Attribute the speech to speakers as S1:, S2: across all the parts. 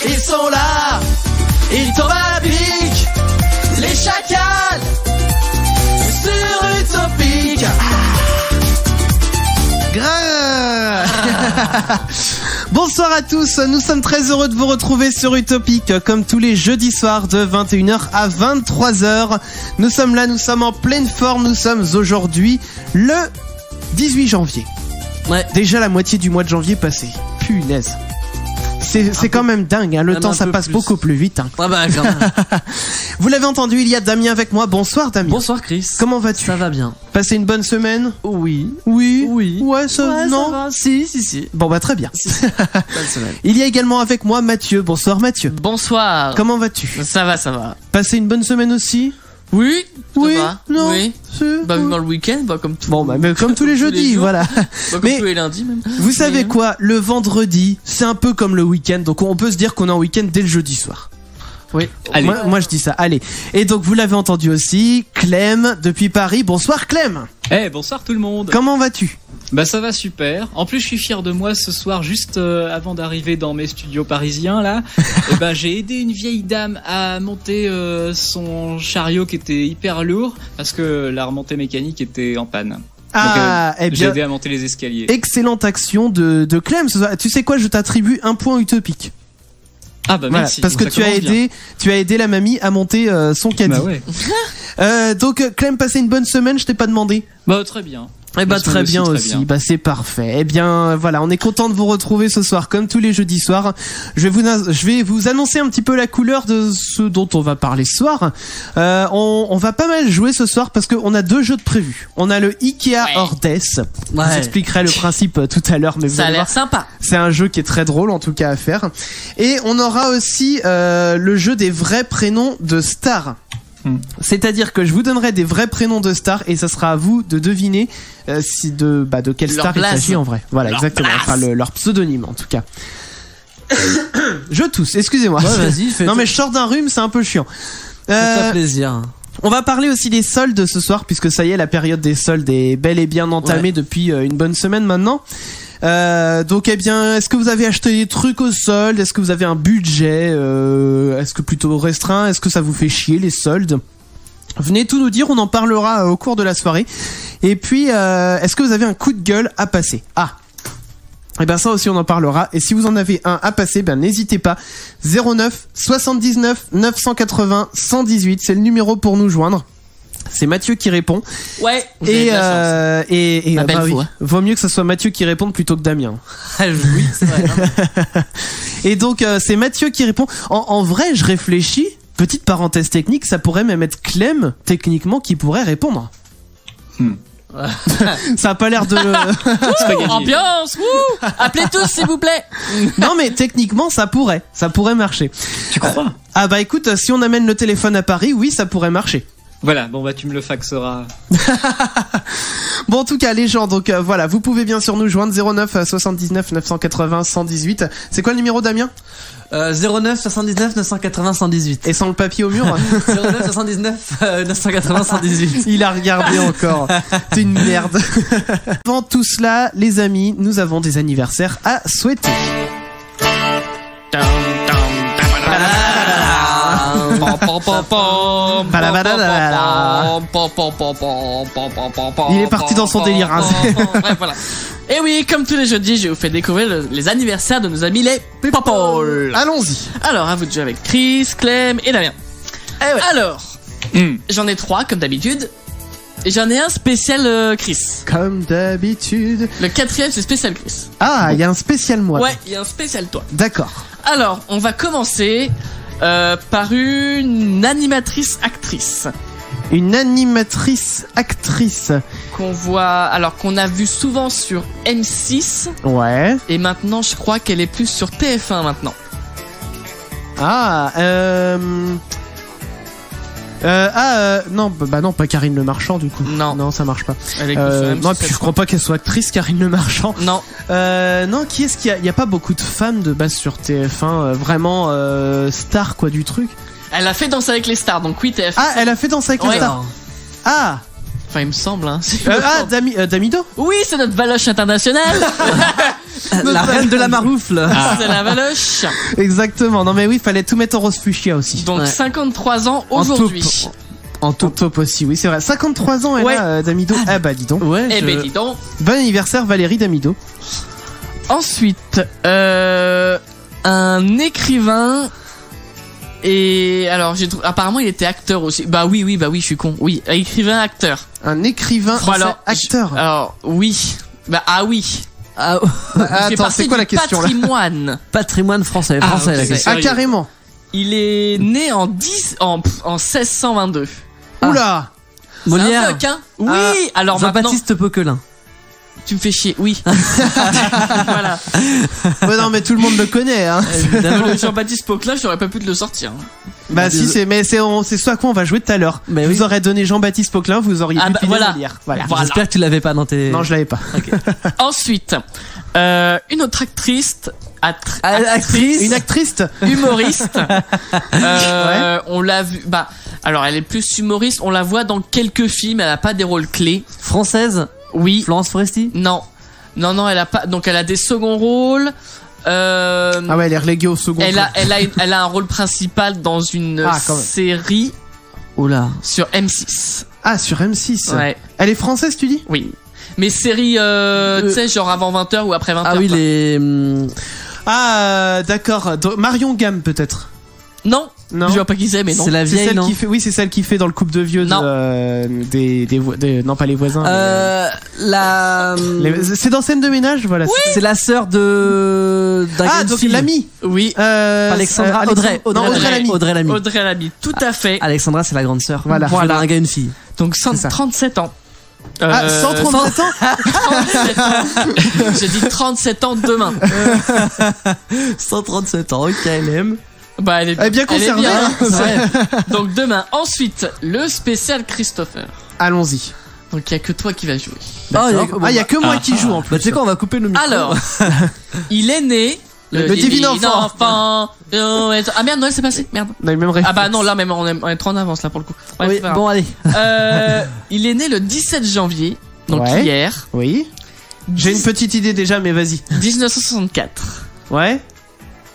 S1: Ils sont là, ils tombent à pic, les chacals sur Utopique.
S2: Bonsoir à tous, nous sommes très heureux de vous retrouver sur Utopique comme tous les jeudis soirs de 21h à 23h. Nous sommes là, nous sommes en pleine forme, nous sommes aujourd'hui le 18 janvier.
S1: Ouais.
S2: Déjà la moitié du mois de janvier passé. Punaise. C'est quand même dingue, hein. Le temps ça passe beaucoup plus vite. Hein.
S1: Ah bah, quand même.
S2: Vous l'avez entendu, il y a Damien avec moi. Bonsoir Damien.
S1: Bonsoir Chris.
S2: Comment vas-tu?
S1: Ça va bien.
S2: Passé une bonne semaine?
S1: Oui.
S2: Oui.
S1: Ouais,
S2: Non.
S1: ça va. Si.
S2: Bon bah très bien.
S1: Bonne semaine.
S2: Il y a également avec moi Mathieu. Bonsoir Mathieu.
S3: Bonsoir.
S2: Comment vas-tu?
S3: Ça va.
S2: Passé une bonne semaine aussi?
S3: Oui.
S2: Oui.
S3: Ça va.
S2: Non.
S3: Oui. Bah vivement le week-end, bah comme tout.
S2: Bon bah mais comme tous les jeudis,
S3: jours.
S2: voilà.
S3: Bah, comme
S2: Mais
S3: tous les lundis même.
S2: vous savez
S3: Mais,
S2: quoi? Le vendredi, c'est un peu comme le week-end, donc on peut se dire qu'on est en week-end dès le jeudi soir.
S3: Oui.
S2: Allez. Moi je dis ça. Allez. Et donc vous l'avez entendu aussi, Clem depuis Paris. Bonsoir Clem.
S4: Bonsoir tout le monde.
S2: Comment vas-tu?
S4: Bah ça va super. En plus je suis fier de moi ce soir juste avant d'arriver dans mes studios parisiens là. J'ai aidé une vieille dame à monter son chariot qui était hyper lourd parce que la remontée mécanique était en panne.
S2: Ah,
S4: Donc,
S2: eh
S4: j'ai
S2: bien,
S4: aidé à monter les escaliers.
S2: excellente action de Clem. Tu sais quoi? Je t'attribue un point utopique.
S4: Ah bah
S2: Voilà,
S4: merci.
S2: parce que
S4: Ça commence bien.
S2: tu as aidé la mamie à monter son caddie.
S4: Bah ouais.
S2: Donc Clem, passé une bonne semaine, je t'ai pas demandé.
S4: Bah très bien.
S2: Eh bah
S4: La semaine
S2: très bien
S4: très
S2: aussi,
S4: bien.
S2: bah c'est parfait. Eh bien voilà, on est content de vous retrouver ce soir comme tous les jeudis soirs. Je vais vous annoncer un petit peu la couleur de ce dont on va parler ce soir. On va pas mal jouer ce soir parce qu'on a deux jeux de prévus. On a le Ikea Hordes. Je vous expliquerai le principe tout à l'heure, mais vous
S3: Ça a
S2: allez
S3: l'air
S2: voir,
S3: sympa.
S2: c'est un jeu qui est très drôle en tout cas à faire. Et on aura aussi le jeu des vrais prénoms de stars. C'est-à-dire que je vous donnerai des vrais prénoms de stars et ça sera à vous de deviner de quelle
S3: Leur
S2: star il
S3: blaze.
S2: s'agit en vrai. Voilà,
S3: Leur
S2: exactement.
S3: blaze.
S2: Enfin, leur pseudonyme en tout cas. Je tousse, excusez-moi.
S1: Ouais, vas-y, fais
S2: Non mais je sors d'un rhume, c'est un peu chiant.
S1: Fais-toi plaisir.
S2: On va parler aussi des soldes ce soir puisque ça y est, la période des soldes est bel et bien entamée depuis une bonne semaine maintenant. Donc eh bien, est-ce que vous avez acheté des trucs au solde? Est-ce que vous avez un budget est-ce que plutôt restreint? Est-ce que ça vous fait chier les soldes? Venez tout nous dire, on en parlera au cours de la soirée. Et puis est-ce que vous avez un coup de gueule à passer? Ah, et ben ça aussi on en parlera. Et si vous en avez un à passer, ben n'hésitez pas. 09 79 980 118, c'est le numéro pour nous joindre. C'est Mathieu qui répond.
S3: Ouais. Vous avez de la chance.
S2: Et
S3: Ma belle
S2: oui,
S3: voix.
S2: vaut mieux que ce soit Mathieu qui réponde plutôt que Damien.
S3: Oui, c'est vrai. hein.
S2: Et donc c'est Mathieu qui répond. En vrai, je réfléchis. Petite parenthèse technique, ça pourrait même être Clem techniquement qui pourrait répondre. Ça a pas l'air de.
S4: C'est pas gagné.
S3: Ambiance. Wouh. Appelez tous s'il vous plaît.
S2: Non mais techniquement ça pourrait marcher.
S4: Tu crois?
S2: Ah bah écoute, si on amène le téléphone à Paris, oui ça pourrait marcher.
S4: Voilà, bon bah tu me le faxeras.
S2: Bon en tout cas les gens, donc voilà, vous pouvez bien sûr nous joindre 09 79 980 118. C'est quoi le numéro Damien?
S1: 09 79 980 118.
S2: Et sans le papier au mur.
S1: 09 79 980 118.
S2: Il a regardé encore. C'est une merde. Avant tout cela, les amis, nous avons des anniversaires à souhaiter. Il est parti dans son délire. Hein.
S3: Ouais, voilà. Et oui, comme tous les jeudis, je vous fais découvrir les anniversaires de nos amis les People.
S2: Allons-y.
S3: Alors, à vous de jouer avec Chris, Clem et Damien. Alors, j'en ai 3 comme d'habitude. Et j'en ai un spécial Chris.
S2: Comme d'habitude.
S3: Le 4e, c'est spécial Chris.
S2: Ah, il y a un spécial moi.
S3: Ouais, il y a un spécial toi.
S2: D'accord.
S3: Alors, on va commencer par une animatrice-actrice.
S2: Une animatrice-actrice.
S3: Qu'on a vu souvent sur M6.
S2: Ouais.
S3: Et maintenant, je crois qu'elle est plus sur TF1 maintenant.
S2: Ah, non, bah non, pas Karine Le Marchand du coup. Non, ça marche pas.
S3: Elle est que sur M6,
S2: non, puis je crois pas qu'elle soit actrice, Karine Le Marchand.
S3: Non.
S2: Non, qui est-ce qu'il y a? Il y a pas beaucoup de femmes de base sur TF1, vraiment star quoi du truc.
S3: Elle a fait Danser avec les stars, donc oui, TF1.
S2: Ah, elle a fait Danser avec les stars. Ah.
S3: Enfin, il me semble, hein.
S2: Damido.
S3: Oui, c'est notre Valoche internationale.
S1: La reine de la maroufle.
S3: C'est la Valoche.
S2: Exactement. Non mais oui, fallait tout mettre en rose fuchsia aussi.
S3: Donc
S1: Ouais.
S3: 53 ans
S2: En
S3: aujourd'hui.
S2: taupe. En taupe aussi, oui c'est vrai. 53 ans elle
S3: Ouais.
S2: a Damido. Ah bah dis donc.
S1: Ouais,
S3: Eh ben dis donc.
S2: Bon anniversaire Valérie Damido.
S3: Ensuite, un écrivain. Et alors, apparemment, il était acteur aussi. Bah oui, je suis con. Oui, écrivain, acteur.
S2: Un écrivain,
S3: Bon, alors,
S2: acteur.
S3: Alors, oui. Bah oui.
S1: Ah,
S3: Il fait
S2: Attends,
S3: partie
S2: c'est quoi
S3: du
S2: la question là
S3: patrimoine.
S1: patrimoine français.
S3: Ah,
S1: Français,
S3: ok.
S1: la question.
S2: Ah carrément.
S3: Il est né en 1622.
S2: Oula.
S3: C'est un
S1: Molière.
S3: doc, hein. Oui.
S2: Ah,
S3: Alors maintenant,
S1: Jean-Baptiste Poquelin.
S3: tu me fais chier. Oui. Voilà.
S2: Ouais, non mais tout le monde le connaît hein.
S1: Évidemment.
S3: Le Jean-Baptiste Poquelin, j'aurais pas pu te le sortir.
S2: Bah si c'est mais c'est ce à quoi on va jouer tout à l'heure.
S1: Mais
S2: vous
S1: oui.
S2: aurez donné Jean-Baptiste Poquelin, vous auriez
S3: Ah
S2: pu
S3: bah,
S2: filer
S3: voilà.
S2: Molière. Voilà.
S3: Voilà.
S1: J'espère que tu l'avais pas dans tes.
S2: Non, je l'avais pas.
S3: Ensuite, une autre actrice,
S1: Actrice.
S2: Une actrice.
S3: humoriste. On l'a vu. Bah, alors elle est plus humoriste. On la voit dans quelques films. Elle a pas des rôles clés.
S1: Française.
S3: Oui.
S1: Florence Foresti.
S3: Non. Elle a pas. Donc elle a des seconds rôles.
S2: Ah ouais, elle est reléguée au second.
S3: Elle a un rôle principal dans une
S2: Ah, quand même.
S3: série
S1: Oula.
S3: sur M6.
S2: Ah sur M6.
S3: Ouais.
S2: Elle est française tu dis?
S3: Oui. Mais série, tu sais, genre avant 20h ou après 20h.
S1: Ah oui,
S3: quoi.
S1: les.
S2: Ah d'accord. Marion Gamme peut-être.
S3: Non.
S2: Non.
S3: Je vois pas qui c'est, mais non.
S1: C'est la
S2: C'est
S1: vieille,
S2: celle
S1: non
S2: qui fait. Oui, c'est celle qui fait dans le couple de vieux
S3: Non.
S2: non pas les voisins.
S1: La.
S2: C'est dans Scène de ménage, voilà.
S1: C'est la sœur de.
S2: Ah donc l'ami.
S3: Oui.
S1: Alexandra. Audrey.
S2: Non, Audrey Lamy.
S1: Audrey Lamy.
S3: Audrey Lamy, tout à fait.
S1: Alexandra, c'est la grande sœur.
S2: Voilà.
S1: Un gars, une fille.
S3: Donc
S2: ça.
S3: 37 ans.
S2: Ah 137 ans.
S3: 37 ans. J'ai dit 37 ans demain.
S1: 137 ans, KLM.
S3: Bah, elle est
S2: bien conservée, hein.
S3: ouais. Donc demain. Ensuite, le spécial Christopher.
S2: Allons-y.
S3: Donc il y a que toi qui vas jouer.
S2: Il y a que moi qui joue en plus.
S1: Bah, tu sais quoi, on va couper le micro.
S3: Alors, il est né
S2: Le divin enfant.
S3: Ah merde, Noël c'est passé. Merde.
S2: On a eu le même
S3: Ah bah
S2: réflexe.
S3: non, là même on est trop en avance là pour le coup. Bref,
S1: Oui,
S3: c'est pas grave.
S1: bon, allez.
S3: Il est né le 17 janvier, donc
S2: Ouais.
S3: hier,
S2: Oui. J'ai une petite idée déjà, mais vas-y.
S3: 1964.
S2: Ouais.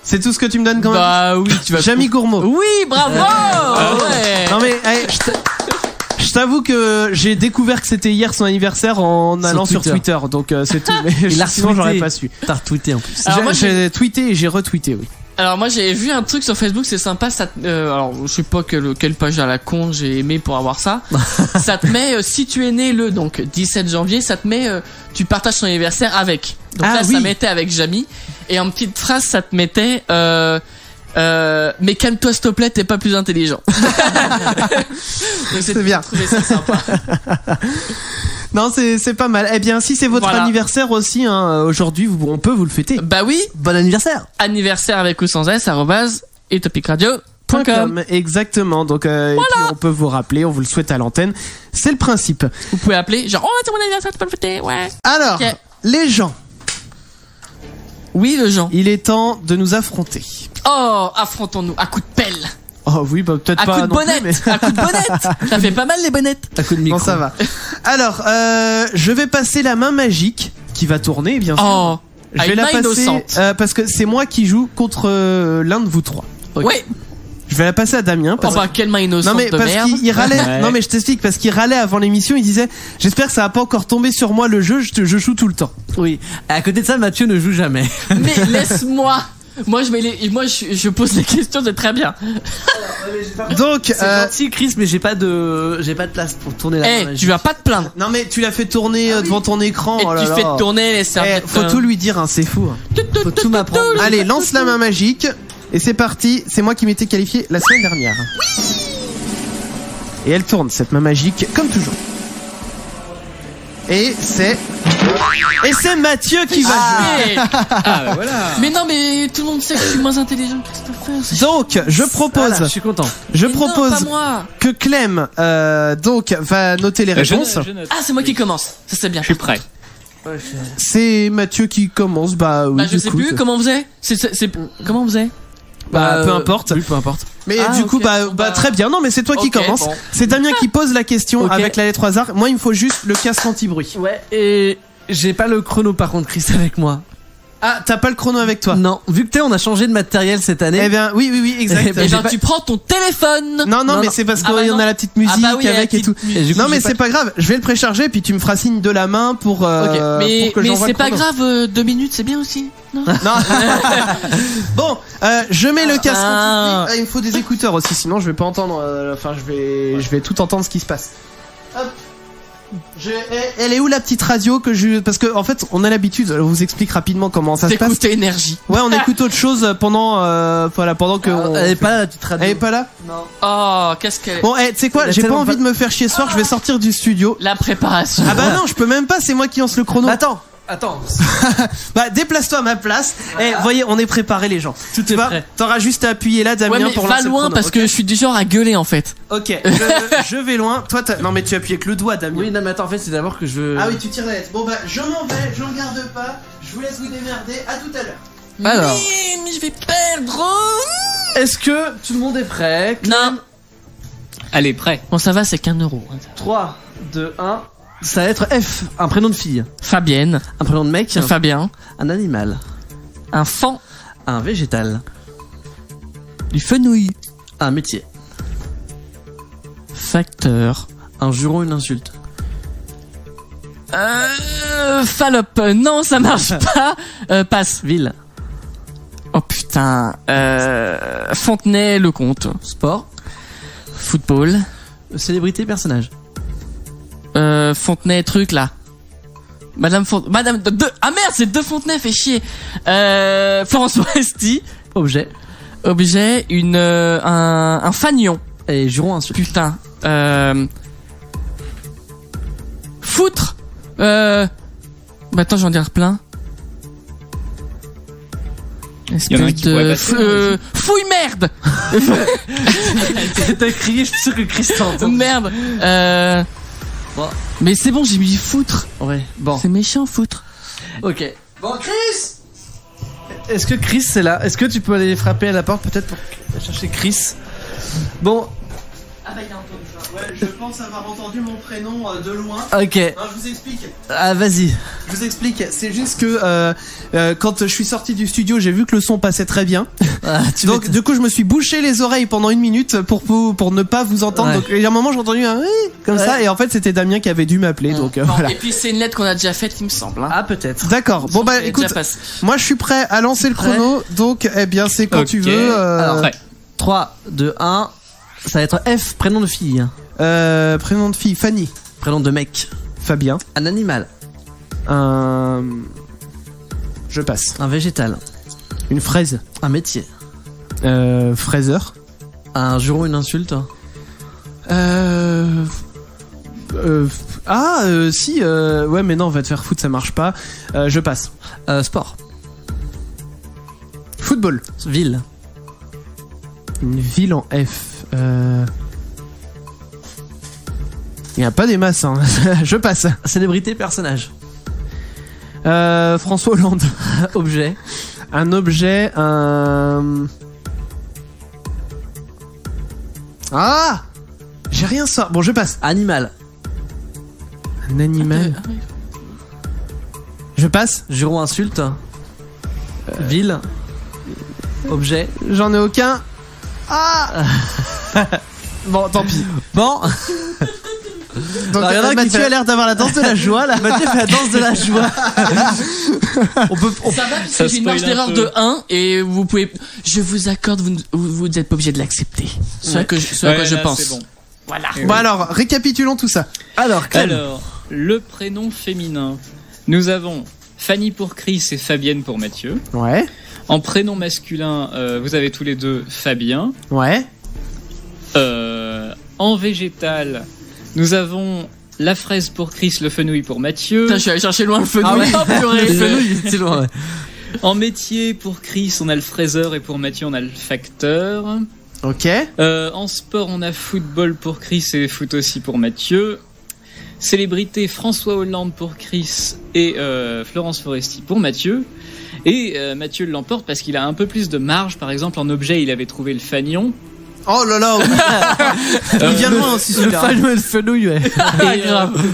S2: C'est tout ce que tu me donnes quand même.
S3: Bah oui, tu vas.
S2: Jamie Gourmaud.
S3: Oui, bravo. Ouais.
S2: Non mais allez, je t'avoue que j'ai découvert que c'était hier son anniversaire en allant sur Twitter, donc c'est tout. Mais
S1: Il a
S2: sinon
S1: retweeté.
S2: j'aurais pas su.
S1: T'as retweeté en plus.
S3: Alors, moi,
S2: J'ai tweeté et j'ai retweeté, oui.
S3: Alors moi j'ai vu un truc sur Facebook, c'est sympa. Alors je sais pas quelle page à la con j'ai aimé pour avoir ça. Ça te met si tu es né le donc 17 janvier, ça te met tu partages ton anniversaire avec. Donc
S2: Ah,
S3: là
S2: oui.
S3: ça mettait avec Jamie et en petite phrase ça te mettait mais calme-toi s'il te plaît, t'es pas plus intelligent. Donc,
S2: C'est bien.
S3: J'ai trouvé ça sympa.
S2: Non, c'est pas mal. Eh bien, si c'est votre
S3: Voilà.
S2: anniversaire aussi, hein, aujourd'hui, on peut vous le fêter.
S3: Bah oui,
S1: Bon anniversaire.
S3: anniversaire avec ou sans S @etopicradio.com.
S2: Exactement. Donc, et puis on peut vous rappeler, on vous le souhaite à l'antenne. C'est le principe.
S3: Vous pouvez appeler genre oh c'est mon anniversaire, tu peux le fêter, ouais.
S2: Alors,
S3: Ok.
S2: les gens,
S3: Oui le Jean.
S2: il est temps de nous affronter.
S3: Oh affrontons-nous à coup de pelle.
S2: Oh oui, bah peut-être
S3: À
S2: pas
S3: coup de
S2: non plus,
S3: bonnette,
S2: mais...
S3: à coup de bonnette. Ça fait pas mal les bonnettes.
S1: À coup de micro.
S2: Bon, ça va. Alors, je vais passer la main magique qui va tourner, bien sûr.
S3: Oh,
S2: je
S3: à
S2: vais
S3: une
S2: la
S3: main
S2: passer
S3: innocente.
S2: parce que c'est moi qui joue contre l'un de vous trois.
S1: Ok.
S3: Ouais.
S2: Je vais la passer à Damien
S3: Oh
S2: parce
S3: bah quelle main innocente
S2: non mais
S3: de
S2: parce
S3: merde.
S2: qu'il râlait.
S1: Ouais.
S2: Non mais je t'explique parce qu'il râlait avant l'émission. Il disait j'espère que ça va pas encore tomber sur moi le jeu. Je joue tout le temps.
S1: Oui. À côté de ça, Mathieu ne joue jamais.
S3: Mais laisse-moi. Moi je pose les questions, c'est très bien.
S2: Donc
S1: C'est gentil, Chris, mais j'ai pas de place pour tourner la
S3: Eh,
S1: main.
S3: tu vas pas te plaindre.
S2: non mais tu l'as fait tourner devant ton écran.
S3: Et
S2: oh là
S3: tu
S2: là.
S3: fais tourner les
S2: Eh,
S3: serviettes.
S2: faut tout lui dire, hein, c'est fou. hein.
S1: Faut tout m'apprendre.
S2: Allez, lance la main magique et c'est parti. C'est moi qui m'étais qualifié la semaine dernière. Et elle tourne cette main magique comme toujours. Et c'est Mathieu qui va jouer.
S4: Ah, bah voilà.
S3: Mais non, mais tout le monde sait que je suis moins intelligent que Christopher. c'est
S2: Donc, je propose,
S1: Voilà, je suis content.
S2: je
S3: Mais non,
S2: propose
S3: pas moi.
S2: que Clem donc va noter les réponses.
S4: Je note.
S3: Ah, c'est moi qui commence. Ça c'est bien.
S4: Je suis prêt.
S2: C'est Mathieu qui commence. Bah oui.
S3: Bah je
S2: du
S3: sais
S2: coup,
S3: plus
S2: c'est-
S3: comment on faisait. Comment on faisait.
S2: Bah, peu importe.
S1: Oui, peu importe.
S2: Mais
S3: Ah,
S2: du coup,
S3: ok,
S2: bah,
S3: bon,
S2: bah
S3: bah.
S2: très bien. Non, mais c'est toi qui
S3: Ok,
S2: commence.
S3: bon.
S2: C'est Damien qui pose la question
S1: Ok.
S2: avec la lettre au hasard. Moi, il me faut juste le casque anti-bruit.
S1: Ouais, et j'ai pas le chrono par contre, Chris, avec moi.
S2: Ah, t'as pas le chrono avec toi?
S1: Non, vu que on a changé de matériel cette année.
S2: Eh bien, oui, exact.
S3: Eh ben, tu prends ton téléphone.
S2: Non, mais c'est parce qu'il y en a la petite musique avec et tout. Non, mais c'est pas grave. Je vais le précharger puis tu me feras signe de la main pour.
S3: Mais
S2: pour que j'envoie
S3: c'est
S2: le
S3: pas
S2: chrono.
S3: grave. 2 minutes, c'est bien aussi. Non.
S2: Bon, je mets le casque.
S3: Ah.
S2: Il me faut des écouteurs aussi, sinon je vais pas entendre. Enfin, je vais tout entendre ce qui se passe. Hop. Elle est où la petite radio parce que en fait on a l'habitude. Je vous explique rapidement comment ça se passe.
S3: T'écoutes énergie.
S2: Ouais, on écoute autre chose pendant que.
S1: Elle est pas là, la petite radio.
S2: Elle est pas là.
S1: Non.
S3: Oh, qu'est-ce qu'elle.
S2: Bon, tu sais quoi, j'ai pas envie de me faire chier ce soir. Je vais sortir du studio.
S3: La préparation.
S2: Ah bah non, je peux même pas. C'est moi qui lance le chrono.
S1: Attends.
S2: Bah déplace-toi à ma place. Voyez, on est préparé les gens.
S1: Tout est prêt.
S2: T'auras juste à appuyer là, Damien,
S3: Ouais, mais
S2: pour
S3: va
S2: lancer le
S3: loin
S2: chrono,
S3: parce que je suis du genre à gueuler en fait.
S2: Ok, je vais loin. Toi, non mais tu appuies avec le doigt, Damien.
S1: Oui, non, mais attends, en fait, c'est d'abord que je veux.
S2: Ah oui, tu tires la lettre. Bon bah, je m'en vais, je regarde pas. Je vous laisse vous démerder. À tout à l'heure.
S1: Alors.
S3: Mais je vais perdre.
S1: Est-ce que tout le monde est prêt?
S3: Non.
S4: Allez, prêt.
S3: Bon, ça va, c'est qu'1 euro.
S1: 3, 2, 1. Ça va être F, un prénom de fille.
S3: Fabienne.
S1: Un prénom de mec.
S3: Fabien.
S1: Un animal.
S3: Un fan.
S1: Un végétal.
S3: Du fenouil.
S1: Un métier.
S3: Facteur.
S1: Un juron, une insulte.
S3: Fallope. Non, ça marche pas. Passe.
S1: Ville.
S3: Oh putain. Fontenay-le-Comte.
S1: Sport.
S3: Football.
S1: Célébrité, personnage.
S3: Fontenay truc là. Madame ah merde, c'est 2 Fontenay, fait chier. Florence Foresti.
S1: Objet.
S3: Objet, un fanion.
S1: Et juron, insulte.
S3: Putain. Foutre. Bah attends, j'en dire plein.
S4: Il y en a un qui pourrait passer,
S3: fouille merde.
S1: T'as crié, je suis sûr que Chris t'entend.
S3: Merde.
S1: Bon.
S3: Mais c'est bon, j'ai mis foutre.
S1: Ouais, bon.
S3: C'est méchant, foutre.
S1: Ok. Bon, Chris! Est-ce que Chris c'est là? Est-ce que tu peux aller frapper à la porte peut-être pour chercher Chris? Bon.
S3: Ah bah il a entendu ça.
S2: Ouais, je pense avoir entendu mon prénom de loin.
S1: Ok.
S2: Non, je vous explique.
S1: Ah, vas-y.
S2: Je vous explique. C'est juste que quand je suis sorti du studio, j'ai vu que le son passait très bien.
S1: Ah,
S2: Donc du coup, je me suis bouché les oreilles pendant 1 minute pour ne pas vous entendre.
S1: Ouais.
S2: Donc il y a un moment, j'ai entendu un oui comme ça, et en fait, c'était Damien qui avait dû m'appeler. Donc voilà.
S3: Et puis c'est une lettre qu'on a déjà faite, il me semble. Hein.
S1: Ah, peut-être.
S2: D'accord. Bon bah
S3: Elle est
S2: écoute,
S3: déjà passée.
S2: moi je suis prêt à lancer le chrono. Donc eh bien c'est quand
S4: Ok.
S2: tu veux.
S4: Alors, prêt.
S1: 3, 2, 1. Ça va être F, prénom de fille.
S2: Prénom de fille, Fanny.
S1: Prénom de mec.
S2: Fabien.
S1: Un animal.
S2: Je passe.
S1: Un végétal.
S2: Une fraise.
S1: Un métier.
S2: Fraiseur.
S1: Un juron, une insulte.
S2: Si, ouais, mais non, on va te faire foot, ça marche pas. Je passe.
S1: Sport.
S2: Football.
S1: Ville.
S2: Une ville en F. Il n'y a pas des masses, hein. Je passe.
S1: Célébrité, personnage.
S2: François Hollande.
S1: Objet.
S2: Un objet, Ah! J'ai rien ça. Bon, je passe.
S1: Animal.
S2: Un animal. Je passe.
S1: Juron, insulte. Ville. Objet.
S2: J'en ai aucun. Ah! Bon, tant pis.
S1: Bon.
S2: Donc,
S1: Alors, y en a qui
S2: Mathieu
S1: fait-
S2: a l'air d'avoir la danse de la joie, là.
S1: Mathieu fait la danse de la joie.
S3: Ça va, parce
S4: Ça
S3: que j'ai une marge
S4: spoil un
S3: d'erreur
S4: peu.
S3: de 1 et vous pouvez. Je vous accorde, vous n'êtes pas obligé de l'accepter. Ce à quoi je
S4: là,
S3: pense.
S4: c'est bon.
S3: Voilà.
S2: Bon, alors, récapitulons tout ça.
S1: Alors, Clem.
S4: Alors, le prénom féminin. Nous avons Fanny pour Chris et Fabienne pour Mathieu.
S2: Ouais.
S4: En prénom masculin, vous avez tous les deux Fabien.
S2: Ouais.
S4: En végétal, nous avons la fraise pour Chris, le fenouil pour Mathieu.
S3: Putain, je suis allé chercher loin le fenouil.
S1: Ah ouais.
S3: Oh, purée.
S1: Le fenouil, il était loin, ouais.
S4: En métier, pour Chris, on a le fraiseur et pour Mathieu, on a le facteur.
S2: Ok.
S4: En sport, on a football pour Chris et foot aussi pour Mathieu. Célébrité, François Hollande pour Chris et Florence Foresti pour Mathieu. Et Mathieu l'emporte parce qu'il a un peu plus de marge. Par exemple, en objet, il avait trouvé le fanion.
S2: Oh là là, oui. Il vient loin aussi,
S1: Le
S2: celui-là.
S1: fameux et le fenouil, ouais.
S4: Et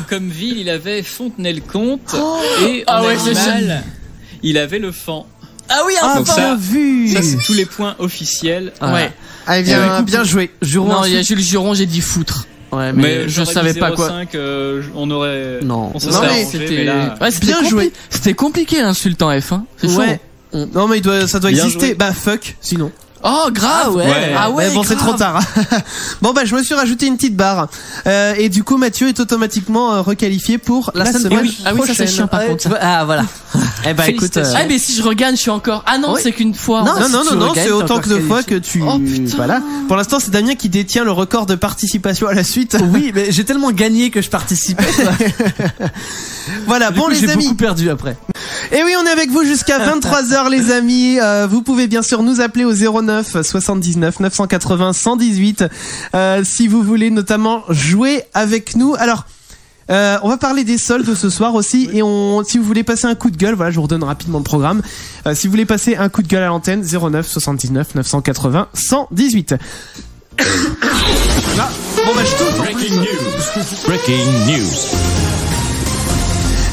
S4: comme ville, il avait Fontenay-le-Comte. Et en
S3: Ah ouais,
S4: animal, il avait le fan.
S3: Ah oui,
S2: Ah,
S4: Donc
S2: bien
S4: ça-
S2: vu.
S4: Ça, c'est tous les points officiels.
S3: Ouais.
S2: Ah, bien joué.
S3: Non, il y a Jules Juron, j'ai dit foutre.
S1: Ouais,
S4: Mais
S1: mais
S3: je savais pas quoi.
S4: 05, on aurait.
S1: Non.
S4: On se
S2: Non,
S4: serait
S2: mais
S4: arrangé,
S3: C'était
S4: mais là,
S3: ouais, c'était
S2: Bien joué.
S3: C'était compliqué l'insulte en F1. C'est chaud.
S2: Ouais. Non, mais ça doit
S4: Bien
S2: exister.
S4: joué.
S2: Bah, fuck, sinon.
S3: Oh, grave.
S4: ouais.
S3: Ah ouais.
S2: Mais bon, c'est trop tard. Bon, bah, je me suis rajouté une petite barre. Et du coup, Mathieu est automatiquement requalifié pour la
S1: semaine
S2: semaine
S3: Ah oui, ça c'est chiant par contre.
S1: Ah voilà.
S2: Eh bah, écoute.
S3: Ah mais si je regagne, je suis encore. Ah non,
S2: Oui.
S3: c'est qu'une fois.
S1: Non,
S2: Non,
S1: si tu
S2: non,
S1: regagnes,
S2: c'est
S1: t'es
S2: autant
S1: encore
S2: que de fois que
S1: qualifié.
S2: tu.
S3: Oh, putain.
S2: Voilà. Pour l'instant, c'est Damien qui détient le record de participation à la suite.
S1: Oui, mais j'ai tellement gagné que je participais.
S2: Voilà,
S1: Du
S2: bon,
S1: coup,
S2: les
S1: j'ai
S2: amis.
S1: beaucoup perdu après.
S2: Et oui, on est avec vous jusqu'à 23h les amis. Vous pouvez bien sûr nous appeler au 09 79 980 118 si vous voulez notamment jouer avec nous. Alors, on va parler des soldes ce soir aussi et si vous voulez passer un coup de gueule, voilà, je vous redonne rapidement le programme. Si vous voulez passer un coup de gueule à l'antenne, 09 79 980 118. Ah, bon bah je tourne.
S5: Breaking news.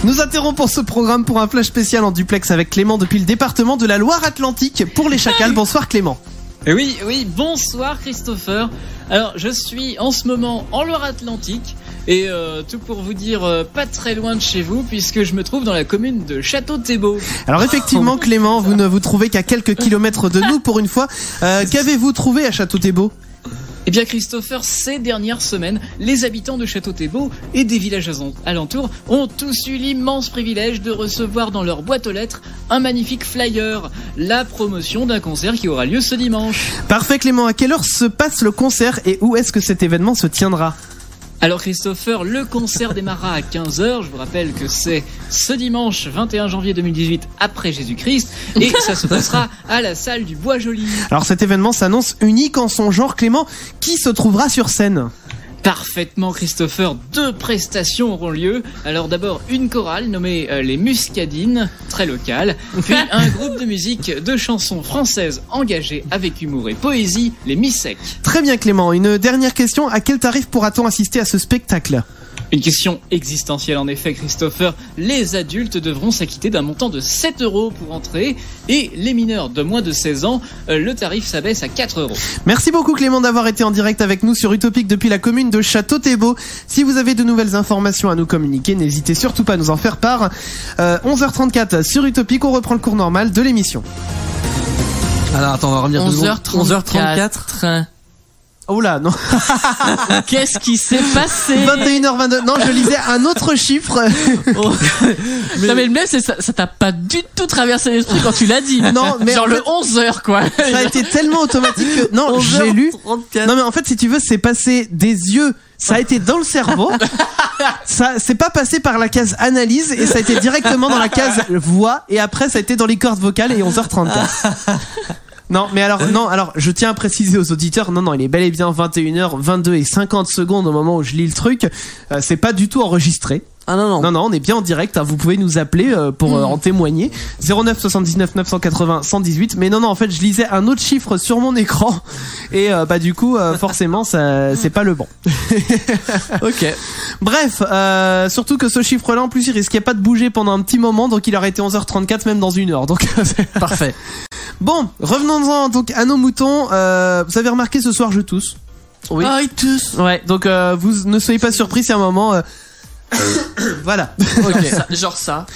S2: Nous interrompons ce programme pour un flash spécial en duplex avec Clément depuis le département de la Loire-Atlantique pour les Chacals. Bonsoir Clément.
S4: Et oui, bonsoir Christopher. Alors, je suis en ce moment en Loire-Atlantique et tout pour vous dire pas très loin de chez vous puisque je me trouve dans la commune de Château-Thébault.
S2: Alors effectivement Clément, vous ne vous trouvez qu'à quelques kilomètres de nous pour une fois. Qu'avez-vous trouvé à Château-Thébault ?
S4: Eh bien Christopher, ces dernières semaines, les habitants de Château-Thébault et des villages alentours ont tous eu l'immense privilège de recevoir dans leur boîte aux lettres un magnifique flyer, la promotion d'un concert qui aura lieu ce dimanche.
S2: Parfait Clément, à quelle heure se passe le concert et où est-ce que cet événement se tiendra ?
S4: Alors Christopher, le concert démarrera à 15h, je vous rappelle que c'est ce dimanche 21 janvier 2018 après Jésus-Christ et ça se passera à la salle du Bois Joli.
S2: Alors cet événement s'annonce unique en son genre Clément, qui se trouvera sur scène ?
S4: Parfaitement Christopher, 2 prestations auront lieu. Alors d'abord une chorale nommée les Muscadines, très locale, puis un groupe de musique de chansons françaises engagées avec humour et poésie, les Missec.
S2: Très bien Clément, une dernière question, à quel tarif pourra-t-on assister à ce spectacle ?
S4: Une question existentielle en effet Christopher, les adultes devront s'acquitter d'un montant de 7 € pour entrer et les mineurs de moins de 16 ans, le tarif s'abaisse à 4 €.
S2: Merci beaucoup Clément d'avoir été en direct avec nous sur Utopique depuis la commune de Château-Thébault. Si vous avez de nouvelles informations à nous communiquer, n'hésitez surtout pas à nous en faire part. 11h34 sur Utopique, on reprend le cours normal de l'émission.
S1: Alors attends, on va revenir
S3: 11h34.
S2: Oh là, non.
S3: Qu'est-ce qui s'est passé?
S2: 21h22. Non, je lisais un autre chiffre.
S3: Oh. Non mais le blême, c'est ça t'a pas du tout traversé l'esprit quand tu l'as dit.
S2: Non, mais
S3: genre
S2: en
S3: le
S2: fait,
S3: 11h quoi.
S2: Ça a été tellement automatique que non, j'ai lu. Non mais en fait, si tu veux, c'est passé des yeux. Ça a été dans le cerveau. Ça, c'est pas passé par la case analyse et ça a été directement dans la case voix et après ça a été dans les cordes vocales et 11h34. Non, mais alors, je tiens à préciser aux auditeurs, non, il est bel et bien 21h22 et 50 secondes au moment où je lis le truc. C'est pas du tout enregistré.
S1: Ah non.
S2: Non, on est bien en direct, hein. Vous pouvez nous appeler pour en témoigner. 09 79 980 118. Mais non, en fait, je lisais un autre chiffre sur mon écran. Et bah du coup, forcément, ça, c'est pas le bon.
S1: Ok.
S2: Bref, surtout que ce chiffre-là, en plus, il risquait pas de bouger pendant un petit moment. Donc il aurait été 11h34, même dans 1 heure. Donc
S1: Parfait.
S2: Bon, revenons-en donc à nos moutons. Vous avez remarqué ce soir, je tousse.
S1: Oui.
S3: Ah, il tousse.
S2: Ouais, donc vous ne soyez pas surpris si à un moment... voilà.
S3: Ok. Genre ça.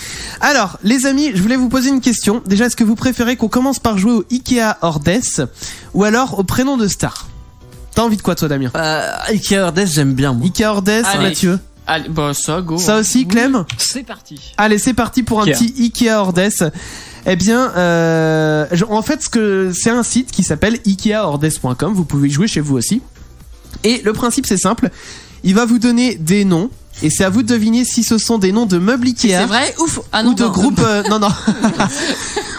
S2: Alors, les amis, je voulais vous poser une question. Déjà, est-ce que vous préférez qu'on commence par jouer au Ikea Hordes ou alors au prénom de star? T'as envie de quoi, toi, Damien?
S1: Ikea Hordes, j'aime bien moi.
S2: Ikea Hordes,
S3: Allez.
S2: Mathieu.
S3: Allez, bah ça, go.
S2: Ça aussi, Clem?
S4: C'est parti.
S2: Allez, c'est parti pour un
S4: Ikea.
S2: petit Ikea Hordes. Eh bien, en fait, c'est un site qui s'appelle ikeahordes.com. Vous pouvez y jouer chez vous aussi. Et le principe, c'est simple. Il va vous donner des noms. Et c'est à vous de deviner si ce sont des noms de meubles Ikea.
S3: C'est vrai? Ouf. Ah non.
S2: ou de groupes non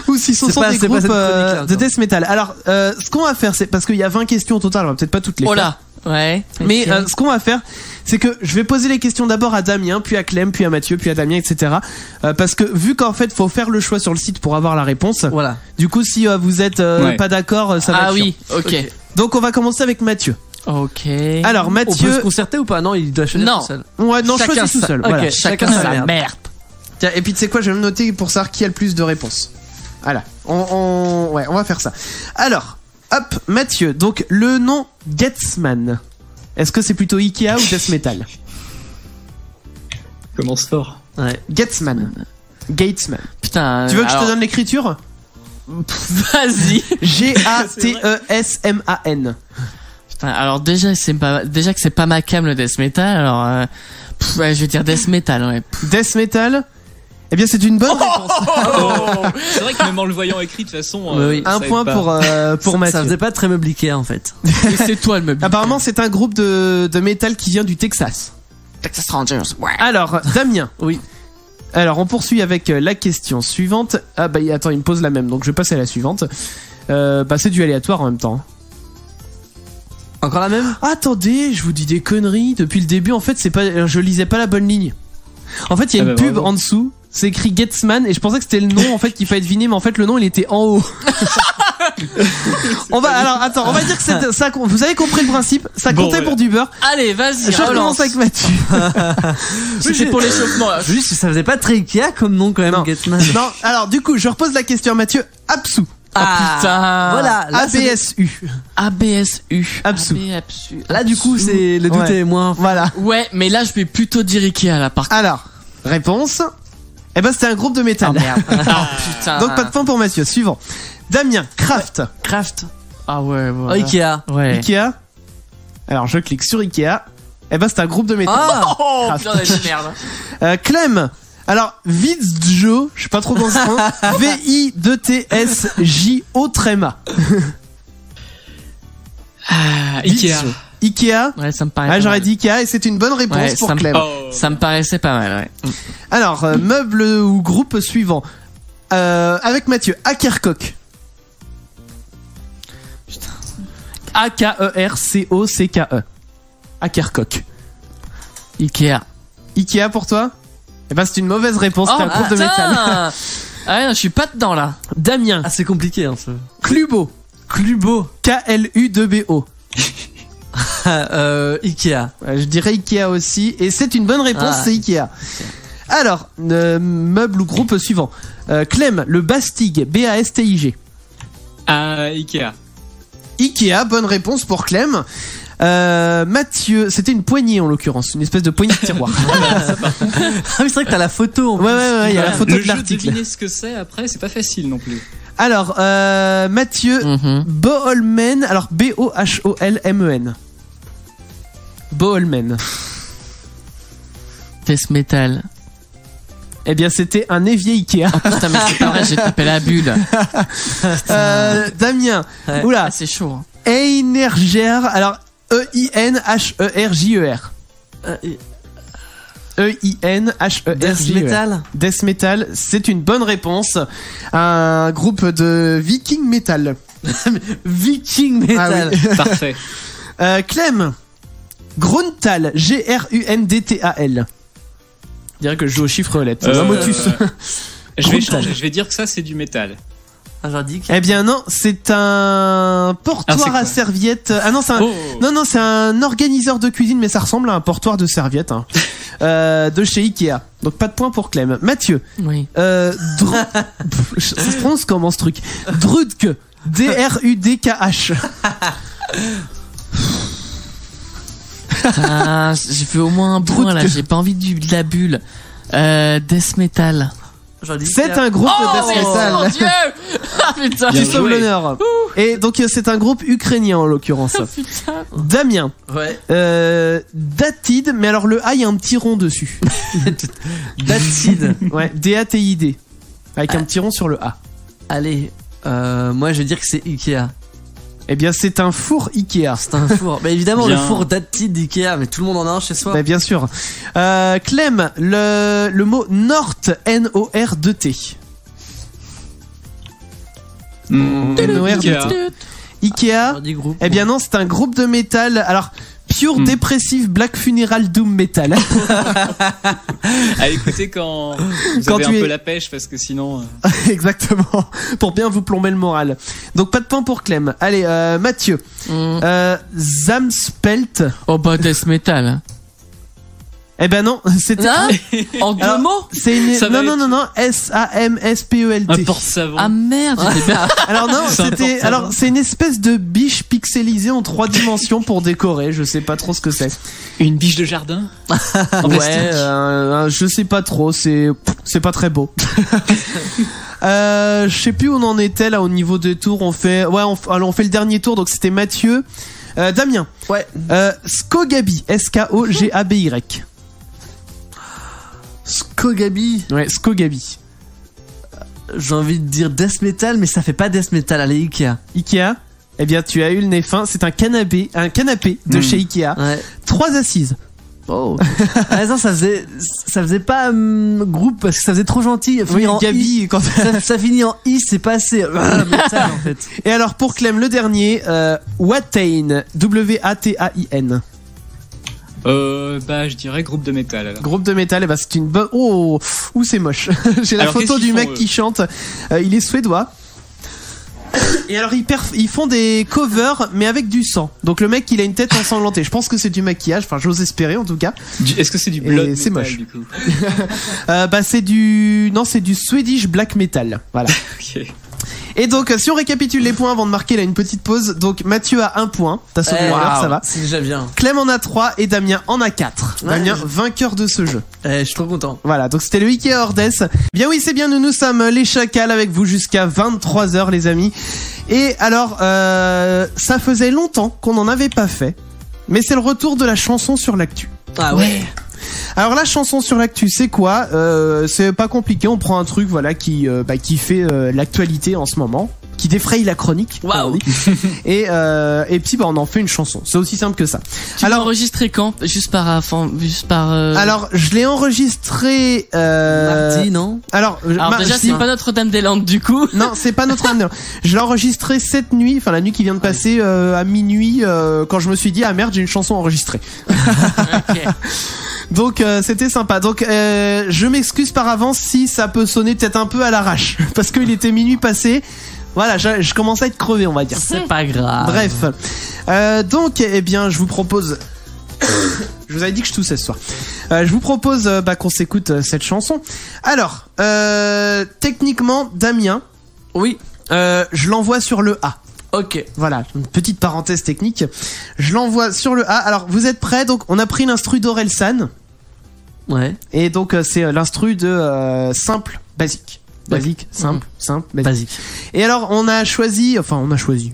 S2: ou si ce
S1: C'est
S2: sont
S1: pas-
S2: des
S1: c'est pas
S2: groupes
S1: cette chronique-là,
S2: de
S1: attends.
S2: death metal. Alors ce qu'on va faire, c'est parce qu'il y a 20 questions au total, on va peut-être pas toutes les
S3: Oh
S2: faire.
S3: là. Ouais.
S2: Mais
S3: Ok.
S2: ce qu'on va faire, c'est que je vais poser les questions d'abord à Damien, puis à Clem, puis à Mathieu, puis à Damien, etc. Parce que vu qu'en fait faut faire le choix sur le site pour avoir la réponse.
S1: Voilà.
S2: Du coup, si vous êtes
S4: Ouais.
S2: pas d'accord, ça va
S3: Ah
S2: être
S3: oui.
S2: chiant.
S3: Ok.
S2: Donc on va commencer avec Mathieu.
S3: Ok.
S2: Alors
S1: On peut se
S2: Mathieu,
S1: concerter ou pas? Non, il doit choisir
S3: Non.
S1: tout seul.
S2: ouais, non,
S3: Chacun
S2: choisis tout
S3: sa-
S2: seul.
S1: Ok.
S2: Voilà.
S1: Chacun sa merde.
S2: Tiens, et puis tu sais quoi, je vais me noter pour savoir qui a le plus de réponses. Voilà, on va faire ça. Alors, hop, Mathieu, donc le nom Gatesman, est-ce que c'est plutôt Ikea ou Death Metal?
S4: Commence fort.
S1: Ouais.
S2: Gatesman.
S3: Putain.
S2: Tu veux que je te donne l'écriture?
S3: Vas-y.
S2: G-A-T-E-S-M-A-N.
S3: Putain, alors déjà que c'est pas ma cam le death metal, alors ouais, je vais dire death metal, ouais.
S2: Death Metal. Eh bien, c'est une bonne réponse.
S4: C'est vrai que même en le voyant écrit de toute façon.
S1: Oui.
S2: Un
S4: ça
S2: point
S4: aide pas.
S2: pour Mathieu.
S1: Ça faisait pas très meubliqué en fait.
S3: Et c'est toi le meuble.
S2: Apparemment, c'est un groupe de métal qui vient du Texas.
S3: Texas Rangers. Ouais.
S2: Alors, Damien.
S1: Oui.
S2: Alors, on poursuit avec la question suivante. Ah bah attends, il me pose la même, donc je vais passer à la suivante. C'est du aléatoire en même temps.
S1: Encore la même?
S2: Attendez, je vous dis des conneries. Depuis le début, en fait, je lisais pas la bonne ligne. En fait, il y a une pub en dessous. C'est écrit Gatesman et je pensais que c'était le nom en fait qu'il fallait deviner, mais en fait le nom il était en haut. On va dire que c'est ça. Vous avez compris le principe. Ça comptait pour du beurre.
S3: Allez, vas-y.
S2: Je commence avec Mathieu.
S3: C'est pour l'échauffement. Là.
S1: Juste, ça faisait pas très Ikea comme nom quand même,
S2: Non.
S1: Gatesman.
S2: Non, alors du coup, je repose la question à Mathieu. Absu.
S3: Putain.
S1: Voilà. Là,
S2: ABSU.
S3: ABSU.
S2: Absu.
S1: Là, du coup, c'est le doute
S2: Ouais.
S1: est moins.
S2: Voilà.
S3: Ouais, mais là, je vais plutôt dire Ikea là, par contre.
S2: Alors, réponse. Eh ben, c'était un groupe de métal.
S3: Oh merde. Putain.
S2: Donc pas de point pour Mathieu. Suivant. Damien. Kraft.
S3: Craft. Ah ouais,
S1: Oh,
S3: voilà.
S1: Ikea.
S3: Ouais.
S2: Ikea. Alors je clique sur Ikea. Eh ben c'est un groupe de métal.
S1: Ah.
S3: Oh,
S2: Craft.
S3: putain, de merde.
S2: Clem. Alors Vidzjo, je sais pas trop comment ça se prononce. V-I-2-T-S-J-O tréma.
S4: Ikea.
S2: Ikea.
S3: Ouais, ça me paraît.
S2: Ah,
S3: pas
S2: j'aurais
S3: mal.
S2: dit Ikea et c'est une bonne réponse
S3: Ouais,
S2: pour
S3: ça me-
S2: Clem.
S3: Ça me paraissait pas mal, ouais.
S2: Alors meuble ou groupe suivant. Avec Mathieu. Akercock. A-K-E-R-C-O-C-K-E. Akercock.
S3: Ikea.
S2: Ikea pour toi? Eh ben c'est une mauvaise réponse. C'est un groupe de métal.
S3: Ah ouais, non, je suis pas dedans là.
S2: Damien.
S1: Ah, c'est compliqué, hein, ça.
S2: Clubo.
S1: Clubo.
S2: K-L-U-2-B-O.
S1: Ikea.
S2: Je dirais Ikea aussi. Et c'est une bonne réponse,
S1: Ah.
S2: c'est Ikea. Alors, meuble ou groupe suivant. Clem, le Bastig. B-A-S-T-I-G.
S4: Ikea.
S2: Ikea, bonne réponse pour Clem. Mathieu, c'était une poignée en l'occurrence. Une espèce de poignée de tiroir.
S1: Ah oui, c'est vrai que t'as la photo. En plus.
S2: Ouais, il y a la photo
S4: Le
S2: de
S4: jeu
S2: l'article.
S4: deviner ce que c'est après, c'est pas facile non plus.
S2: Alors, Mathieu, Boholmen. Alors, B-O-H-O-L-M-E-N. Boholmen.
S3: Death metal.
S2: Eh bien, c'était un évier Ikea.
S3: Oh putain, mais c'est pas vrai, j'ai tapé la bulle.
S2: Damien.
S1: Ouais.
S2: Oula.
S3: Ah, c'est chaud. Hein.
S2: Einerger. Alors, E-I-N-H-E-R-J-E-R. E-I-N-H-E-R-J-E-R.
S1: Death Metal.
S2: Death Metal, c'est une bonne réponse. Un groupe de Viking Metal.
S1: Viking Metal.
S2: Ah oui.
S4: Parfait.
S2: Clem. Gruntal. G-R-U-N-D-T-A-L. Je dirais que je joue au chiffre roulette. Motus.
S4: Je vais
S2: Gruntal.
S4: changer, je vais dire que ça c'est du métal.
S1: Ah, j'aurais dit
S2: Eh bien non, c'est un portoir
S4: Ah, c'est quoi
S2: à serviettes. Ah non, c'est un...
S4: Oh.
S2: Non, c'est un organiseur de cuisine, mais ça ressemble à un portoir de serviettes hein. De chez Ikea. Donc pas de point pour Clem. Mathieu.
S3: Oui.
S2: Ça se prononce comment ce truc? Drudk. D-R-U-D-K-H.
S3: Ah, j'ai fait au moins un point là, j'ai pas envie de la bulle. Death metal.
S1: J'aurais dit
S2: C'est
S1: Ikea.
S2: un groupe
S3: Oh,
S2: de
S3: merci,
S2: death metal.
S3: mon Dieu! Ah putain!
S2: Tu
S4: Bien
S2: sauves
S4: joué.
S2: l'honneur. Et donc c'est un groupe ukrainien en l'occurrence.
S3: Putain.
S2: Damien.
S1: Ouais.
S2: Datid, mais alors le A, il y a un petit rond dessus.
S1: Datid.
S2: Ouais, D-A-T-I-D. Avec un petit rond sur le A.
S1: Allez. Moi, je vais dire que c'est Ikea.
S2: Eh bien, c'est un four Ikea.
S1: C'est un four. Bah, évidemment,
S4: Bien.
S1: le four Datid d'Ikea, mais tout le monde en a un chez soi.
S2: Bah, bien sûr. Clem, le mot Nort, N-O-R-D-T. N-O-R-D-T.
S4: Ikea.
S2: Ikea.
S1: J'aurais dit groupe.
S2: Eh bien non, c'est un groupe de métal. Alors, Pure Depressive Black Funeral Doom Metal.
S4: À écouter quand vous
S2: Quand
S4: avez
S2: tu
S4: un
S2: es-
S4: peu la pêche parce que sinon.
S2: Exactement. Pour bien vous plomber le moral. Donc pas de point pour Clem. Allez, Mathieu. Zamspelt.
S3: Oh bah death metal.
S2: Eh ben non, c'était.
S3: Hein En deux
S2: Alors,
S3: mots
S2: C'est une.
S4: Ça va
S2: Non, SAMSPELT.
S4: Un porte-savon.
S3: Ah merde, j'étais bien.
S2: Alors non,
S4: C'est
S2: c'était.
S4: important.
S2: Alors c'est une espèce de biche pixelisée en 3 dimensions pour décorer. Je sais pas trop ce que c'est.
S4: Une biche de jardin. En
S2: Ouais,
S4: plastique.
S2: je sais pas trop. C'est pas très beau. Je sais plus où on en était là au niveau des tours. On fait le dernier tour. Donc c'était Mathieu, Damien.
S1: Ouais.
S2: Skogabi, SKOGABY.
S1: Skogabi.
S2: Ouais, Skogabi.
S1: J'ai envie de dire death metal, mais ça fait pas death metal. Allez, Ikea.
S2: Ikea. Eh bien, tu as eu le nez fin. C'est un canapé de chez Ikea.
S1: Ouais.
S2: 3 assises.
S1: Oh. Ah, non, ça faisait pas groupe parce que ça faisait trop gentil.
S2: Oui,
S1: En
S2: Gabi,
S1: I,
S2: quand
S1: ça finit en I, c'est pas assez metal en fait.
S2: Et alors pour Clem le dernier, Watain, WATAIN.
S4: Je dirais groupe de métal. Alors.
S2: Groupe de métal, et bah c'est une bonne. Oh, c'est moche. J'ai la
S4: Alors,
S2: photo
S4: qu'est-ce
S2: du
S4: qu'ils
S2: mec
S4: font, eux
S2: qui chante. Il est suédois. Et alors ils font des covers mais avec du sang. Donc le mec il a une tête ensanglantée. Je pense que c'est du maquillage. Enfin j'ose espérer en tout cas.
S4: Est-ce que c'est du blood
S2: c'est
S4: metal,
S2: moche.
S4: du coup?
S2: C'est du Swedish black metal. Voilà.
S4: Ok.
S2: Et donc si on récapitule les points avant de marquer là une petite pause. Donc Mathieu a 1 point. T'as sauvé l'heure, ça va.
S1: C'est déjà bien.
S2: Clem en a 3 et Damien en a 4.
S1: Ouais.
S2: Damien, vainqueur de ce jeu.
S1: Je suis trop content.
S2: Voilà, donc c'était le Ikea Hordes. Bien oui, c'est bien, nous sommes les Chacals avec vous jusqu'à 23h les amis. Et alors, ça faisait longtemps qu'on n'en avait pas fait. Mais c'est le retour de la chanson sur l'actu.
S1: Ah ouais.
S2: Alors la chanson sur l'actu, c'est quoi? C'est pas compliqué, on prend un truc voilà qui fait l'actualité en ce moment, qui défraye la chronique.
S1: Waouh.
S2: Et puis on en fait une chanson. C'est aussi simple que ça.
S3: Tu l'as enregistré quand? Juste par.
S2: Alors je l'ai enregistré.
S1: Mardi, non?
S2: Alors
S3: déjà, c'est pas Notre-Dame-des-Landes du coup.
S2: Non, c'est pas Notre-Dame. Je l'ai enregistré cette nuit, enfin la nuit qui vient de passer à minuit, quand je me suis dit ah merde j'ai une chanson enregistrée.
S3: Ok.
S2: Donc c'était sympa. Donc je m'excuse par avance si ça peut sonner peut-être un peu à l'arrache parce qu'il était minuit passé. Voilà, je commence à être crevé, on va dire.
S1: C'est pas grave.
S2: Bref. Donc eh bien, je vous propose je vous avais dit que je toussais ce soir. Je vous propose qu'on s'écoute cette chanson. Alors, techniquement Damien,
S1: Oui.
S2: je l'envoie sur le A.
S1: Ok.
S2: Voilà, une petite parenthèse technique. Je l'envoie sur le A. Alors, vous êtes prêts? Donc, on a pris l'instru d'Orelsan.
S1: Ouais.
S2: Et donc, c'est l'instru de simple, basique. Basique, simple, simple, basique.
S1: Basique.
S2: Et alors, j'ai choisi.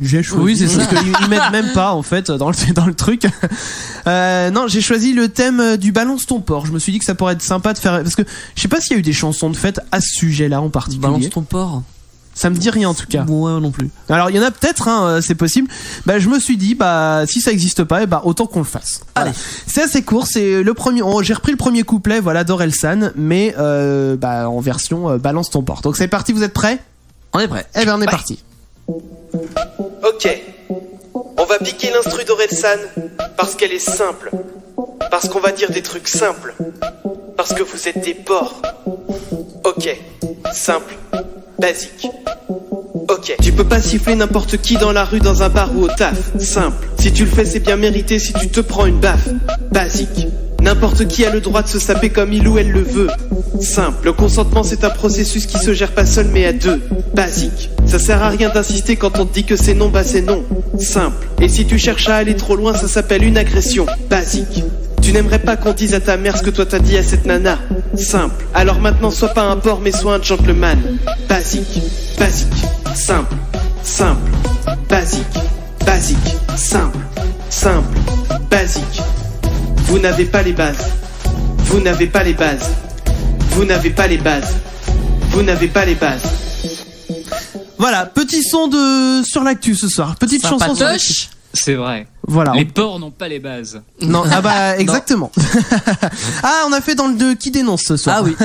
S2: J'ai choisi.
S1: Oui, c'est ça.
S2: Parce qu'ils mettent même pas, en fait, dans le truc. Non, j'ai choisi le thème du balance ton porc. Je me suis dit que ça pourrait être sympa de faire. Parce que je sais pas s'il y a eu des chansons de fête à ce sujet-là en particulier.
S1: Balance ton porc.
S2: Ça me dit rien en tout cas.
S1: Ouais, non plus.
S2: Alors il y en a peut-être, hein, c'est possible. Je me suis dit, si ça existe pas, autant qu'on le fasse. Voilà.
S1: Allez.
S2: C'est assez court. C'est le premier. J'ai repris le premier couplet, voilà, d'Orelsan, mais en version balance ton porc. Donc c'est parti. Vous êtes prêts?
S1: On est prêt.
S2: Eh ben on est parti. Ok. On va piquer l'instru d'Orelsan parce qu'elle est simple. Parce qu'on va dire des trucs simples. Parce que vous êtes des porcs. Ok. Simple. Basique. Ok. Tu peux pas siffler n'importe qui dans la rue, dans un bar ou au taf. Simple. Si tu le fais, c'est bien mérité. Si tu te prends une baffe. Basique. N'importe qui a le droit de se saper comme il ou elle le veut. Simple. Le consentement, c'est un processus qui se gère pas seul mais à deux. Basique. Ça sert à rien d'insister quand on te dit que c'est non, c'est non. Simple. Et si tu cherches à aller trop loin, ça s'appelle une agression. Basique. Tu n'aimerais pas qu'on dise à ta mère ce que toi t'as dit à cette nana. Simple. Alors maintenant, sois pas un porc mais sois un gentleman. Basique. Basique. Simple. Simple. Basique. Basique. Simple. Simple. Basique. Vous n'avez pas les bases. Vous n'avez pas les bases. Vous n'avez pas les bases. Vous n'avez pas les bases. Voilà, petit son sur l'actu ce soir. Petite chanson sur l'actu.
S4: C'est vrai.
S2: Voilà.
S4: Les porcs n'ont pas les bases.
S2: Non, exactement. On a fait dans le 2 qui dénonce ce soir.
S1: Ah oui.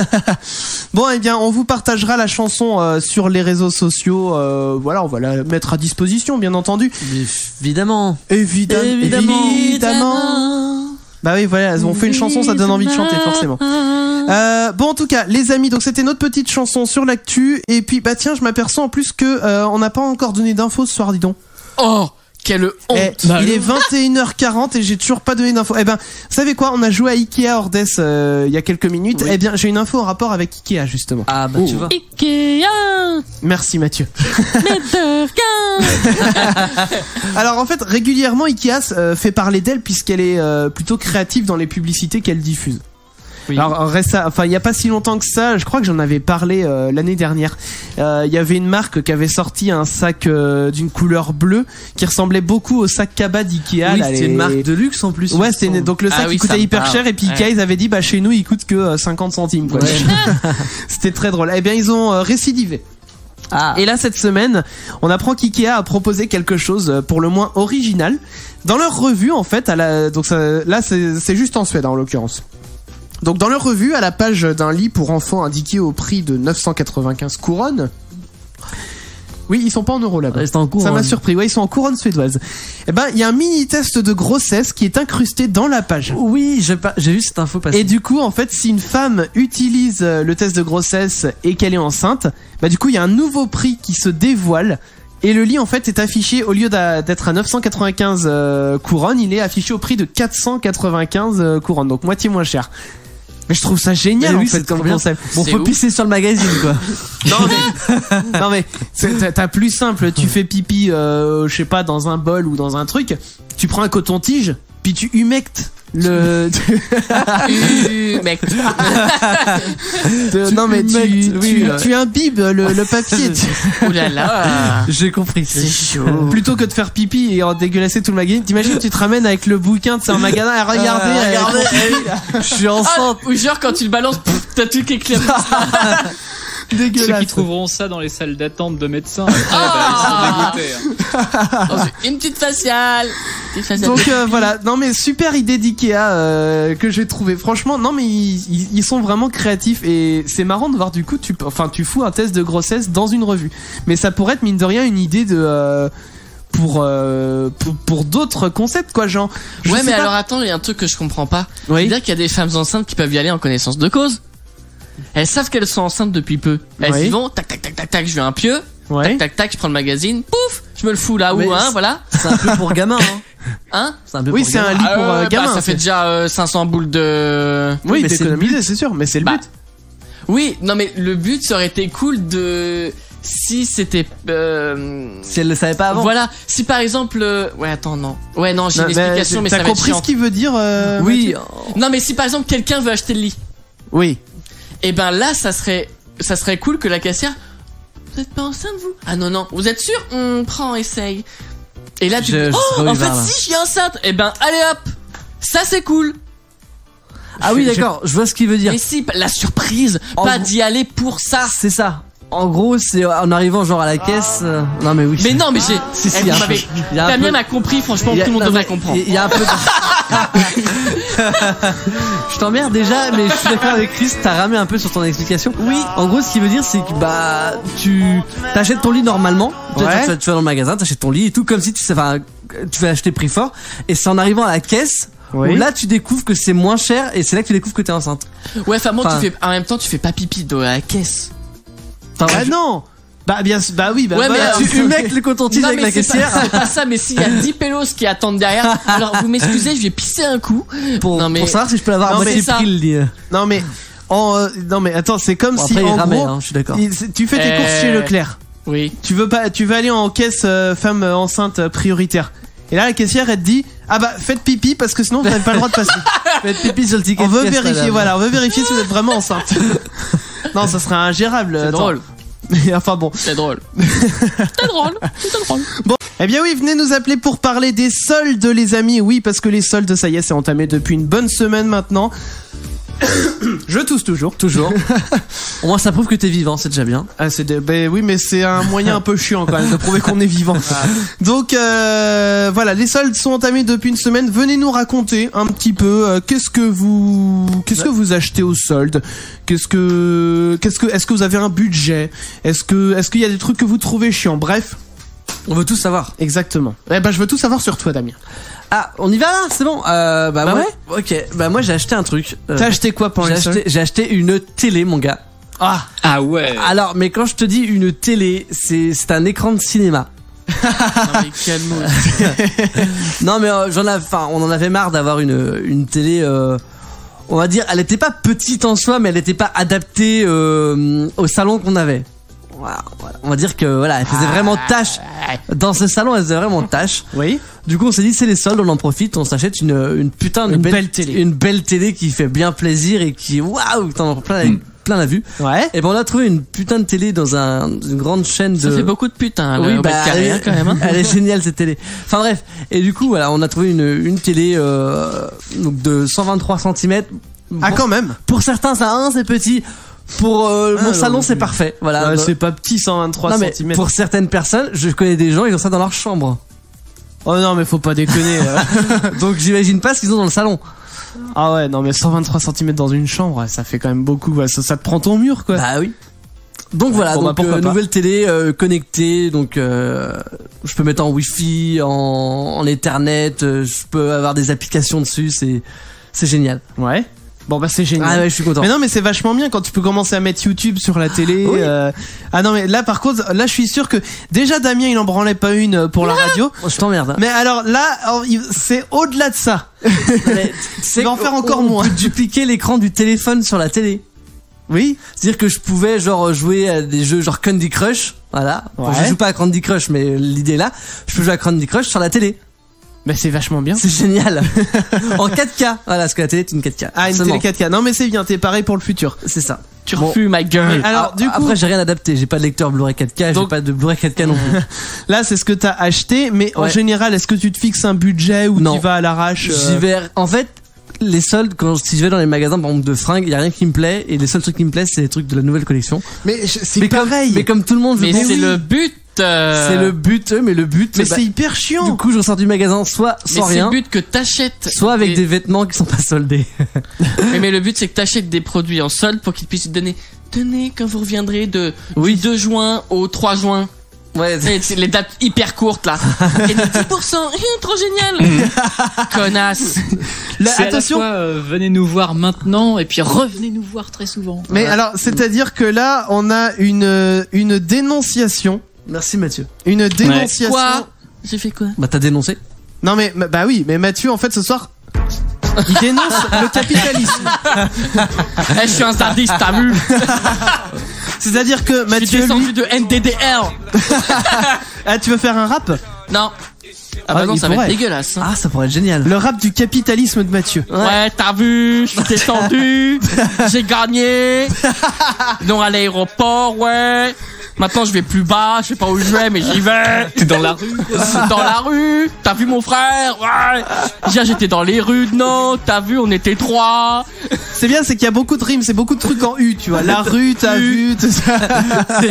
S2: Bon, eh bien, on vous partagera la chanson sur les réseaux sociaux. Voilà, on va la mettre à disposition, bien entendu.
S1: Évidemment.
S2: Évidemment. Bah oui, voilà, on fait une chanson, ça donne envie de chanter, forcément. Bon, en tout cas, les amis, donc c'était notre petite chanson sur l'actu. Et puis, tiens, je m'aperçois en plus que on n'a pas encore donné d'infos ce soir, dis donc.
S3: Oh, Quelle honte.
S2: Il est 21h40 et j'ai toujours pas donné d'infos. Eh ben, vous savez quoi? On a joué à Ikea Ordes il y a quelques minutes.
S1: Oui.
S2: Eh bien, j'ai une info en rapport avec Ikea justement.
S1: Ah bah tu vois.
S3: Ikea.
S2: Merci Mathieu.
S3: Mais de rien.
S2: Alors en fait, régulièrement Ikea fait parler d'elle puisqu'elle est plutôt créative dans les publicités qu'elle diffuse.
S1: Oui.
S2: Alors il y a pas si longtemps que ça, je crois que j'en avais parlé l'année dernière. Il y avait une marque qui avait sorti un sac d'une couleur bleue qui ressemblait beaucoup au sac Kaba d'Ikea.
S1: Oui,
S2: là,
S1: c'était une marque de luxe en plus.
S2: Ouais, c'était donc le sac il coûtait hyper cher et puis Ikea ils avaient dit bah chez nous il coûte que 50 centimes quoi.
S1: Ouais.
S2: C'était très drôle. Eh bien ils ont récidivé.
S1: Ah.
S2: Et là cette semaine, on apprend qu'IKEA a proposé quelque chose pour le moins original dans leur revue en fait. Donc là c'est juste en Suède en l'occurrence. Donc dans leur revue, à la page d'un lit pour enfants indiqué au prix de 995 couronnes. Oui, ils sont pas en euros là-bas.
S1: Reste en couronne.
S2: Ça m'a surpris. Ouais, ils sont en couronne suédoise. Eh ben, il y a un mini test de grossesse qui est incrusté dans la page.
S1: Oui, j'ai vu cette info passer.
S2: Et du coup, en fait, si une femme utilise le test de grossesse et qu'elle est enceinte, bah du coup, il y a un nouveau prix qui se dévoile. Et le lit, en fait, est affiché, au lieu d'être à 995 couronnes, il est affiché au prix de 495 couronnes. Donc, moitié moins cher. Mais je trouve ça génial,
S1: Mais oui,
S2: en fait,
S1: c'est
S2: comme
S1: trop bien.
S2: concept.
S1: Bon,
S3: C'est
S1: faut
S3: ouf.
S1: pisser sur le magazine quoi.
S2: Non mais t'as plus simple, tu fais pipi je sais pas dans un bol ou dans un truc, tu prends un coton-tige, puis tu humectes le
S3: Mec.
S2: non mais
S1: humectes,
S2: tu imbibes le papier
S3: Oh là là.
S1: J'ai compris.
S3: C'est chaud.
S2: plutôt que de faire pipi et en dégueulasser tout le magazine. T'imagines, tu te ramènes avec le bouquin de un magasin à regarder,
S1: Je suis enceinte.
S3: Ou genre quand tu le balances, t'as tout qui éclaire.
S4: Ceux qui
S2: dégueulasse.
S4: trouveront ça dans les salles d'attente de médecins, après, bah, ils sont dégoûtés. Hein.
S3: Une petite faciale.
S2: Donc voilà, non mais super idée d'Ikea que j'ai trouvé. Franchement, non mais ils sont vraiment créatifs et c'est marrant de voir du coup tu fous un test de grossesse dans une revue. Mais ça pourrait être mine de rien une idée de pour d'autres concepts quoi, genre.
S3: Ouais, mais
S2: pas.
S3: alors attends, il y a un truc que je comprends pas.
S2: Oui.
S3: C'est-à-dire qu'il y a des femmes enceintes qui peuvent y aller en connaissance de cause. Elles savent qu'elles sont enceintes depuis peu. Elles
S2: Oui.
S3: y vont, tac tac tac tac tac, je veux un pieu.
S2: Ouais.
S3: Tac tac tac, je prends le magazine, pouf, je me le fous là
S1: Mais
S3: où, hein,
S1: c'est-
S3: voilà.
S1: C'est un peu pour gamin.
S3: Hein
S1: C'est un peu
S2: Oui,
S1: pour
S2: c'est
S1: gamin.
S2: un lit pour gamin.
S3: ça fait
S2: c'est-
S3: déjà 500 boules de...
S2: Oui,
S1: mais c'est le
S2: d'économiser, c'est sûr, mais c'est le
S3: Bah,
S2: but.
S3: Oui, non mais le but ça aurait été cool de... Si c'était...
S1: Si elle le savait pas avant.
S3: Voilà, si par exemple... Ouais, attends, non. Ouais, non, j'ai
S2: Non,
S3: une explication, mais ça
S2: t'as
S3: va être
S2: compris
S3: chiant.
S2: ce qu'il veut dire
S1: Oui.
S2: Mathieu
S3: Non, mais si par exemple quelqu'un veut acheter le lit,
S2: Oui.
S3: et ben là, ça serait cool que la caissière... Vous êtes pas enceinte, vous? Ah non, non, vous êtes sûr? Prends, essaye. Et là, tu
S1: Je
S3: dis,
S1: serais
S3: oh, en
S1: ouvert,
S3: fait,
S1: là.
S3: si, je suis enceinte. Et ben, allez hop. Ça, c'est cool.
S1: Ah oui, d'accord. Je vois ce qu'il veut dire.
S3: Mais si, la surprise,
S1: En
S3: pas
S1: gros-
S3: d'y aller pour ça.
S1: C'est ça. En gros, c'est en arrivant genre à la caisse. Non mais oui.
S3: Mais non, mais j'ai...
S1: Si, si,
S3: Eh,
S1: il y a
S3: vous
S1: un
S3: m'avez-
S1: peu- il y a un
S3: Damien
S1: peu-
S3: m'a compris, franchement,
S1: il y a-
S3: tout le monde
S1: non,
S3: devrait
S1: mais
S3: comprendre.
S1: Il y a un peu de... Je t'emmerde déjà, mais je suis d'accord avec Chris, t'as ramé un peu sur ton explication. Oui. En gros, ce qu'il veut dire, c'est que bah tu t'achètes ton lit normalement.
S2: Ouais.
S1: Tu vas dans le magasin, t'achètes ton lit et tout comme si tu vas acheter prix fort. Et c'est en arrivant à la caisse
S2: Oui.
S1: où là tu découvres que c'est moins cher et c'est là que tu découvres que t'es enceinte.
S3: Ouais, enfin, bon,
S1: Enfin-
S3: en même temps, tu fais pas pipi dans la caisse.
S1: Enfin,
S2: Ah non. Bah bien, bah oui, bah
S3: Ouais, mais
S2: voilà.
S1: tu humectes le coton-tige
S3: Non,
S1: avec
S3: mais
S1: la
S3: c'est
S1: caissière.
S3: pas, c'est pas ça, mais s'il y a 10 pélos qui attendent derrière, alors vous m'excusez, je vais pisser un coup.
S1: Pour savoir si je peux l'avoir à
S2: Non, mais
S1: moitié
S3: c'est ça.
S1: prix le lit.
S2: Non mais non mais attends, c'est comme
S1: Bon,
S2: si
S1: après il
S2: en
S1: ramait,
S2: gros,
S1: hein, je suis d'accord.
S2: tu fais tes courses chez Leclerc.
S3: Oui.
S2: Tu veux aller en caisse femme enceinte prioritaire. Et là la caissière elle te dit ah bah faites pipi parce que sinon vous n'avez pas le droit de passer.
S1: Faites pipi sur le ticket.
S2: On
S1: de
S2: veut
S1: caisse,
S2: vérifier,
S1: madame.
S2: voilà, on veut vérifier si vous êtes vraiment enceinte. Non, ça serait ingérable.
S3: C'est
S2: attends.
S3: drôle.
S2: Mais enfin bon.
S3: C'est drôle. C'est drôle. C'est drôle.
S2: Eh bien oui, venez nous appeler pour parler des soldes les amis. Oui, parce que les soldes, ça y est, c'est entamé depuis une bonne semaine maintenant. Je tousse toujours.
S1: Toujours. Au moins ça prouve que t'es vivant, c'est déjà bien.
S2: Ah, ben oui, mais c'est un moyen un peu chiant quand même de prouver qu'on est vivant. Donc voilà, les soldes sont entamés depuis une semaine. Venez nous raconter un petit peu qu'est-ce que vous achetez aux soldes. Est-ce que vous avez un budget? Est-ce qu'il y a des trucs que vous trouvez chiants? Bref,
S1: On veut tout savoir.
S2: exactement. Eh ben je veux tout savoir sur toi, Damien.
S1: Ah, on y va là, c'est bon. Bah moi,
S2: ouais.
S1: ok. Bah moi j'ai acheté un truc.
S2: T'as acheté quoi pendant les soldes?
S1: j'ai acheté une télé, mon gars.
S2: Ah,
S4: Ah ouais.
S1: Alors, mais quand je te dis une télé, c'est un écran de cinéma.
S3: Non, mais quel mot.
S1: Non mais on en avait marre d'avoir une télé. On va dire, elle était pas petite en soi, mais elle était pas adaptée au salon qu'on avait. Voilà. On va dire que voilà, elle faisait vraiment tâche dans ce salon. Elle faisait vraiment tâche.
S2: Oui.
S1: Du coup, on s'est dit c'est les soldes, on en profite, on s'achète une belle télé, une belle télé qui fait bien plaisir et qui waouh, t'en as plein la vue.
S2: Ouais.
S1: Et ben on a trouvé une putain de télé dans une grande chaîne
S3: Ça
S1: de.
S3: fait beaucoup de putain,
S1: Oui,
S3: le mètre carré, hein, quand même. Hein.
S1: Elle est géniale cette télé. Enfin bref, et du coup voilà, on a trouvé une télé donc de 123 cm.
S2: Ah quand même.
S1: Pour certains ça c'est petit. Pour mon salon c'est parfait. Voilà.
S2: Ouais, c'est pas petit 123 cm.
S1: Pour certaines personnes, je connais des gens ils ont ça dans leur chambre.
S2: Oh non mais faut pas déconner.
S1: Donc j'imagine pas ce qu'ils ont dans le salon.
S2: Ah ouais non mais 123 cm dans une chambre, ça fait quand même beaucoup. Ça te prend ton mur quoi.
S1: Bah oui. Donc voilà,
S2: bon,
S1: donc nouvelle télé connectée, donc je peux mettre en Wi-Fi, en Ethernet, je peux avoir des applications dessus, c'est génial.
S2: Ouais. Bon bah c'est génial.
S1: Ah ouais, je suis content.
S2: Mais non mais c'est vachement bien quand tu peux commencer à mettre YouTube sur la télé.
S1: Oui.
S2: Ah non mais là par contre là je suis sûr que déjà Damien il en branlait pas une pour la radio.
S1: Je t'emmerde. Hein.
S2: Mais alors là c'est au-delà de ça.
S1: C'est
S2: va en faire encore moins.
S1: On peut dupliquer l'écran du téléphone sur la télé.
S2: Oui.
S1: C'est-à-dire que je pouvais genre jouer à des jeux genre Candy Crush, voilà.
S2: Ouais.
S1: Bon, je joue pas à Candy Crush mais l'idée là, je peux jouer à Candy Crush sur la télé.
S2: Bah c'est vachement bien.
S1: C'est génial. En 4K. Voilà, parce que la télé est une 4K.
S2: Ah une
S1: seulement.
S2: télé 4K. Non mais c'est bien, t'es pareil pour le futur.
S1: C'est ça.
S3: Tu refues ma gueule.
S2: Alors du coup
S1: après j'ai rien adapté, j'ai pas de lecteur Blu-ray 4K, j'ai pas de Blu-ray 4K non plus.
S2: là c'est ce que t'as acheté, mais en
S1: Ouais.
S2: général est-ce que tu te fixes un budget ou
S1: Non.
S2: tu vas à l'arrache
S1: J'y vais. En fait, les soldes, si je vais dans les magasins par exemple de fringues, y a rien qui me plaît et les seuls trucs qui me plaisent c'est les trucs de la nouvelle collection.
S2: Mais c'est
S1: Mais
S2: pareil.
S1: Mais comme tout le monde, je
S3: Mais
S1: pense-
S3: c'est le but.
S1: C'est le but, mais le but.
S2: Mais
S1: bah,
S2: c'est hyper chiant.
S1: du coup, je ressors du magasin soit
S3: Mais
S1: sans
S3: c'est
S1: rien,
S3: le but que t'achètes.
S1: soit avec des vêtements qui sont pas soldés.
S3: Mais le but c'est que t'achètes des produits en solde pour qu'ils puissent te donner. Tenez, quand vous reviendrez du 2 juin au 3 juin.
S1: Ouais.
S3: C'est les dates hyper courtes là. Et des 10%, trop génial. Connasse.
S2: Là,
S4: C'est
S2: attention.
S4: à la fois, venez nous voir maintenant et puis revenez nous voir très souvent.
S2: Mais alors, c'est-à-dire que là, on a une dénonciation.
S1: Merci Mathieu.
S2: Une dénonciation.
S3: Quoi? J'ai fait quoi?
S1: Bah t'as dénoncé.
S2: Non mais, bah oui, mais Mathieu, en fait, ce soir, il dénonce le capitalisme.
S3: Je suis un sadiste, t'as vu?
S2: C'est-à-dire que
S3: Je suis
S2: Mathieu,
S3: descendu
S2: lui...
S3: de NDDR.
S2: Ah, tu veux faire un rap?
S3: Non. Ah bah non,
S2: il
S3: ça va
S2: pourrait.
S3: être dégueulasse. Hein.
S1: Ah ça pourrait être génial.
S2: Le rap du capitalisme de Mathieu.
S3: Ouais, t'as vu, je suis descendu, j'ai gagné. Non, à l'aéroport, ouais. Maintenant, je vais plus bas, je sais pas où je vais, mais j'y vais.
S4: T'es dans la rue.
S3: C'est dans la rue. T'as vu mon frère? Ouais. Déjà, j'étais dans les rues de Nantes. T'as vu, on était 3.
S2: C'est bien, c'est qu'il y a beaucoup de rimes, c'est beaucoup de trucs en U, tu vois. La rue, t'as vu, tout ça.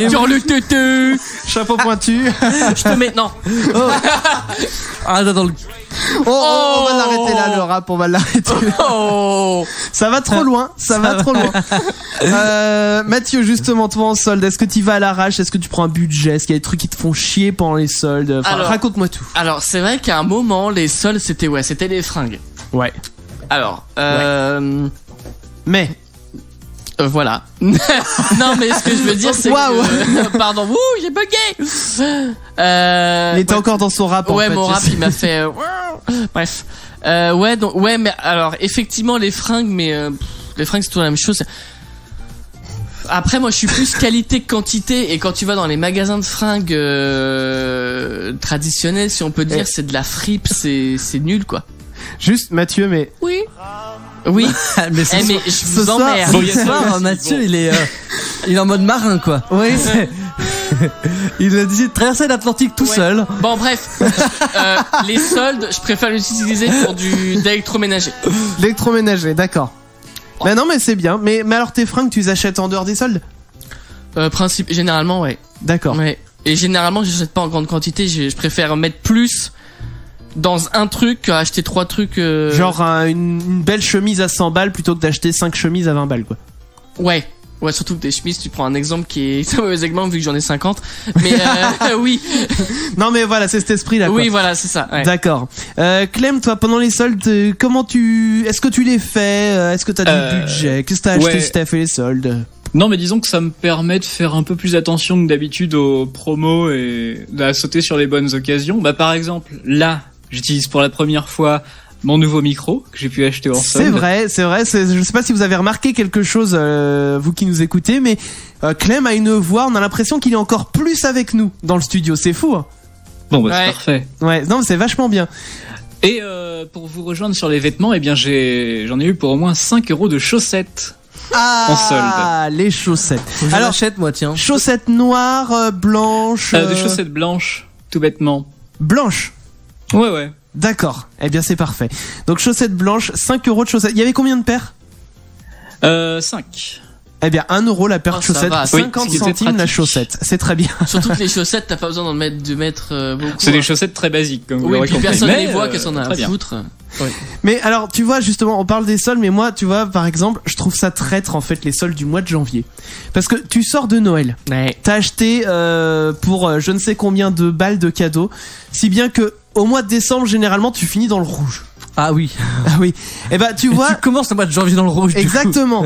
S3: Sur le tutu.
S2: Chapeau pointu.
S3: Je te mets, non.
S1: Ah dans le.
S2: On va l'arrêter là, le rap, on va l'arrêter.
S3: Oh.
S2: Ça va trop loin, ça va trop loin. Mathieu, justement, toi en solde, est-ce que tu vas à l'arrache? Est-ce que tu prends un budget? Est-ce qu'il y a des trucs qui te font chier pendant les soldes? Enfin,
S3: Alors-
S2: raconte-moi tout.
S3: Alors, c'est vrai qu'à un moment, les soldes, c'était les fringues.
S2: Ouais.
S3: Alors,
S2: Mais,
S3: voilà. Non, mais ce que je veux dire, c'est
S2: Waouh.
S3: que... Pardon, j'ai bugué.
S2: il était encore dans son rap en
S3: Ouais,
S2: fait.
S3: mon
S2: je
S3: rap,
S2: sais.
S3: il m'a fait... Bref. Mais alors, effectivement, les fringues, les fringues, c'est toujours la même chose. Après, moi, je suis plus qualité que quantité, et quand tu vas dans les magasins de fringues traditionnels, si on peut dire, c'est de la fripe, c'est nul, quoi.
S2: Juste, Mathieu, mais
S3: Oui. Oui.
S1: Mais
S3: Mais je
S2: ce
S3: vous
S2: soir-
S3: emmerde.
S1: ce soir, Mathieu, il est en mode marin, quoi.
S2: oui,
S1: Il a décidé de traverser l'Atlantique tout
S3: Ouais.
S1: seul.
S3: Bon, bref. Les soldes, je préfère les utiliser pour d'électroménager.
S2: l'électroménager, d'accord. Mais non, mais c'est bien. Mais alors tes fringues, tu les achètes en dehors des soldes?
S3: Généralement, ouais.
S2: D'accord.
S3: Ouais. Et généralement, je n'achète pas en grande quantité. Je préfère mettre plus dans un truc qu'acheter 3 trucs.
S2: Genre une belle chemise à 100 balles plutôt que d'acheter 5 chemises à 20 balles, quoi.
S3: Ouais. Ouais, surtout que des chemises, tu prends un exemple qui est un mauvais exemple vu que j'en ai 50. Mais oui.
S2: Non, mais voilà, c'est cet esprit-là, quoi.
S3: Oui, voilà, c'est ça. Ouais.
S2: D'accord. Clem, toi, pendant les soldes, est-ce que tu les fais? Est-ce que t'as du budget? Qu'est-ce que t'as acheté
S4: ouais.
S2: si t'as fait les soldes?
S4: Non, mais disons que ça me permet de faire un peu plus attention que d'habitude aux promos et de sauter sur les bonnes occasions. Bah, par exemple, là, j'utilise pour la première fois mon nouveau micro que j'ai pu acheter en solde.
S2: C'est vrai. Je sais pas si vous avez remarqué quelque chose, vous qui nous écoutez, mais Clem a une voix, on a l'impression qu'il est encore plus avec nous dans le studio. C'est fou, hein.
S4: Bon, bah,
S3: Ouais.
S4: c'est parfait.
S2: Ouais, non, c'est vachement bien.
S4: Et pour vous rejoindre sur les vêtements, eh bien, j'en ai eu pour au moins 5 € de chaussettes. En solde.
S2: Les chaussettes.
S1: Faut que je
S2: Alors,
S1: l'achète, moi, tiens.
S2: chaussettes noires, blanches.
S4: Des chaussettes blanches, tout bêtement.
S2: Blanches.
S4: Ouais.
S2: D'accord. Eh bien, c'est parfait. Donc, chaussettes blanches, 5 € de chaussettes. Il y avait combien de paires?
S4: 5.
S2: Eh bien, 1 € la paire
S3: Oh,
S2: de
S3: ça
S2: chaussettes,
S3: va.
S2: 50
S4: Oui,
S2: centimes
S4: c'était
S2: la
S4: pratique.
S2: chaussette. C'est très bien.
S3: Surtout que les chaussettes, t'as pas besoin de mettre beaucoup.
S4: C'est des chaussettes très basiques, comme vous
S3: Oui,
S4: l'aurez
S3: puis
S4: compris.
S3: personne
S4: Mais,
S3: les voit, qu'est-ce qu'on a
S4: très
S3: à
S4: bien.
S3: foutre.
S2: Mais alors, tu vois, justement, on parle des soldes, mais moi, tu vois, par exemple, je trouve ça traître, en fait, les soldes du mois de janvier. Parce que tu sors de Noël.
S1: Ouais.
S2: T'as acheté pour je ne sais combien de balles de cadeaux. Si bien que au mois de décembre, généralement, tu finis dans le rouge.
S1: Ah oui.
S2: Ah oui. Et bah, tu vois.
S1: Tu commences le mois de janvier dans le rouge. du coup.
S2: Exactement.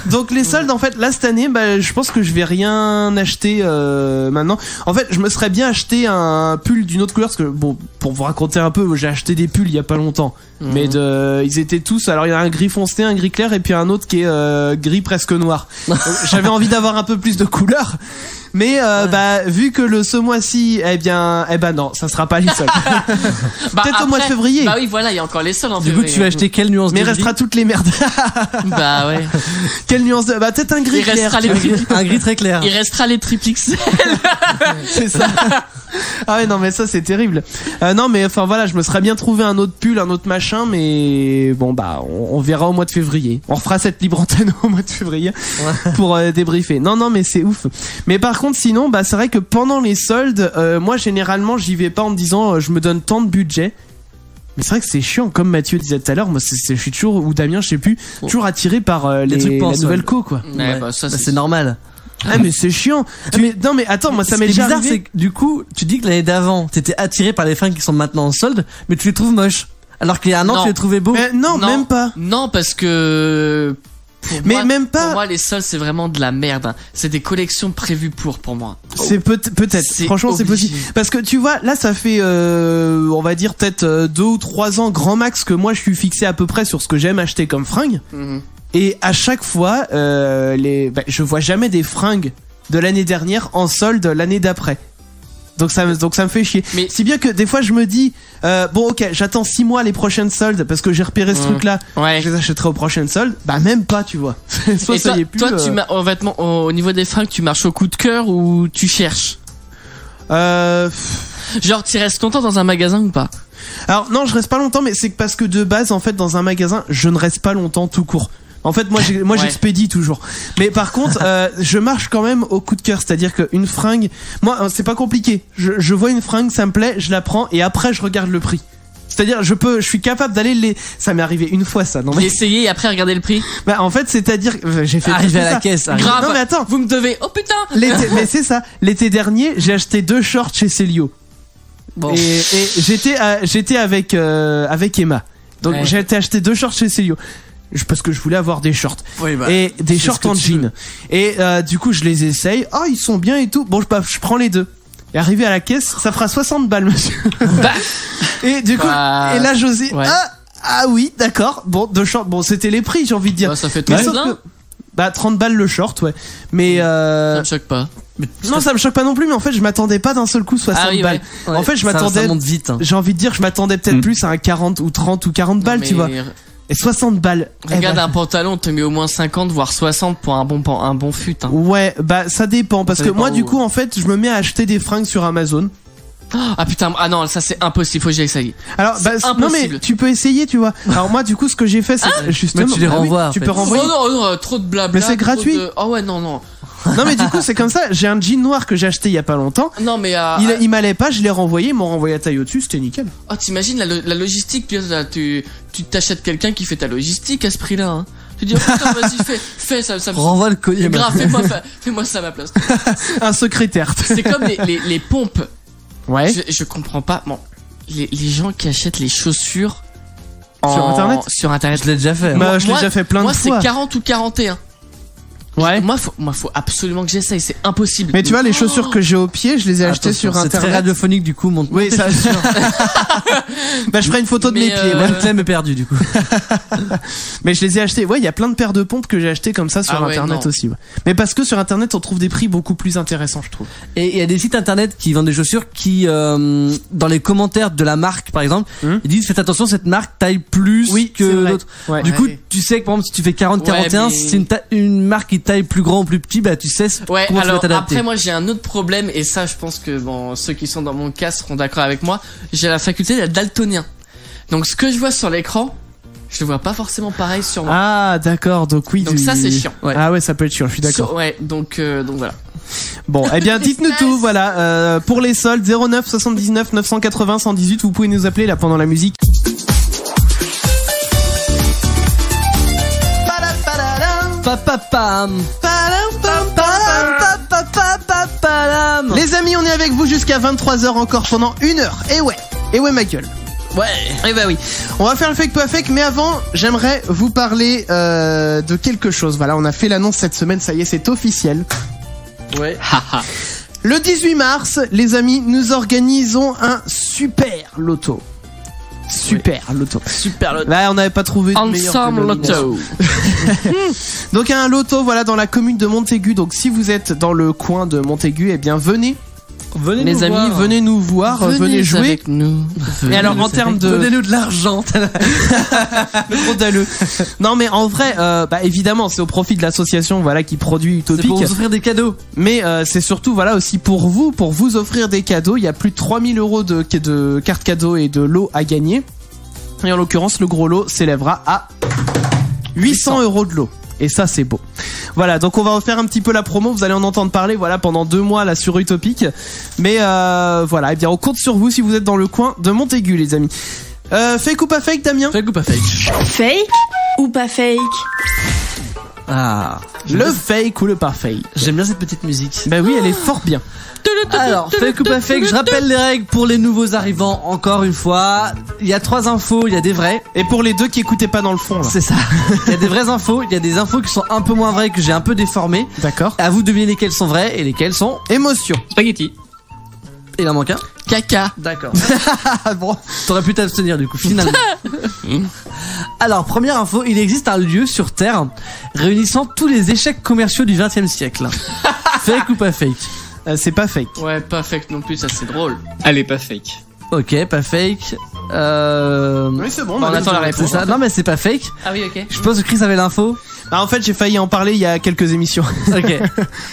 S2: Donc les soldes, en fait, là cette année, bah, je pense que je vais rien acheter maintenant. En fait, je me serais bien acheté un pull d'une autre couleur parce que bon, pour vous raconter un peu, j'ai acheté des pulls il y a pas longtemps, mais ils étaient tous. Alors il y a un gris foncé, un gris clair et puis un autre qui est gris presque noir. Donc, j'avais envie d'avoir un peu plus de couleurs. Mais bah vu que ce mois-ci, eh ben non, ça sera pas les soldes. Peut-être au mois de février.
S3: Bah oui, voilà, il y a encore les soldes en
S1: Du coup,
S3: février.
S1: tu vas acheter quelle nuance
S2: Mais il
S1: de
S2: restera
S1: gris
S2: toutes les merdes.
S3: Bah ouais.
S2: Quelle nuance de... Bah peut-être un gris
S3: Il
S2: clair.
S3: restera
S2: tu
S3: les
S2: vois.
S1: Un gris très clair.
S3: Il restera les triplex.
S2: C'est ça. Ah ouais, non mais ça c'est terrible. Non mais enfin voilà, je me serais bien trouvé un autre pull, un autre machin, mais bon bah on verra au mois de février. On refera cette libre antenne au mois de février pour débriefer. Non mais c'est ouf. Mais par contre sinon bah c'est vrai que pendant les soldes, moi généralement j'y vais pas en me disant je me donne tant de budget. Mais c'est vrai que c'est chiant, comme Mathieu disait tout à l'heure, moi je suis toujours, ou Damien je sais plus, toujours attiré par
S1: Les trucs pas en
S2: la nouvelle
S1: solde.
S2: co quoi.
S3: Ouais, bah ça
S1: Bah,
S3: c'est
S1: c'est normal.
S2: Ah mais c'est chiant. Non mais attends, moi ça
S1: Ce
S2: m'est
S1: qui est
S2: déjà
S1: bizarre,
S2: arrivé.
S1: c'est que du coup, tu dis que l'année d'avant, t'étais attiré par les fringues qui sont maintenant en solde, mais tu les trouves moches. Alors qu'il y a un an,
S3: Non.
S1: tu les trouvais beaux.
S2: Mais non, même pas.
S3: Non, parce que. Pour
S2: Mais
S3: moi,
S2: même pas.
S3: Pour moi, les soldes, c'est vraiment de la merde. hein. C'est des collections prévues pour moi.
S2: C'est peut-être.
S3: C'est
S2: Franchement, c'est
S3: obligé.
S2: possible. Parce que tu vois, là, ça fait, on va dire peut-être 2 ou 3 ans grand max que moi je suis fixé à peu près sur ce que j'aime acheter comme fringues.
S3: Mhm.
S2: Et à chaque fois, je vois jamais des fringues de l'année dernière en solde l'année d'après. Donc ça me fait chier.
S3: Mais-
S2: si bien que des fois je me dis bon ok, j'attends 6 mois les prochaines soldes parce que j'ai repéré ce truc là.
S3: Ouais.
S2: Je les achèterai aux prochaines soldes. Bah même pas, tu vois. Soit
S3: Et
S2: ça
S3: toi,
S2: y est plus.
S3: toi, tu en vêtements, au niveau des fringues, tu marches au coup de cœur ou tu cherches? Genre, tu restes longtemps dans un magasin ou pas?
S2: Alors non, je reste pas longtemps, mais c'est parce que de base, en fait, dans un magasin, je ne reste pas longtemps tout court. En fait, moi,
S3: Ouais.
S2: j'expédie toujours. Mais par contre, je marche quand même au coup de cœur, c'est-à-dire qu'une fringue, moi, c'est pas compliqué. Je vois une fringue, ça me plaît, je la prends et après, je regarde le prix. C'est-à-dire, je suis capable d'aller ça m'est arrivé une fois ça. Non mais,
S3: Essayer et après regarder le prix.
S2: bah en fait, c'est-à-dire, j'ai fait
S1: Arriver
S2: tout
S1: à la
S2: ça.
S1: caisse.
S3: Grave.
S2: Non mais attends,
S3: Vous me devez. Oh putain!
S2: mais c'est ça. L'été dernier, j'ai acheté 2 shorts chez Célio.
S1: Bon.
S2: Et j'étais avec Emma. Donc
S3: Ouais.
S2: j'ai été acheter 2 shorts chez Célio. Parce que je voulais avoir des shorts.
S1: Oui, bah,
S2: Et des
S1: c'est
S2: shorts
S1: ce que
S2: en
S1: tu veux.
S2: jean. Et du coup, je les essaye. Oh, ils sont bien et tout. Bon, je prends les 2. Et arrivé à la caisse, ça fera 60 balles, monsieur.
S3: Bah,
S2: Et du coup,
S3: Bah,
S2: et là, José,
S3: ouais.
S2: ah oui, d'accord. Bon, 2 shorts. Bon, c'était les prix, j'ai envie de dire.
S3: bah, ça fait tout
S2: Mais
S3: le
S2: sauf
S3: plein.
S2: que- bah, 30 balles le short, ouais. Mais
S3: Ça me choque pas.
S2: non, ça me choque pas non plus, mais en fait, je m'attendais pas d'un seul coup 60
S3: Ah oui,
S2: balles.
S3: ouais.
S2: En fait, je
S1: Ça
S2: m'attendais,
S1: monte vite. hein.
S2: j'ai envie de dire, je m'attendais peut-être plus à un 40 ou 30 ou 40 balles,
S3: Non,
S2: tu vois.
S3: mais
S2: Et 60 balles.
S3: Regarde
S2: Eh ben,
S3: un pantalon, on te met au moins 50 voire 60 pour un bon fut. Hein.
S2: ouais, bah, ça dépend. Parce
S3: Ça
S2: que
S3: dépend
S2: moi, du
S3: où,
S2: coup, en fait, je me mets à acheter des fringues sur Amazon.
S3: Ah putain, ah non, ça c'est impossible, faut que j'essaye.
S2: Alors, bah,
S3: C'est
S2: non, mais
S3: impossible.
S2: tu peux essayer, tu vois. Alors, moi, du coup, ce que j'ai fait, c'est justement.
S1: Mais tu les
S2: bah oui,
S1: renvoies, en
S2: tu
S1: fait.
S2: peux renvoyer.
S3: Oh non, trop de blabla.
S2: Mais c'est
S3: trop
S2: gratuit.
S3: de- Oh ouais, non.
S2: Non, mais du coup, c'est comme ça. J'ai un jean noir que j'ai acheté il y a pas longtemps.
S3: Non, mais
S2: Il m'allait pas, je l'ai renvoyé, ils m'ont renvoyé à taille au-dessus, c'était nickel.
S3: oh, t'imagines la logistique, puis là, tu t'achètes quelqu'un qui fait ta logistique à ce prix-là. Hein. Tu dis, oh, putain, vas-y, fais ça me
S1: Renvoie le collier.
S3: grave,
S1: maintenant.
S3: fais-moi ça à ma place.
S2: Un secrétaire.
S3: C'est comme les pompes.
S2: Ouais.
S3: Je comprends pas. Bon, les gens qui achètent les chaussures
S2: Sur Internet
S3: Sur Internet.
S1: Je l'ai déjà fait. hein.
S2: Bah, je l'ai déjà fait plein de
S3: moi,
S2: fois.
S3: c'est 40 ou 41.
S2: Ouais.
S3: Moi, faut absolument que j'essaye. C'est impossible.
S2: Mais tu vois, les chaussures que j'ai au pied, je les ai achetées
S1: Attention,
S2: sur
S1: c'est très
S2: internet.
S1: radiophonique du coup, montre.
S2: Oui, ça sûr. Bah, je ferai une photo de
S3: Mais,
S2: mes pieds.
S1: Moi,
S2: Ouais.
S1: Clem est perdu du coup.
S2: Mais je les ai achetés. Ouais, il y a plein de paires de pompes que j'ai achetées comme ça sur
S3: Ah ouais,
S2: internet
S3: non.
S2: aussi. Ouais. Mais parce que sur internet, on trouve des prix beaucoup plus intéressants, je trouve.
S1: Et il y a des sites internet qui vendent des chaussures qui, dans les commentaires de la marque par exemple, ils disent faites attention, cette marque taille plus
S2: Oui, c'est
S1: que
S2: vrai.
S1: l'autre.
S2: Ouais.
S1: Du coup,
S3: Ouais.
S1: tu sais que par exemple si tu fais 40-41,
S3: Ouais, mais-
S1: si c'est une marque qui taille plus grand ou plus petit, bah tu sais
S3: Ouais,
S1: comment tu vas
S3: alors
S1: t'adapter.
S3: après moi j'ai un autre problème et ça je pense que bon ceux qui sont dans mon cas seront d'accord avec moi. J'ai la faculté d'être daltonien. Donc ce que je vois sur l'écran, je le vois pas forcément pareil sur moi.
S2: Ah, d'accord. Donc oui.
S3: Donc ça, c'est chiant.
S1: Ouais.
S2: Ah ouais, ça peut être chiant. Je suis d'accord.
S3: Ouais, donc voilà.
S2: Bon, eh bien, dites-nous tout. Voilà. Pour les soldes, 09 79 980 118. Vous pouvez nous appeler là pendant la musique.
S1: Papapam.
S2: Les amis, on est avec vous jusqu'à 23h encore pendant 1 heure. Et ouais, ma gueule.
S1: Ouais.
S2: Eh ben oui. On va faire le fake pas fake, mais avant, j'aimerais vous parler de quelque chose. Voilà, on a fait l'annonce cette semaine, ça y est, c'est officiel.
S1: Ouais.
S2: Le 18 mars, les amis, nous organisons un super loto. Super loto.
S1: Super loto.
S2: Là, on n'avait pas trouvé de meilleure
S3: Ensemble
S2: dénomination.
S3: Loto.
S2: Donc, il y a un loto, voilà, dans la commune de Montaigu. Donc, si vous êtes dans le coin de Montaigu, eh bien, venez.
S1: Venez
S2: Les
S1: nous
S2: amis,
S1: voir.
S2: venez nous voir, venez jouer.
S3: avec nous.
S2: Et alors, en termes de...
S1: Donnez-nous de l'argent.
S2: Le gros dalleux. Non, mais en vrai, bah, évidemment, c'est au profit de l'association, voilà, qui produit
S1: C'est
S2: Utopique.
S1: pour vous offrir des cadeaux.
S2: Mais c'est surtout voilà aussi pour vous offrir des cadeaux. Il y a plus de 3000 euros de cartes cadeaux et de lots à gagner. Et en l'occurrence, le gros lot s'élèvera à 800 euros de lot. Et ça, c'est beau. Voilà, donc on va refaire un petit peu la promo. Vous allez en entendre parler, voilà, pendant 2 mois là sur Utopique. Mais voilà, et bien on compte sur vous si vous êtes dans le coin de Montaigu, les amis. Fake ou pas fake, Damien?
S1: Fake ou pas fake?
S6: Fake ou pas fake?
S1: Ah.
S2: Le fake ou le pas fake?
S1: J'aime bien cette petite musique.
S2: Bah oui, elle est fort bien.
S1: Alors, fake ou pas fake, je rappelle les règles pour les nouveaux arrivants encore une fois. Il y a 3 infos, il y a des vraies.
S2: Et pour les deux qui écoutaient pas dans le fond, là.
S1: C'est ça. Il y a des vraies infos, il y a des infos qui sont un peu moins vraies que j'ai un peu déformées.
S2: D'accord.
S1: À vous de deviner lesquelles sont vraies et lesquelles sont.
S2: Émotion.
S4: Spaghetti.
S1: Il en manque un.
S3: Caca.
S1: D'accord. Bon, t'aurais pu t'abstenir du coup, finalement. Alors, première info, il existe un lieu sur Terre réunissant tous les échecs commerciaux du XXe siècle. Fake ou pas fake?
S2: C'est pas fake.
S3: Ouais, pas fake non plus, ça c'est drôle.
S4: Allez, pas fake.
S1: Ok, pas fake.
S2: Oui, c'est bon.
S3: On attend la réponse.
S1: C'est ça. Non mais c'est pas fake.
S3: Ah oui, ok.
S1: Je pense que Chris avait l'info.
S2: Bah, en fait, j'ai failli en parler il y a quelques émissions.
S1: Ok.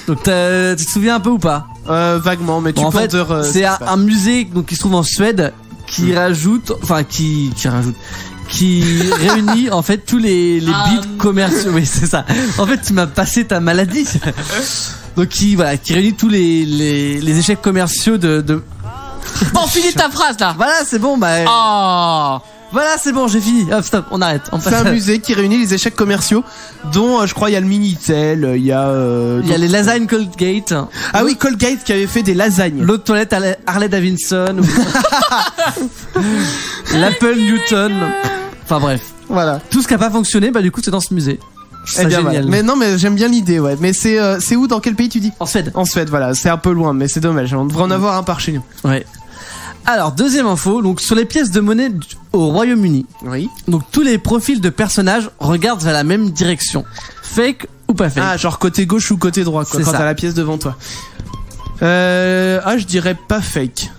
S1: Donc tu te souviens un peu ou pas?
S2: Vaguement, mais tu
S1: Bon, en
S2: peux
S1: fait,
S2: dire,
S1: c'est un musée donc qui se trouve en Suède qui rajoute, enfin qui réunit en fait tous les bits commerciaux. Oui, c'est ça. En fait, tu m'as passé ta maladie. Donc qui réunit tous les échecs commerciaux de.
S3: Bon, finis ta phrase là.
S1: Voilà, c'est bon. Bah.
S3: Oh.
S1: Voilà, c'est bon, j'ai fini. Hop, stop, on arrête. On
S2: C'est
S1: passe
S2: un
S1: à-
S2: musée qui réunit les échecs commerciaux, dont je crois il y a le Minitel, il y a.
S1: Il y a les lasagnes Colgate.
S2: Ah oui, Colgate qui avait fait des lasagnes.
S1: L'eau de toilette Harley Davidson. L'Apple Newton. Enfin bref.
S2: Voilà.
S1: Tout ce qui a pas fonctionné, bah du coup c'est dans ce musée.
S2: Eh
S1: C'est
S2: bien,
S1: génial.
S2: voilà. Mais non, mais j'aime bien l'idée, ouais. Mais c'est où, dans quel pays tu dis?
S1: En Suède.
S2: En Suède, voilà. C'est un peu loin, mais c'est dommage. On devrait en avoir un par chez nous.
S1: Ouais. Alors, deuxième info, donc sur les pièces de monnaie au Royaume-Uni,
S2: Oui.
S1: donc tous les profils de personnages regardent vers la même direction. Fake ou pas fake?
S2: Ah, genre côté gauche ou côté droit, quoi,
S1: C'est
S2: quand
S1: ça.
S2: t'as la pièce devant toi. Je dirais pas fake.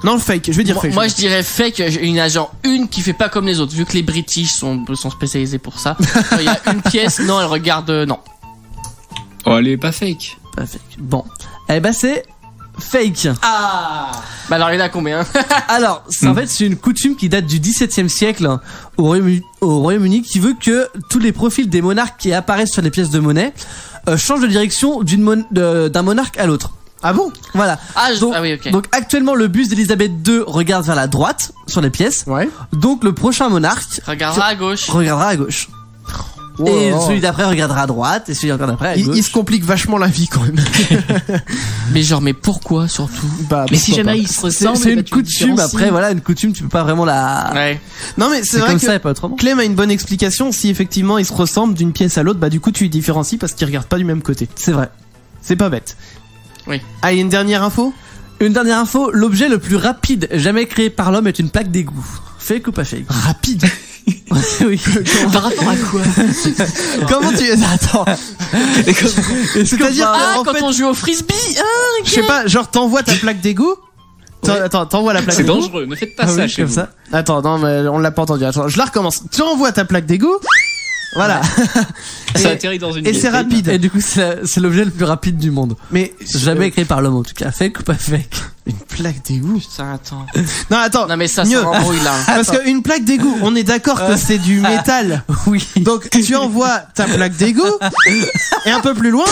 S2: Non, fake, je vais dire fake.
S3: Moi je dirais fake, il y en a genre une qui fait pas comme les autres, vu que les British sont spécialisés pour ça. Il y a une pièce, non, elle regarde, non.
S4: Oh, allez, pas fake.
S1: Pas fake. Bon. Eh ben c'est fake.
S3: Bah alors il y en a combien?
S1: Alors, en fait, c'est une coutume qui date du XVIIe siècle au Royaume-Uni qui veut que tous les profils des monarques qui apparaissent sur les pièces de monnaie changent de direction d'un monarque à l'autre.
S2: Ah bon?
S1: Voilà.
S3: Ah,
S1: Donc,
S3: ah oui, ok.
S1: donc actuellement, le buste d'Elisabeth II regarde vers la droite sur les pièces.
S2: Ouais.
S1: Donc le prochain monarque
S3: Regardera à gauche.
S1: regardera à gauche. Et celui d'après regardera à droite et celui encore d'après à gauche.
S2: Il se complique vachement la vie quand même.
S3: Mais pourquoi surtout?
S2: Bah,
S4: Mais si
S2: pourquoi
S4: jamais
S2: pas.
S4: ils se ressemblent,
S1: C'est
S4: eh ben,
S1: une
S4: tu les
S1: coutume.
S4: différencies.
S1: Après, voilà, une coutume, tu peux pas vraiment la.
S3: Ouais.
S2: Non mais c'est
S1: C'est
S2: vrai
S1: comme
S2: que
S1: ça et pas autrement.
S2: Clem a une bonne explication. Si effectivement ils se ressemblent d'une pièce à l'autre, bah du coup tu les différencies parce qu'ils regardent pas du même côté.
S1: C'est vrai.
S2: C'est pas bête.
S3: Oui.
S2: Allez, une dernière info.
S1: Une dernière info, l'objet le plus rapide jamais créé par l'homme est une plaque d'égout. Fake ou pas fake?
S2: Rapide.
S1: Oui.
S3: Par rapport à quoi?
S2: Comment tu attends. C'est-à-dire
S3: Ah,
S2: en
S3: quand
S2: fait,
S3: on joue au frisbee.
S2: je sais pas, genre t'envoies ta plaque d'égout. Attends, t'envoies la plaque
S4: C'est
S2: d'égout.
S4: dangereux, ne faites pas
S1: Ah
S4: ça
S1: oui,
S4: chez
S1: comme
S4: vous.
S1: ça.
S2: Attends, non mais on l'a pas entendu. Attends, je la recommence. Tu envoies ta plaque d'égout. Voilà.
S4: Ça
S2: Et-
S4: atterrit dans une
S2: Et c'est
S4: vitrine.
S2: rapide.
S1: Et du coup, c'est l'objet le plus rapide du monde.
S2: Mais
S1: Jamais créé par l'homme en tout cas. Fake ou pas fake?
S2: une plaque d'égout.
S3: Putain, attends.
S2: Non, attends.
S3: Non mais ça
S2: Mieux.
S3: embrouille là.
S2: Parce qu'une plaque d'égout, on est d'accord que c'est du métal.
S1: Oui.
S2: Donc tu envoies ta plaque d'égout et un peu plus loin,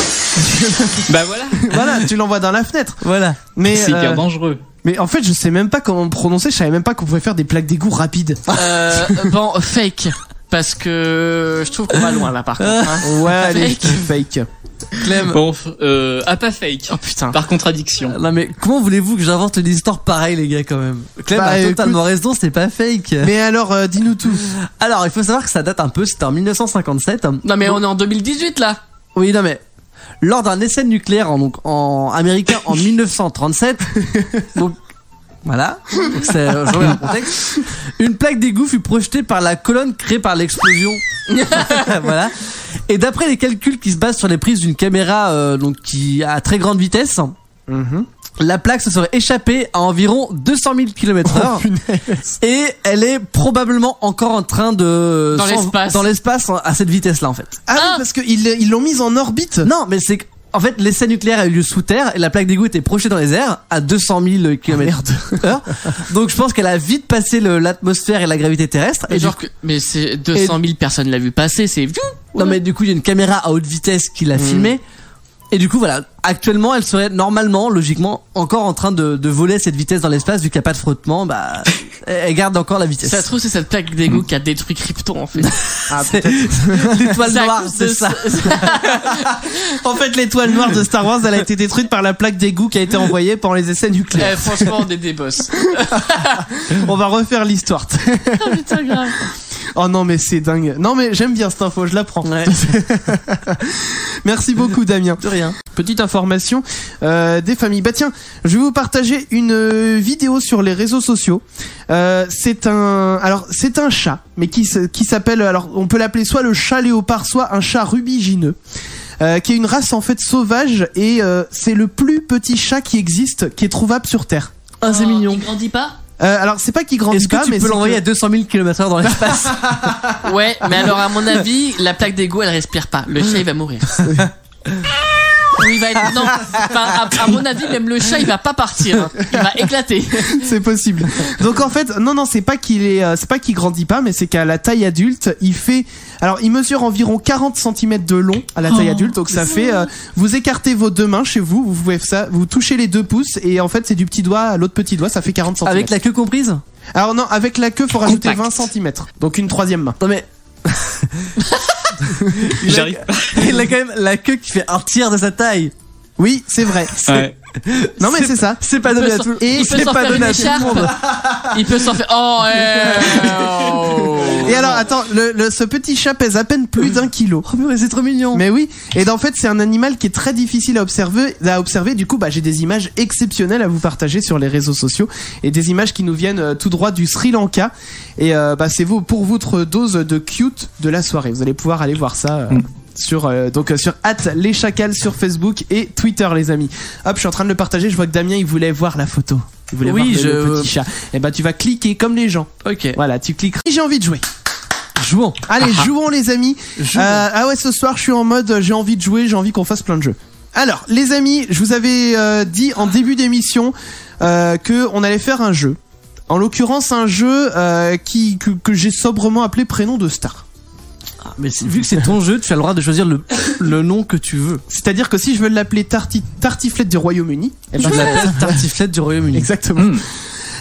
S4: Bah voilà.
S2: voilà, tu l'envoies dans la fenêtre.
S1: Voilà.
S2: Mais
S4: C'est hyper dangereux.
S2: mais en fait, je sais même pas comment prononcer. Je savais même pas qu'on pouvait faire des plaques d'égout rapides.
S3: Bon, fake. Parce que je trouve qu'on va loin là par contre. Hein.
S2: Ouais, allez,
S3: Fake.
S2: fake.
S1: Clem.
S4: Bon, pas fake.
S3: Oh putain.
S4: Par contradiction.
S1: Non mais comment voulez-vous que j'invente une histoire pareille les gars quand même? Clem
S2: Bah,
S1: a
S2: écoute.
S1: totalement raison, c'est pas fake.
S2: Mais alors, dis-nous tout.
S1: Alors il faut savoir que ça date un peu, c'était en 1957.
S3: Non mais on est en 2018 là.
S1: Oui non mais lors d'un essai nucléaire en américain en 1937, donc voilà, donc c'est je remets le contexte. Une plaque d'égout fut projetée par la colonne créée par l'explosion. Voilà. Et d'après les calculs qui se basent sur les prises d'une caméra donc qui à très grande vitesse, la plaque se serait échappée à environ 200 000 km/h et elle est probablement encore en train de
S3: Dans l'espace.
S1: à cette vitesse-là en fait.
S2: Ah oui, parce que ils l'ont mise en orbite.
S1: Non, mais c'est en fait l'essai nucléaire a eu lieu sous terre et la plaque d'égout était projetée dans les airs à 200 000 km/h. Donc je pense qu'elle a vite passé l'atmosphère et la gravité terrestre. Et
S3: Genre que, mais c'est 200 000 personnes l'ont vu passer, c'est.
S1: non mais du coup il y a une caméra à haute vitesse qui l'a filmé. Et du coup voilà, actuellement elle serait normalement, logiquement, encore en train de voler à cette vitesse dans l'espace vu qu'il n'y a pas de frottement, bah elle garde encore la vitesse.
S3: Ça se trouve c'est cette plaque d'égout qui a détruit Krypton en fait.
S2: Ah,
S1: C'est l'étoile
S3: C'est à
S1: noire,
S3: cause
S1: c'est
S3: de
S1: ça.
S2: En fait, l'étoile noire de Star Wars, elle a été détruite par la plaque d'égout qui a été envoyée pendant les essais nucléaires.
S3: Franchement on est des boss.
S2: On va refaire l'histoire.
S3: Oh putain grave.
S2: Oh non mais c'est dingue. Non mais j'aime bien cette info, je la prends.
S1: Ouais.
S2: Merci beaucoup Damien.
S1: De rien.
S2: Petite information des familles. Bah tiens, je vais vous partager une vidéo sur les réseaux sociaux. C'est un chat, mais qui s'appelle, alors on peut l'appeler soit le chat léopard, soit un chat rubigineux. Qui est une race en fait sauvage et c'est le plus petit chat qui existe, qui est trouvable sur Terre.
S1: Ah c'est mignon.
S3: Il grandit pas?
S2: Alors c'est pas qu'il grandit
S1: Est-ce
S2: pas,
S1: que tu
S2: mais
S1: peux
S2: c'est
S1: l'envoyer
S2: que-
S1: à 200 000 km/h dans l'espace?
S3: Ouais, mais alors à mon avis, la plaque d'égout elle respire pas. Le chat il va mourir. Ou il va être. Non, enfin, à mon avis, même le chat il va pas partir. Hein. Il va éclater.
S2: C'est possible. Donc en fait, non, c'est pas qu'il grandit pas, mais c'est qu'à la taille adulte, il mesure environ 40 cm de long à la taille adulte, donc ça fait, vous écartez vos deux mains chez vous, vous pouvez ça, vous touchez les deux pouces, et en fait c'est du petit doigt à l'autre petit doigt, ça fait 40 cm.
S1: Avec la queue comprise?
S2: Alors non, avec la queue, faut rajouter
S3: Compact.
S2: 20 cm, donc une troisième main.
S1: Non mais
S4: J'arrive pas.
S1: il a quand même la queue qui fait un tiers de sa taille.
S2: Oui, c'est vrai.
S4: Ouais.
S2: Non mais c'est ça.
S1: C'est pas
S3: Il
S1: donné
S3: peut
S1: à
S3: s'en-
S1: tout.
S3: il peut
S1: c'est
S3: s'en
S1: pas
S3: faire
S1: donné
S3: une
S1: à tout le monde.
S3: écharpe. Il peut s'en faire. Oh.
S2: Et alors attends, ce petit chat pèse à peine plus d'1 kilo.
S1: Oh mais c'est trop mignon.
S2: Mais oui, et en fait c'est un animal qui est très difficile à observer. Du coup, j'ai des images exceptionnelles à vous partager sur les réseaux sociaux et des images qui nous viennent tout droit du Sri Lanka. Et c'est pour votre dose de cute de la soirée. Vous allez pouvoir aller voir ça. Sur @leschacals sur Facebook et Twitter, les amis. Hop, je suis en train de le partager. Je vois que Damien il voulait voir la photo. Il voulait
S1: Oui,
S2: voir le petit chat. Et tu vas cliquer comme les gens.
S1: Ok.
S2: Voilà, tu cliques. J'ai envie de jouer.
S1: Jouons.
S2: Allez, jouons les amis.
S1: Jouons.
S2: Ah ouais, ce soir je suis en mode j'ai envie de jouer, j'ai envie qu'on fasse plein de jeux. Alors, les amis, je vous avais dit en début d'émission que on allait faire un jeu. En l'occurrence, un jeu que j'ai sobrement appelé Prénom de Star.
S1: Ah, mais vu que c'est ton jeu, tu as le droit de choisir le nom que tu veux.
S2: C'est-à-dire que si je veux l'appeler Tartiflette du Royaume-Uni, eh ben,
S1: Je l'appelle Tartiflette du Royaume-Uni.
S2: exactement.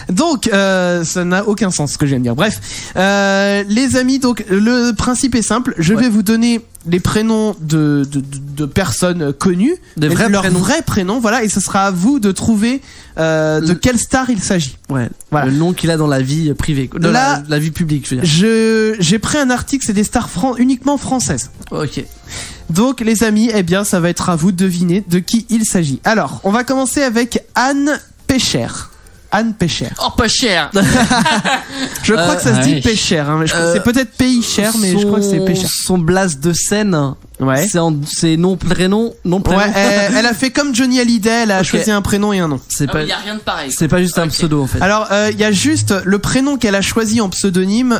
S2: Donc, ça n'a aucun sens ce que je viens de dire. Bref, les amis, donc le principe est simple. Je vais vous donner les prénoms de personnes connues, leurs vrais prénoms, voilà, et ce sera à vous de trouver de quelle star il s'agit.
S1: Ouais.
S2: Voilà.
S1: Le nom qu'il a dans la vie privée, la vie publique, je veux dire.
S2: J'ai pris un article, c'est des stars uniquement françaises.
S1: Ok.
S2: Donc les amis, eh bien ça va être à vous de deviner de qui il s'agit. Alors, on va commencer avec Anne Pécher. Anne Pécher.
S3: Oh, pas cher.
S2: Je crois que ça se dit
S4: ouais.
S2: Pécher. Hein. C'est peut-être pays cher, mais je crois que c'est Pécher.
S1: Son blast de scène,
S2: Ouais.
S1: c'est nom prénom.
S2: Ouais, elle a fait comme Johnny Hallyday, elle a choisi un prénom et un nom.
S1: C'est
S3: Ah,
S1: pas,
S3: il y a rien de pareil.
S1: c'est pas juste un
S3: Ok.
S1: pseudo en fait.
S2: Alors, il y a juste le prénom qu'elle a choisi en pseudonyme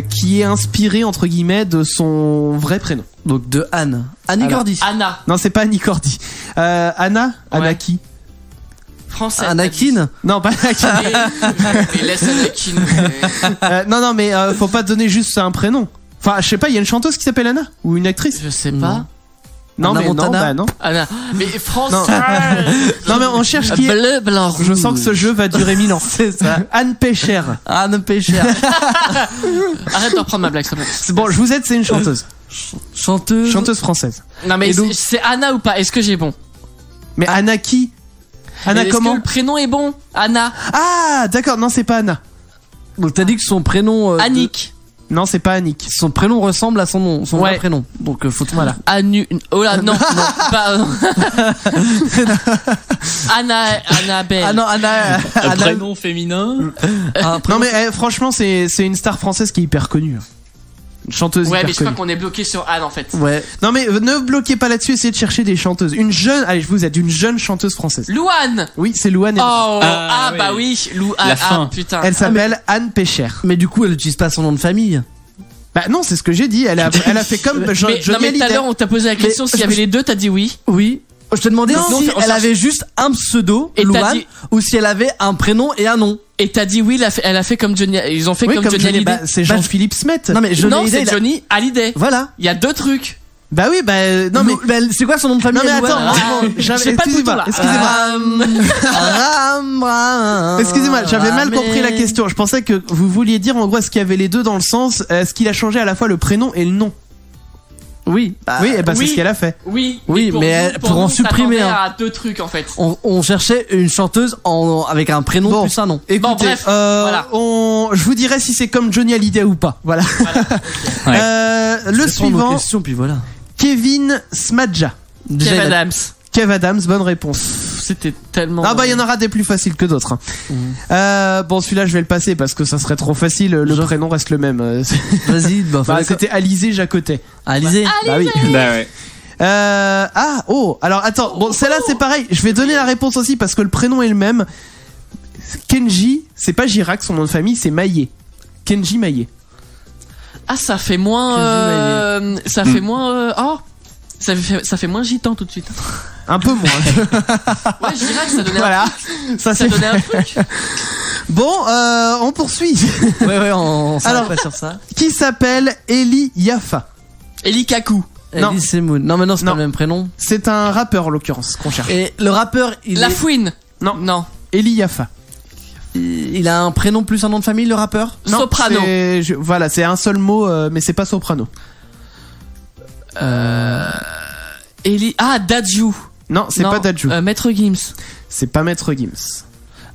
S2: qui est inspiré, entre guillemets, de son vrai prénom.
S1: Donc de Anne. Annie
S2: Alors,
S1: Cordy.
S3: Anna,
S2: Non, c'est pas Annie Cordy. Anna Anna
S3: Ouais.
S2: qui
S3: française.
S1: Anakin.
S2: Non, pas Anakin.
S3: Mais laisse Anakin.
S2: Non, mais faut pas donner juste un prénom. Enfin, je sais pas, il y a une chanteuse qui s'appelle Anna ou une actrice.
S3: Je sais
S1: Non.
S3: pas.
S2: Non,
S1: Anna
S2: mais non,
S1: Montana.
S2: bah non.
S3: Anna. Mais France.
S2: Non. Non, mais on cherche qui est.
S3: Bleu, blanc,
S2: Je sens que ce jeu va durer 1000 ans.
S1: C'est ça.
S2: Anne Pécher.
S1: Anne Pécher.
S3: Arrête de reprendre ma blague, c'est bon.
S2: C'est bon, je vous aide, c'est une chanteuse.
S1: Chanteuse.
S2: Chanteuse française.
S3: Non, mais
S2: Et donc-
S3: c'est Anna ou pas? Est-ce que j'ai bon?
S2: Mais Anna qui Anna
S3: Est-ce
S2: comment
S3: que le prénom est bon? Anna.
S2: Ah, d'accord, non, c'est pas Anna.
S1: Donc t'as dit que son prénom.
S3: Annick.
S2: Non, c'est pas Annick.
S1: Son prénom ressemble à son nom, son vrai
S3: Ouais.
S1: prénom. Donc faut voilà.
S3: Anu. Oh là, non, non, pas. Annabelle.
S1: Ah non, Anna.
S4: Un
S1: Anna.
S4: prénom féminin.
S1: un prénom-
S2: Non, mais franchement, c'est une star française qui est hyper connue. Une chanteuse
S3: Ouais,
S2: hyper
S3: mais je crois
S2: connue.
S3: qu'on est bloqué sur Anne en fait.
S1: Ouais.
S2: Non, mais ne bloquez pas là-dessus, essayez de chercher des chanteuses. Une jeune, allez, je vous aide, une jeune chanteuse française.
S3: Louane.
S2: Oui, c'est Louane.
S3: Oh,
S4: Ah,
S3: bah oui, Louane.
S5: La fin.
S3: Ah, putain.
S2: Elle s'appelle Anne Pécher.
S1: Mais du coup, elle utilise pas son nom de famille.
S2: Bah non, c'est ce que j'ai dit. Elle a fait comme
S3: Mais,
S2: Johnny
S3: non, mais tout à
S2: Hallyday.
S3: l'heure, on t'a posé la question s'il y avait les deux, t'as dit oui.
S1: Oui. Je te demandais
S3: Non,
S1: si
S3: on
S1: elle
S3: cherche-
S1: avait juste un pseudo,
S3: Et t'as
S1: Louane,
S3: dit-
S1: ou si elle avait un prénom et un nom.
S3: Et t'as dit oui, elle a fait comme Johnny. Ils ont fait
S2: Oui,
S3: comme Johnny Hallyday.
S2: bah, c'est
S1: Bah,
S2: Jean-Philippe Smet.
S1: Non mais
S3: Non,
S1: Hallyday,
S3: c'est
S1: il a-
S3: Johnny Hallyday.
S1: Voilà.
S3: Il y a deux trucs.
S2: Bah oui, bah non mais.
S1: c'est quoi son nom de famille
S2: Non mais
S1: Louane
S2: attends,
S3: Ah, j'ai pas de bouton, là.
S2: Excusez-moi, j'avais mal compris la question. Je pensais que vous vouliez dire en gros est-ce qu'il y avait les deux dans le sens est-ce qu'il a changé à la fois le prénom et le nom.
S1: Oui.
S2: Oui, et bah
S3: oui.
S2: c'est ce qu'elle a fait.
S3: Oui,
S1: Oui, mais pour en
S3: nous,
S1: supprimer
S3: ça
S1: un.
S3: tendait à deux trucs en fait.
S1: On cherchait une chanteuse avec un prénom
S2: Bon.
S1: plus un nom.
S2: Écoutez,
S3: bref, voilà.
S2: je vous dirai si c'est comme Johnny Hallyday ou pas. Voilà.
S5: Ouais.
S2: Le
S1: Réponds à nos
S2: suivant,
S1: questions, puis voilà.
S2: Kevin Smadja.
S1: Déjà,
S3: Kev
S1: il a-
S3: Adams.
S2: Kev Adams, bonne réponse.
S3: C'était tellement.
S2: Ah bah il y en aura des plus faciles que d'autres. Bon celui-là je vais le passer parce que ça serait trop facile. Le
S1: Genre-
S2: prénom reste le même.
S1: Vas-y, bah,
S2: Bah,
S1: fallait-
S2: c'était Alizé Jacotet.
S1: Alizé.
S2: Bah oui.
S5: Bah ouais.
S2: Alors attends, bon celle-là c'est pareil, je vais donner la réponse aussi parce que le prénom est le même. Kenji, c'est pas Girac son nom de famille, c'est Maillet. Kenji Maillet.
S3: Ah, ça fait moins. Ça fait moins. Oh, ça fait moins gitan tout de suite.
S2: Un peu moins.
S3: Ouais, je dirais que ça donnait
S2: Voilà, ça
S3: ça
S2: c'est
S3: donnait un truc.
S2: bon. On poursuit.
S1: Ouais, on s'arrête
S2: Alors-
S1: pas sur ça.
S2: Qui s'appelle Eli Yafa.
S3: Eli Kaku.
S2: Non.
S1: Elise Moon. Non, mais non, c'est
S2: Non.
S1: pas le même prénom.
S2: C'est un rappeur en l'occurrence qu'on cherche.
S1: Et le rappeur,
S3: La Fouine.
S2: Non.
S3: Non.
S2: Eli Yafa.
S1: il a un prénom plus un nom de famille, le rappeur.
S2: Non,
S3: Soprano.
S2: Voilà, c'est un seul mot, mais c'est pas soprano.
S3: Eli. Ah, Dadju.
S2: Non, c'est
S3: Non,
S2: pas Dadju.
S3: Maître Gims.
S2: C'est pas Maître Gims.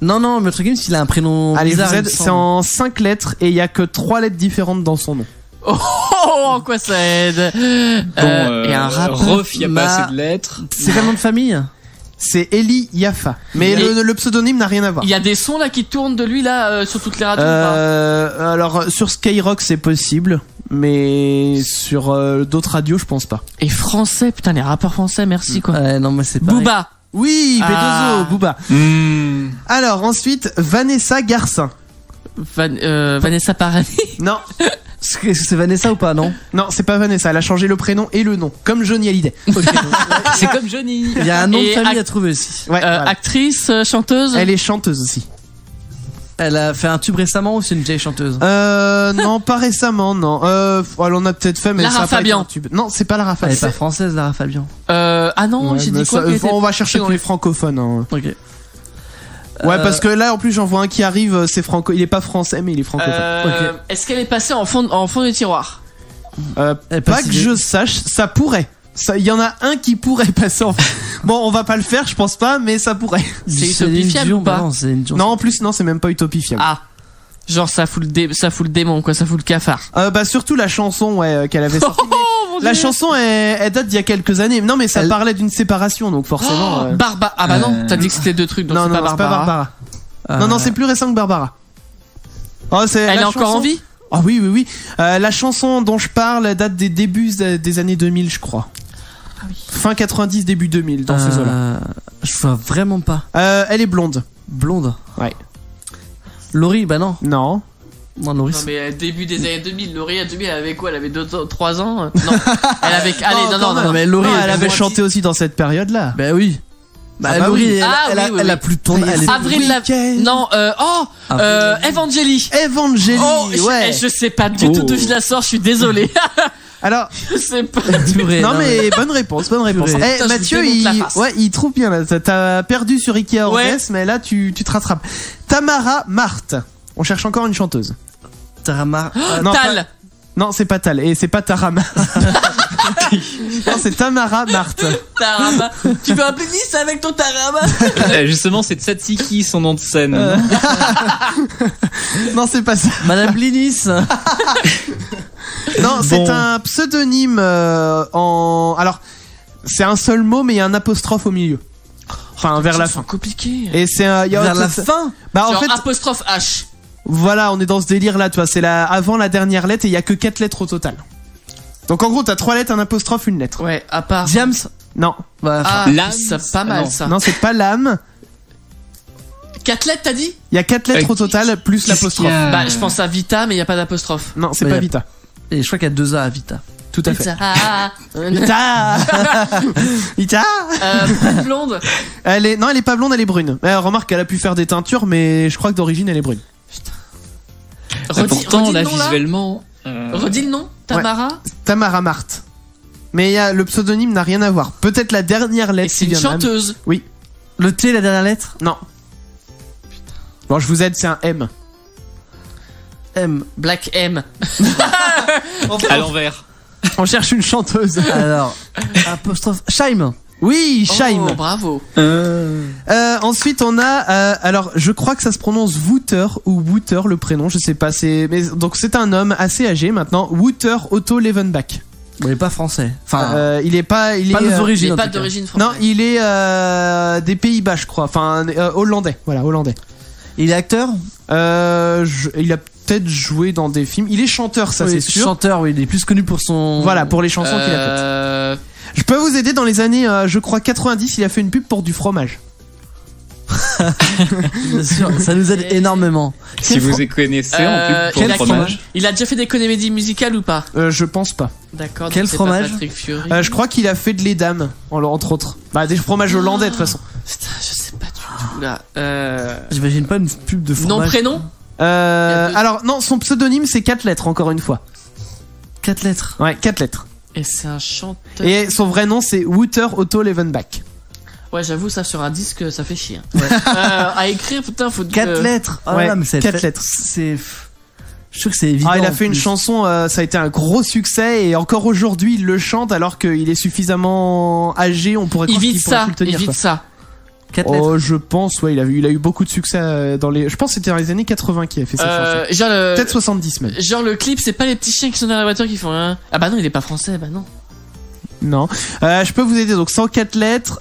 S1: Non, non, Maître Gims, il a un prénom
S2: Allez,
S1: bizarre.
S2: vous
S1: il
S2: aide,
S1: me
S2: c'est
S1: semble.
S2: en 5 lettres et il y a que 3 lettres différentes dans son nom.
S3: Oh, en quoi ça aide? Et un rappeur.
S4: Ref, il y a
S1: Ma-
S4: pas assez de lettres.
S1: C'est quel nom de famille?
S2: C'est Eli Yafa. Mais
S3: Et-
S2: le pseudonyme n'a rien à voir.
S3: Il y a des sons là qui tournent de lui là sur toutes les radios. ou pas
S2: Alors, sur Skyrock, c'est possible. Mais sur d'autres radios, je pense pas.
S3: Et français, putain, les rappeurs français, merci quoi.
S1: Ouais, non, moi c'est pas.
S3: Booba.
S2: Oui,
S3: Ah.
S2: Bedozo, Booba. Alors, ensuite, Vanessa Garcin.
S3: Vanessa Paradis.
S2: Non,
S1: C'est Vanessa ou pas, non?
S2: non, c'est pas Vanessa. Elle a changé le prénom et le nom. Comme Johnny Hallyday.
S3: C'est comme Johnny.
S1: Il y a un nom de
S3: Et
S1: famille à trouver aussi.
S2: Ouais, voilà.
S3: Actrice, chanteuse.
S2: Elle est chanteuse aussi.
S1: Elle a fait un tube récemment ou c'est une vieille chanteuse?
S2: Non, pas récemment, non. Elle en a peut-être fait, mais
S3: Lara
S2: ça a pas été
S3: Fabian.
S2: un tube. Non, c'est pas Lara
S1: Elle est
S2: Fabian.
S1: pas française, Lara Fabian.
S3: Ah non,
S2: Ouais,
S3: j'ai
S2: mais
S3: dit quoi
S2: ça-
S3: qu'elle était-
S2: on va chercher dans les francophones. Hein.
S1: Ok.
S2: Ouais, parce que là, en plus, j'en vois un qui arrive, c'est franco. Il est pas français, mais il est francophone.
S3: Est-ce qu'elle est passée en fond de tiroir?
S2: Pas que je sache, ça pourrait. Il y en a un qui pourrait passer en. Bon, on va pas le faire, je pense pas, mais ça pourrait.
S3: C'est utopifiable ou pas?
S2: Non, en plus, non, c'est même pas utopifiable.
S3: Ah. Genre, ça fout le démon, quoi, ça fout le cafard.
S2: Bah, surtout la chanson, ouais, qu'elle avait sortie. La chanson, elle date d'il y a quelques années. Non, mais ça parlait d'une séparation, donc forcément.
S3: Barbara. Ah bah non, t'as dit que c'était deux trucs, donc
S2: non,
S3: c'est
S2: non,
S3: pas
S2: c'est pas
S3: Barbara.
S2: Barbara. Non, c'est plus récent que Barbara. Oh,
S3: Elle est encore en vie?
S2: Ah oui, oui, oui. La chanson dont je parle date des débuts des années 2000, je crois.
S3: Ah oui.
S2: Fin 90, début 2000, dans ces eaux-là.
S1: Je vois vraiment pas.
S2: Elle est blonde.
S1: Blonde?
S2: Ouais.
S1: Laurie, bah non.
S2: Non.
S1: Non, Laurie.
S3: Non, mais début des années 2000, Laurie à 2000, elle avait quoi? Elle avait 3 ans? Non. Elle avait. Allez, non,
S2: mais Laurie, elle avait chanté aussi dans cette période-là.
S1: Bah oui. Bah,
S2: Ah bah
S1: Laurie,
S2: oui.
S1: elle a plus de temps. Elle est
S3: Avril Non, Evangélie.
S2: Evangélie, ouais.
S3: Je sais pas du tout d'où je la sors, je suis désolé.
S2: Alors,
S3: je sais pas.
S2: non mais bonne réponse, bonne réponse.
S3: Putain,
S2: Mathieu, il trouve bien là. T'as perdu sur Ikea Ordes, mais là tu te rattrapes. Tamara Marthe. On cherche encore une chanteuse.
S1: Tamara.
S2: Non,
S3: Tal.
S2: Non, c'est pas Tal et c'est pas Tarama. Non, c'est Tamara Marthe.
S3: Tarama. Tu veux appeler Nice avec ton Tarama?
S4: Justement, c'est Tsatsiki son nom de scène.
S2: Non, c'est pas ça.
S1: Madame Blinis.
S2: Non, c'est un pseudonyme alors c'est un seul mot mais il y a un apostrophe au milieu. Enfin, vers la fin.
S3: C'est compliqué.
S2: Et c'est
S1: Vers la fin.
S2: Bah en
S3: Genre
S2: fait,
S3: apostrophe H.
S2: voilà, on est dans ce délire là, tu vois, c'est avant la dernière lettre et il y a que 4 lettres au total. Donc en gros, t'as 3 lettres, un apostrophe, une lettre.
S3: Ouais, à part.
S1: James.
S2: Non.
S1: Bah,
S3: Ah,
S4: L'âme,
S3: c'est pas mal
S4: non.
S3: ça.
S2: Non, c'est pas l'âme.
S3: 4 lettres, t'as dit?
S2: Il y a 4 lettres au total plus l'apostrophe.
S3: Bah, je pense à Vita, mais il y a pas d'apostrophe.
S2: Non, c'est
S1: Bah,
S2: pas
S1: y a-
S2: Vita.
S1: et je crois qu'il y a 2 A à Vita.
S2: Tout à fait.
S3: Vita.
S2: Vita. Vita.
S3: Blonde.
S2: Elle est pas blonde, elle est brune. Remarque qu'elle a pu faire des teintures, mais je crois que d'origine elle est brune.
S4: Pourtant,
S3: redis
S4: là,
S3: le nom, là.
S4: visuellement.
S3: Redis le nom. Tamara.
S2: Tamara Marthe. Mais le pseudonyme n'a rien à voir. Peut-être la dernière
S3: Et
S2: lettre.
S3: c'est
S2: qui
S3: une
S2: vient de l'âme.
S3: chanteuse.
S2: Oui.
S1: Le T, la dernière lettre.
S2: Non. Bon, je vous aide, c'est un M.
S1: M.
S3: Black M.
S4: À l'envers.
S2: On cherche une chanteuse.
S1: Alors, apostrophe. Shaim.
S2: Oui, Shaim.
S3: Oh, bravo.
S2: Ensuite, on a. Alors, je crois que ça se prononce Wouter ou Wouter le prénom, je sais pas. Donc c'est un homme assez âgé maintenant. Wouter Otto Levenbach.
S1: Bon, il est pas français. Enfin,
S2: Il est pas.
S1: pas nos
S3: Il
S1: origines.
S3: est
S1: en
S3: pas
S1: tout cas.
S3: d'origine française.
S2: Non, il est des Pays-Bas, je crois. Enfin, hollandais. Voilà, hollandais.
S1: Il est acteur.
S2: Il a peut-être joué dans des films. Il est chanteur, ça
S1: Oui,
S2: c'est sûr.
S1: Chanteur, oui, il est plus connu pour son.
S2: Voilà, pour les chansons qu'il a faites. Je peux vous aider dans les années, je crois 90, il a fait une pub pour du fromage.
S1: Bien sûr, ça nous aide énormément.
S4: Si vous y connaissez en plus pour
S3: quel
S4: le fromage.
S3: Il a déjà fait des comédies musicales ou pas?
S2: Je pense pas.
S3: D'accord.
S1: Quel
S3: donc c'est
S1: fromage
S3: pas Patrick Fiori.
S2: Je crois qu'il a fait de l'édame, entre autres. Bah, des fromages hollandais de toute façon.
S3: Putain, je sais pas du tout là.
S1: J'imagine pas une pub de fromage.
S3: Nom, prénom?
S2: Alors, non, son pseudonyme c'est 4 lettres, encore une fois.
S1: 4 lettres.
S2: Ouais, 4 lettres.
S3: Et c'est un chanteur.
S2: Et son vrai nom c'est Wouter Otto Levenbach.
S3: Ouais, j'avoue, ça sur un disque, ça fait chier. À écrire, putain, faut.
S1: 4 lettres. Oh là
S2: ouais,
S1: là, mais c'est
S2: 4 lettres.
S1: C'est. Je suis sûr que c'est évident.
S2: Ah, il a
S1: en
S2: fait une
S1: plus.
S2: chanson, ça a été un gros succès et encore aujourd'hui il le chante alors qu'il est suffisamment âgé, on pourrait croire qu'il pourrait
S3: Ivica.
S2: plus le tenir. quoi.
S3: Ivica.
S1: 4 lettres.
S2: Oh, je pense, ouais, il a eu beaucoup de succès dans les. Je pense que c'était dans les années 80 qu'il a fait cette chanson.
S3: Genre le.
S2: Peut-être 70 même.
S3: Genre le clip, c'est pas les petits chiens qui sont dans la voiture qui font un. Ah bah non, il est pas français, bah non.
S2: Non. Je peux vous aider. Donc 104 lettres.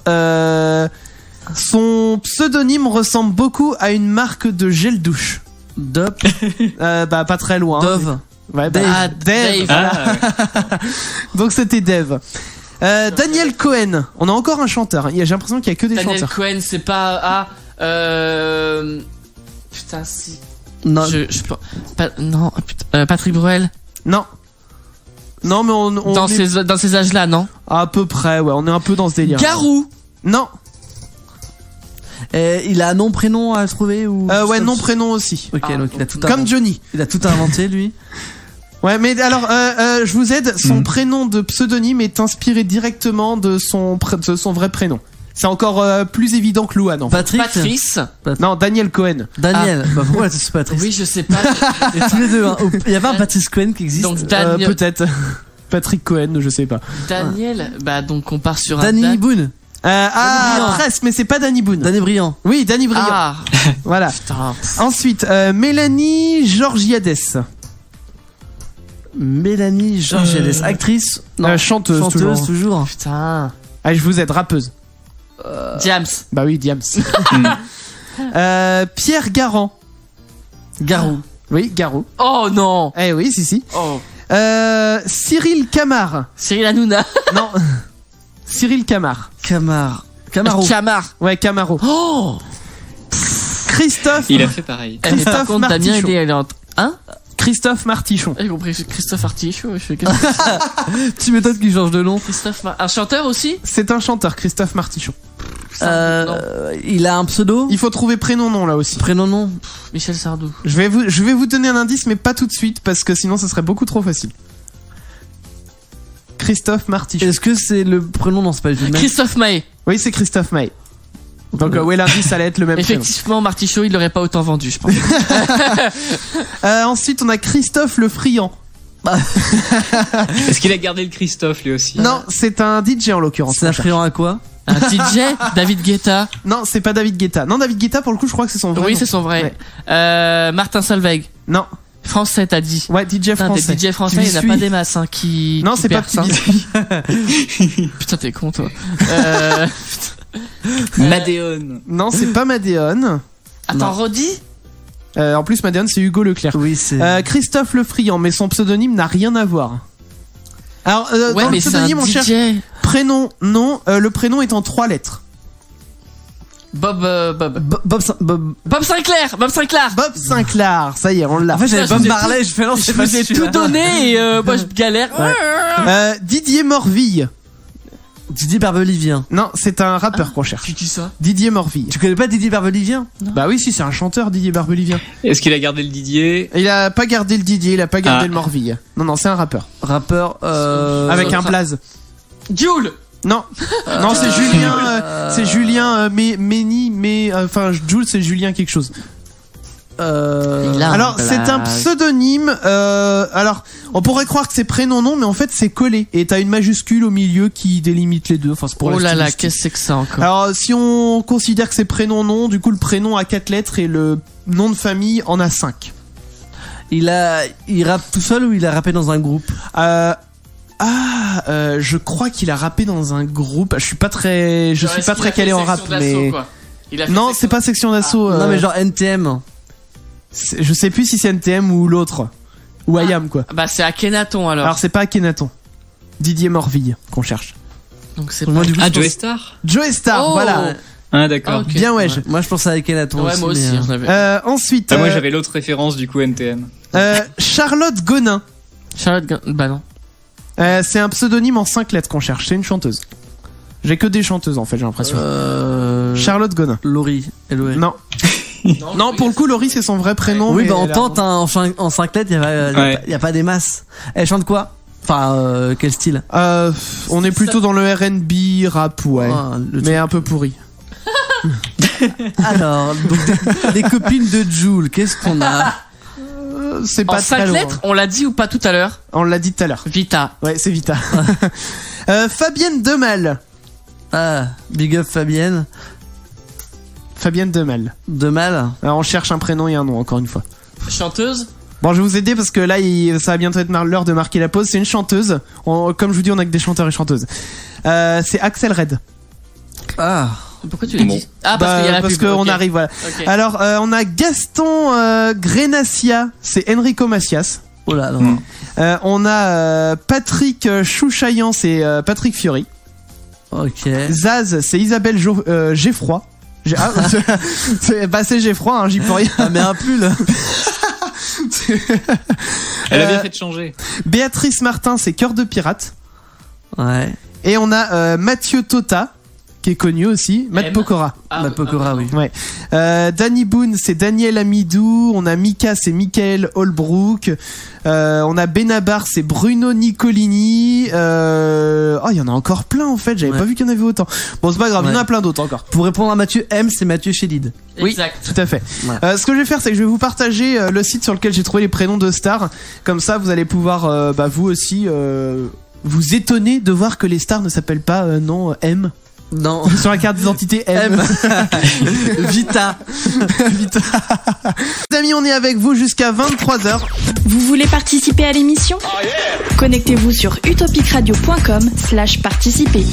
S2: Son pseudonyme ressemble beaucoup à une marque de gel douche.
S1: Dop.
S2: Bah pas très loin.
S1: Dove.
S2: Ouais, bah,
S3: Ah,
S2: Dave.
S3: Dave.
S2: Donc c'était Dave. Daniel Cohen. On a encore un chanteur. J'ai l'impression qu'il y a que des
S3: Daniel
S2: chanteurs.
S3: Cohen, c'est pas. Putain, si.
S1: Non.
S3: Non, putain. Patrick Bruel.
S2: Non. Non, mais on
S3: Dans
S2: est
S3: ces âges-là, non?
S2: à peu près. Ouais, on est un peu dans ce délire.
S3: Garou.
S2: Non.
S1: Il a un nom, prénom à trouver ou.
S2: Ouais, nom, prénom aussi.
S1: Ok,
S3: Ah,
S1: donc il a tout
S2: Comme
S1: inventé.
S2: Johnny.
S1: Il a tout inventé, lui.
S2: Ouais, mais alors, je vous aide. Son prénom de pseudonyme est inspiré directement de son vrai prénom. C'est encore plus évident que Louane. En fait.
S1: Patrick.
S3: Patrice.
S2: Non, Daniel Cohen.
S1: Daniel. Bah pourquoi c'est Patrice?
S3: Oui, je sais pas.
S1: Et tous les deux. Hein. Il y a pas un Patrice Cohen qui existe.
S3: Donc Daniel.
S2: Peut-être. Patrick Cohen, je sais pas.
S3: Daniel. Bah donc on part sur un.
S1: Danny Boone.
S2: Ah, presque, mais c'est pas Danny Boone.
S1: Danny Briand.
S2: Oui, Danny Briand.
S3: Ah.
S2: Voilà.
S3: Putain.
S2: Ensuite, Mélanie Georgiades.
S1: Mélanie Georgiades. Actrice.
S2: Chanteuse,
S1: toujours.
S3: Putain.
S2: Allez, je vous aide, rappeuse.
S3: Diams.
S2: Bah oui, Diams. Pierre Garand.
S1: Garou.
S2: Oui, Garou.
S3: Oh non.
S2: Eh oui, si.
S3: Oh.
S2: Cyril Camar.
S3: Cyril Hanouna.
S2: Non. Cyril Camar.
S1: Camaro.
S3: Camar.
S2: Ouais, Camaro.
S3: Oh.
S2: Christophe.
S4: Il a fait pareil.
S3: Eh, mais par
S2: Christophe
S3: contre, Damien,
S2: Martichon.
S3: il est en. Hein?
S2: Christophe Martichon.
S3: J'ai compris, Christophe Artichaut. Je fais qu'est-ce que
S1: Tu m'étonnes qu'il change de nom.
S3: un chanteur aussi?
S2: C'est un chanteur, Christophe Martichon.
S1: Il a un pseudo.
S2: Il faut trouver prénom-nom là aussi.
S1: Prénom-nom.
S3: Michel Sardou.
S2: Je vais vous donner un indice, mais pas tout de suite, parce que sinon ce serait beaucoup trop facile. Christophe Martichon.
S1: Est-ce que c'est le prénom? Non, c'est pas le même.
S3: Christophe Maé.
S2: Oui, c'est Christophe Maé. Donc ouais, l'indice allait être le même prénom.
S3: Effectivement, Martichaut, il l'aurait pas autant vendu, je pense.
S2: Ensuite, on a Christophe Le Friand.
S4: Est-ce qu'il a gardé le Christophe lui aussi?
S2: Non, c'est un DJ en l'occurrence.
S1: C'est un friand à quoi?
S3: Un DJ, David Guetta.
S2: Non, c'est pas David Guetta. Non, David Guetta, pour le coup, je crois que c'est son vrai
S3: Oui,
S2: nom.
S3: c'est son vrai.
S2: Ouais.
S3: Martin Solveig.
S2: Non.
S3: Français, t'as dit.
S2: Ouais, DJ
S3: Putain,
S2: français.
S3: des DJ français,
S2: Petit
S3: il n'y en a
S2: biscuit.
S3: pas des masses hein, qui.
S2: Non,
S3: qui
S2: c'est pas
S3: percent,
S2: Petit
S3: hein.
S2: Biscuit.
S3: Putain, t'es con, toi.
S4: Madéon.
S2: Non, c'est pas Madéon.
S3: Attends, redis.
S2: En plus, Madéon, c'est Hugo Leclerc.
S1: Oui, c'est.
S2: Christophe Le Friand, mais son pseudonyme n'a rien à voir. Alors,
S3: Ouais,
S2: dans
S3: mais
S2: le
S3: c'est un
S2: pseudonyme, on cherche
S3: DJ.
S2: prénom, nom. Le prénom est en 3 lettres.
S3: Bob
S1: Bob
S3: Sinclair. Bob Sinclair.
S2: Bob Sinclair, ça y est, on l'a.
S1: En fait, j'avais
S3: Ça,
S1: Bob
S3: je vous ai
S1: Marley, je fais non,
S3: Je
S1: c'est pas
S3: vous ai
S1: celui-là.
S3: tout donné et moi je galère.
S2: Didier Morville.
S1: Didier Barbelivien.
S2: Non, c'est un rappeur qu'on cherche.
S3: Tu dis ça?
S2: Didier Morville.
S1: Tu connais pas Didier Barbelivien?
S2: Bah oui, si, c'est un chanteur, Didier Barbelivien.
S4: Est-ce qu'il a gardé le Didier?
S2: Il a pas gardé le Didier, il a pas gardé
S4: Ah.
S2: le Morville. Non, c'est un rappeur.
S1: Rappeur.
S2: Avec un
S3: ça-
S2: blaze.
S3: Jules.
S2: Non, non, c'est Julien. C'est Julien Méni, mais enfin, Jules, c'est Julien quelque chose.
S3: Il a
S2: Alors,
S3: un
S2: c'est un
S3: blaze.
S2: pseudonyme. Alors, on pourrait croire que c'est prénom-nom, mais en fait, c'est collé. Et t'as une majuscule au milieu qui délimite les deux. Enfin, c'est pour
S3: Oh
S2: la
S3: là là,
S2: stylistique.
S3: qu'est-ce que c'est que ça encore?
S2: Alors, si on considère que c'est prénom-nom, du coup, le prénom a 4 lettres et le nom de famille en a 5.
S1: Il rappe tout seul ou il a rappé dans un groupe?
S2: Je crois qu'il a rappé dans un groupe. Je suis pas très calé en rap, mais non, c'est pas section d'assaut.
S1: Non, mais genre NTM.
S2: Je sais plus si c'est NTM ou l'autre, ou IAM quoi.
S3: Bah c'est Akhenaton alors.
S2: Alors c'est pas Akhenaton. Didier Morville qu'on cherche.
S3: Donc c'est
S1: Moi,
S3: pas.
S1: du coup,
S4: Ah,
S1: je pense-
S4: Joe Star?
S2: Joe Star,
S3: Oh.
S2: voilà.
S4: Ah, d'accord.
S3: Ok.
S2: Bien ouais.
S1: Moi, je pensais à Kenaton
S3: Ouais,
S1: aussi.
S3: moi aussi,
S1: mais,
S3: j'en avais.
S2: Ensuite,
S4: Ah, moi j'avais l'autre référence du coup NTM.
S2: Charlotte Gonin.
S3: Bah non.
S2: C'est un pseudonyme en 5 lettres qu'on cherche. C'est une chanteuse. J'ai que des chanteuses en fait, j'ai l'impression. Charlotte Gonin.
S1: Laurie. L-O-R.
S2: Non. Non, pour le coup, Laurie, c'est son vrai prénom.
S1: Oui,
S2: mais
S1: bah on
S2: elle a-
S1: tente hein, en 5 lettres, il y a pas des masses. Elle chante quoi? Enfin, quel style?
S2: On est plutôt dans le R&B, rap, ouais.
S1: Ah, le
S2: Mais un peu pourri.
S1: Alors, donc des copines de Jules, qu'est-ce qu'on a?
S2: C'est
S3: En
S2: pas
S3: 5
S2: très loin.
S3: lettres, on l'a dit ou pas tout à l'heure?
S2: On l'a dit tout à l'heure.
S3: Vita.
S2: Ouais, c'est Vita. Fabienne Demal.
S1: Ah, Big Up Fabienne.
S2: Fabienne Demal.
S1: De mal.
S2: Alors, on cherche un prénom et un nom, encore une fois.
S3: Chanteuse.
S2: Bon, je vais vous aider parce que là, ça va bientôt être l'heure de marquer la pause. C'est une chanteuse. Comme je vous dis, on a que des chanteurs et chanteuses. C'est Axel Red.
S1: Ah.
S3: Pourquoi tu l'as
S4: Bon.
S3: dit? Ah, parce qu'il y a la
S2: parce
S3: pub.
S2: qu'on
S3: ok.
S2: arrive, voilà.
S3: Ok.
S2: Alors, on a Gaston Grenacia. C'est Enrico Macias.
S1: Oh là, non.
S2: On a Patrick Chouchaillant. C'est Patrick Fiori.
S1: Ok.
S2: Zaz, c'est Isabelle Geffroy. C'est Geffroy, hein, j'y peux rien.
S1: Ah, mais un pull.
S4: Elle a bien fait de changer.
S2: Béatrice Martin, c'est Cœur de Pirate.
S1: Ouais.
S2: Et on a Mathieu Tota, qui est connu aussi. Matt
S3: M.
S2: Pokora.
S1: Matt Pokora, oui.
S2: Ouais. Danny Boone, c'est Daniel Amidou. On a Mika, c'est Michael Holbrook. On a Benabar, c'est Bruno Nicolini. Oh, il y en a encore plein en fait. J'avais pas vu qu'il y en avait autant. Bon, c'est pas grave. Il y en a plein d'autres encore.
S1: Pour répondre à Mathieu M, c'est Mathieu Chédid.
S2: Oui,
S3: Exact.
S2: tout à fait.
S1: Ouais.
S2: Ce que je vais faire, c'est que je vais vous partager le site sur lequel j'ai trouvé les prénoms de stars. Comme ça, vous allez pouvoir, vous aussi, vous étonner de voir que les stars ne s'appellent pas M.
S1: Non.
S2: Sur la carte d'identité M.
S1: Vita.
S2: Vita. Les amis, on est avec vous jusqu'à 23h.
S6: Vous voulez participer à l'émission ? Connectez-vous sur utopicradio.com/participer.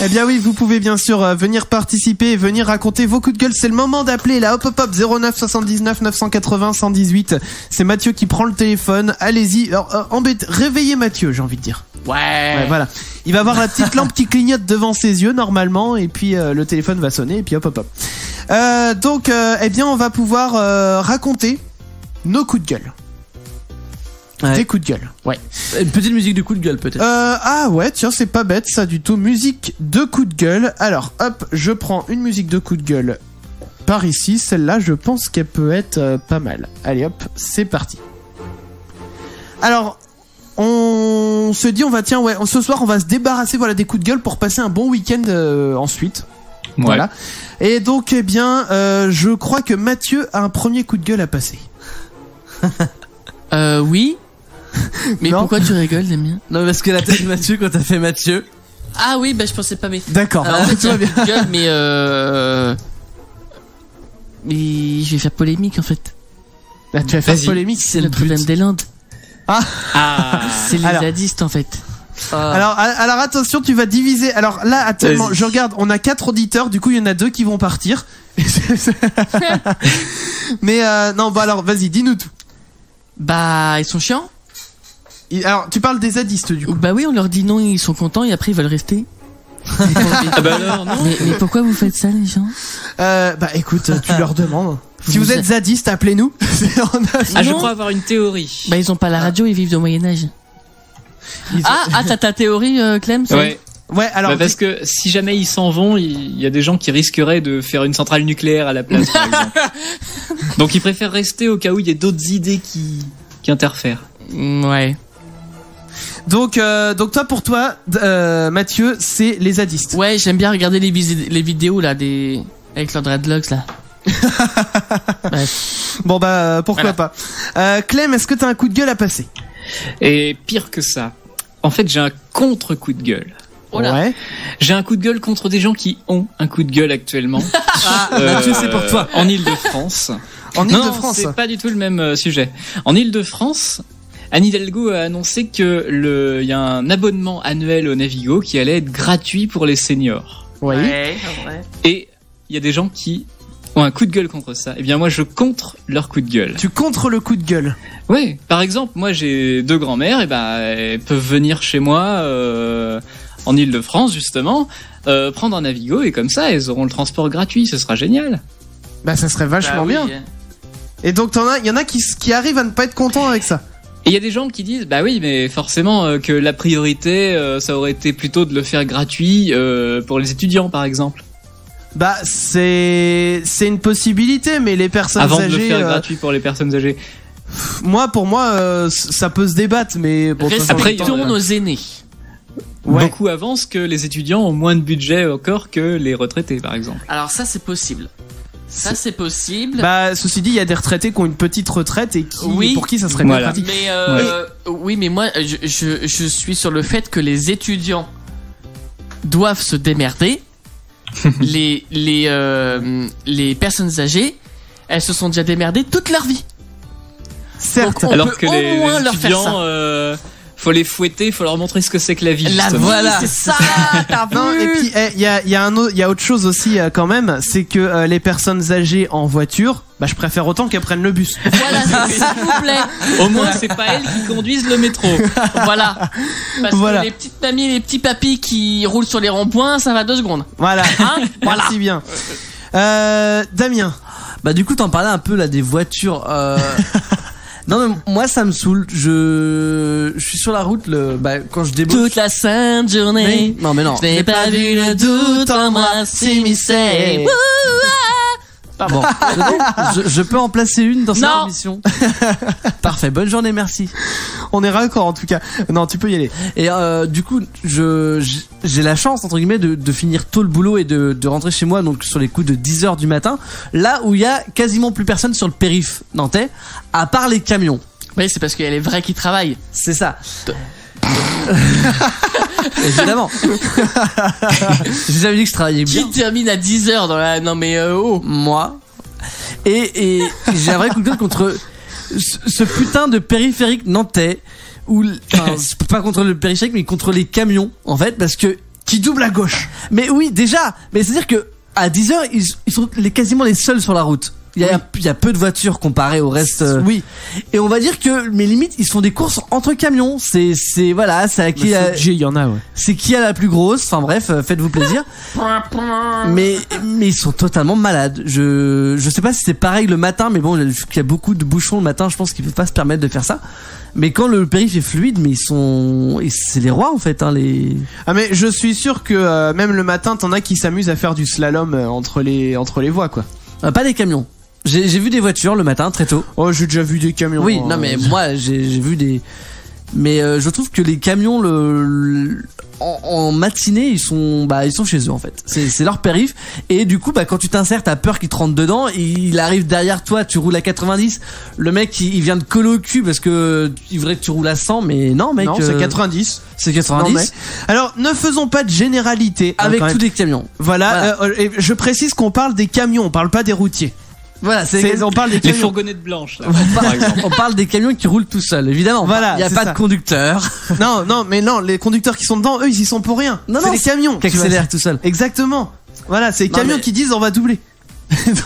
S2: Eh bien oui, vous pouvez bien sûr venir participer et venir raconter vos coups de gueule. C'est le moment d'appeler la hop 09 79 980 118. C'est Mathieu qui prend le téléphone. Allez-y, réveillez Mathieu, j'ai envie de dire. Ouais, voilà. Il va avoir la petite lampe qui clignote devant ses yeux normalement et puis le téléphone va sonner et puis hop. Donc, eh bien, on va pouvoir raconter nos coups de gueule.
S1: Ouais.
S2: Des coups de gueule. Ouais.
S1: Une petite musique de coup de gueule peut-être.
S2: Ah ouais, tiens, c'est pas bête ça du tout. Musique de coup de gueule. Alors, hop, je prends une musique de coup de gueule par ici. Celle-là, je pense qu'elle peut être pas mal. Allez, hop, c'est parti. Alors, on se dit, ce soir, on va se débarrasser, des coups de gueule pour passer un bon week-end ensuite.
S4: Ouais.
S2: Voilà. Et donc, eh bien, je crois que Mathieu a un premier coup de gueule à passer.
S3: Oui. Mais
S2: Non.
S3: pourquoi tu rigoles, Damien?
S1: Non, parce que la tête de Mathieu, quand t'as fait Mathieu.
S3: Ah oui, bah je pensais pas, mais.
S2: D'accord.
S3: Alors, en fait, il y a
S2: Tout va
S3: un coup de gueule, mais je vais faire polémique en fait.
S2: Là, tu vas faire
S4: Vas-y.
S2: polémique.
S3: C'est le problème des Landes.
S4: Ah.
S3: C'est les
S2: Alors.
S3: zadistes en fait.
S2: Alors attention, tu vas diviser. Alors là, actuellement,
S4: Vas-y.
S2: je regarde, on a 4 auditeurs, du coup il y en a 2 qui vont partir. Mais non, bah alors vas-y, dis-nous tout.
S3: Bah, ils sont chiants.
S2: Alors, tu parles des zadistes du coup.
S3: Bah oui, on leur dit non, ils sont contents et après ils veulent rester.
S4: Ah bah alors, non.
S3: Mais pourquoi vous faites ça, les gens?
S2: Bah écoute, tu leur demandes. Si vous êtes zadiste, appelez-nous.
S4: Ah, je
S3: Non.
S4: crois avoir une théorie.
S3: Bah, ils ont pas la radio, ils vivent au Moyen-Âge. T'as ta théorie, Clem? ça
S4: Ouais.
S2: Ouais, alors
S4: Bah parce que si jamais ils s'en vont, il y a des gens qui risqueraient de faire une centrale nucléaire à la place, par exemple. Donc ils préfèrent rester au cas où il y a d'autres idées qui interfèrent.
S3: Ouais.
S2: donc toi pour toi, Mathieu, c'est les zadistes.
S3: Ouais, j'aime bien regarder les vidéos là, avec leurs dreadlocks là. Bref.
S2: Bon bah pourquoi pas. Clem, est-ce que t'as un coup de gueule à passer?
S4: Et pire que ça, en fait j'ai un contre-coup de gueule.
S3: Oh là.
S2: Ouais.
S4: J'ai un coup de gueule contre des gens qui ont un coup de gueule actuellement.
S1: Mathieu, c'est pour toi.
S4: En Île-de-France.
S2: En
S4: Non,
S2: Île-de-France.
S4: c'est pas du tout le même sujet. En Île-de-France, Anne Hidalgo a annoncé que il y a un abonnement annuel au Navigo qui allait être gratuit pour les seniors.
S2: Oui.
S3: Ouais.
S4: Et il y a des gens qui ont un coup de gueule contre ça. Eh bien moi je contre leur coup de gueule.
S2: Tu contres le coup de gueule.
S4: Ouais, par exemple, moi j'ai 2 grands-mères, et elles peuvent venir chez moi en Île-de-France justement, prendre un Navigo et comme ça elles auront le transport gratuit, ce sera génial.
S2: Bah ça serait vachement bien.
S3: Bien.
S2: Et donc il y en a qui arrivent à ne pas être contents avec ça.
S4: Et il y a des gens qui disent bah oui mais forcément que la priorité ça aurait été plutôt de le faire gratuit pour les étudiants par exemple.
S2: Bah c'est une possibilité, mais les personnes
S4: Avant de
S2: âgées,
S4: le faire gratuit pour les personnes âgées.
S2: pour moi ça peut se débattre, mais bon, de toute façon,
S4: Après,
S3: Respectons nos aînés.
S2: ouais.
S4: Beaucoup avancent que les étudiants ont moins de budget encore que les retraités par exemple.
S3: Alors ça c'est possible. Ça c'est possible.
S2: Bah ceci dit, il y a des retraités qui ont une petite retraite et
S3: Oui.
S2: pour qui ça serait
S4: Voilà.
S2: bien pratique.
S3: Mais oui, mais moi je suis sur le fait que les étudiants doivent se démerder. les personnes âgées, elles se sont déjà démerdées toute leur vie.
S2: Certes.
S3: Donc, on
S4: Alors
S3: peut
S4: que
S3: au
S4: les
S3: moins leur faire
S4: étudiants,
S3: ça.
S4: faut les fouetter, faut leur montrer ce que c'est que la vie.
S3: La
S4: justement.
S3: vie,
S1: Voilà.
S3: c'est ça. T'as vu?
S2: Non, et puis il y a autre chose aussi quand même, c'est que les personnes âgées en voiture, bah je préfère autant qu'elles prennent le bus.
S3: Voilà, s'il vous plaît.
S4: Au moins, c'est pas elles qui conduisent le métro.
S3: Voilà. Parce
S2: Voilà.
S3: que les petites mamies et les petits papis qui roulent sur les ronds-points, ça va 2 secondes.
S2: Voilà.
S3: Hein? Voilà.
S2: Merci bien. Damien.
S1: Bah du coup t'en parlais un peu là des voitures. Non mais moi ça me saoule. Je suis sur la route quand je débouche.
S3: Toute la sainte journée.
S1: Non mais non.
S3: Je n'ai pas vu le doute en moi s'immiscer.
S1: Bon, je peux en placer une dans cette
S3: Non.
S1: émission. Parfait, bonne journée, merci.
S2: On est raccord en tout cas. Non, tu peux y aller.
S1: Et du coup, j'ai la chance entre guillemets de finir tôt le boulot et de rentrer chez moi donc sur les coups de 10h du matin, là où il y a quasiment plus personne sur le périph' nantais, à part les camions.
S3: Oui, c'est parce qu'il y a les vrais qui travaillent.
S1: C'est ça. Évidemment. J'ai jamais dit que je travaillais bien.
S3: Qui termine à 10h dans la... Non mais
S1: Moi. Et j'ai un vrai coup de gueule contre ce putain de périphérique nantais pas contre le périphérique mais contre les camions en fait parce que
S2: Qui double à gauche.
S1: mais oui déjà mais c'est à dire que à 10h ils sont quasiment les seuls sur la route. Il y a peu de voitures comparé au reste.
S2: Oui.
S1: Et on va dire que mais limite ils se font des courses entre camions. C'est voilà, c'est à qui
S2: il y en a, ouais.
S1: c'est qui a la plus grosse. Enfin bref, faites-vous plaisir. mais ils sont totalement malades. Je sais pas si c'est pareil le matin, mais bon, il y a beaucoup de bouchons le matin. Je pense qu'ils peuvent pas se permettre de faire ça. Mais quand le périph' est fluide, mais c'est les rois en fait, hein, les.
S2: Ah mais je suis sûr que même le matin, t'en as qui s'amusent à faire du slalom entre les voies, quoi.
S1: Pas des camions. J'ai vu des voitures le matin très tôt.
S2: Oh, j'ai déjà vu des camions.
S1: Oui, non mais moi j'ai vu des. Mais je trouve que les camions en matinée ils sont chez eux en fait. C'est leur périph. Et du coup quand tu t'insères t'as peur qu'ils te rentrent dedans. Il arrive derrière toi, tu roules à 90. Le mec il vient de coller au cul parce que il voudrait que tu roules à 100, mais non mec.
S2: Non, c'est 90.
S1: C'est 90.
S2: Non, mais... Alors ne faisons pas de généralité
S1: avec
S2: tous
S1: les camions.
S2: Voilà. Et je précise qu'on parle des camions, on parle pas des routiers.
S1: Voilà,
S2: on parle des
S4: Les
S2: camions.
S4: fourgonnettes blanches, là.
S1: On parle des camions qui roulent tout seuls, évidemment.
S2: Voilà,
S1: il y a
S2: c'est
S1: pas
S2: ça.
S1: de conducteur.
S2: Non, les conducteurs qui sont dedans, eux, ils y sont pour rien.
S1: Non,
S2: c'est les camions
S1: qui accélèrent tout seuls.
S2: Exactement. Voilà, c'est les camions qui disent on va doubler.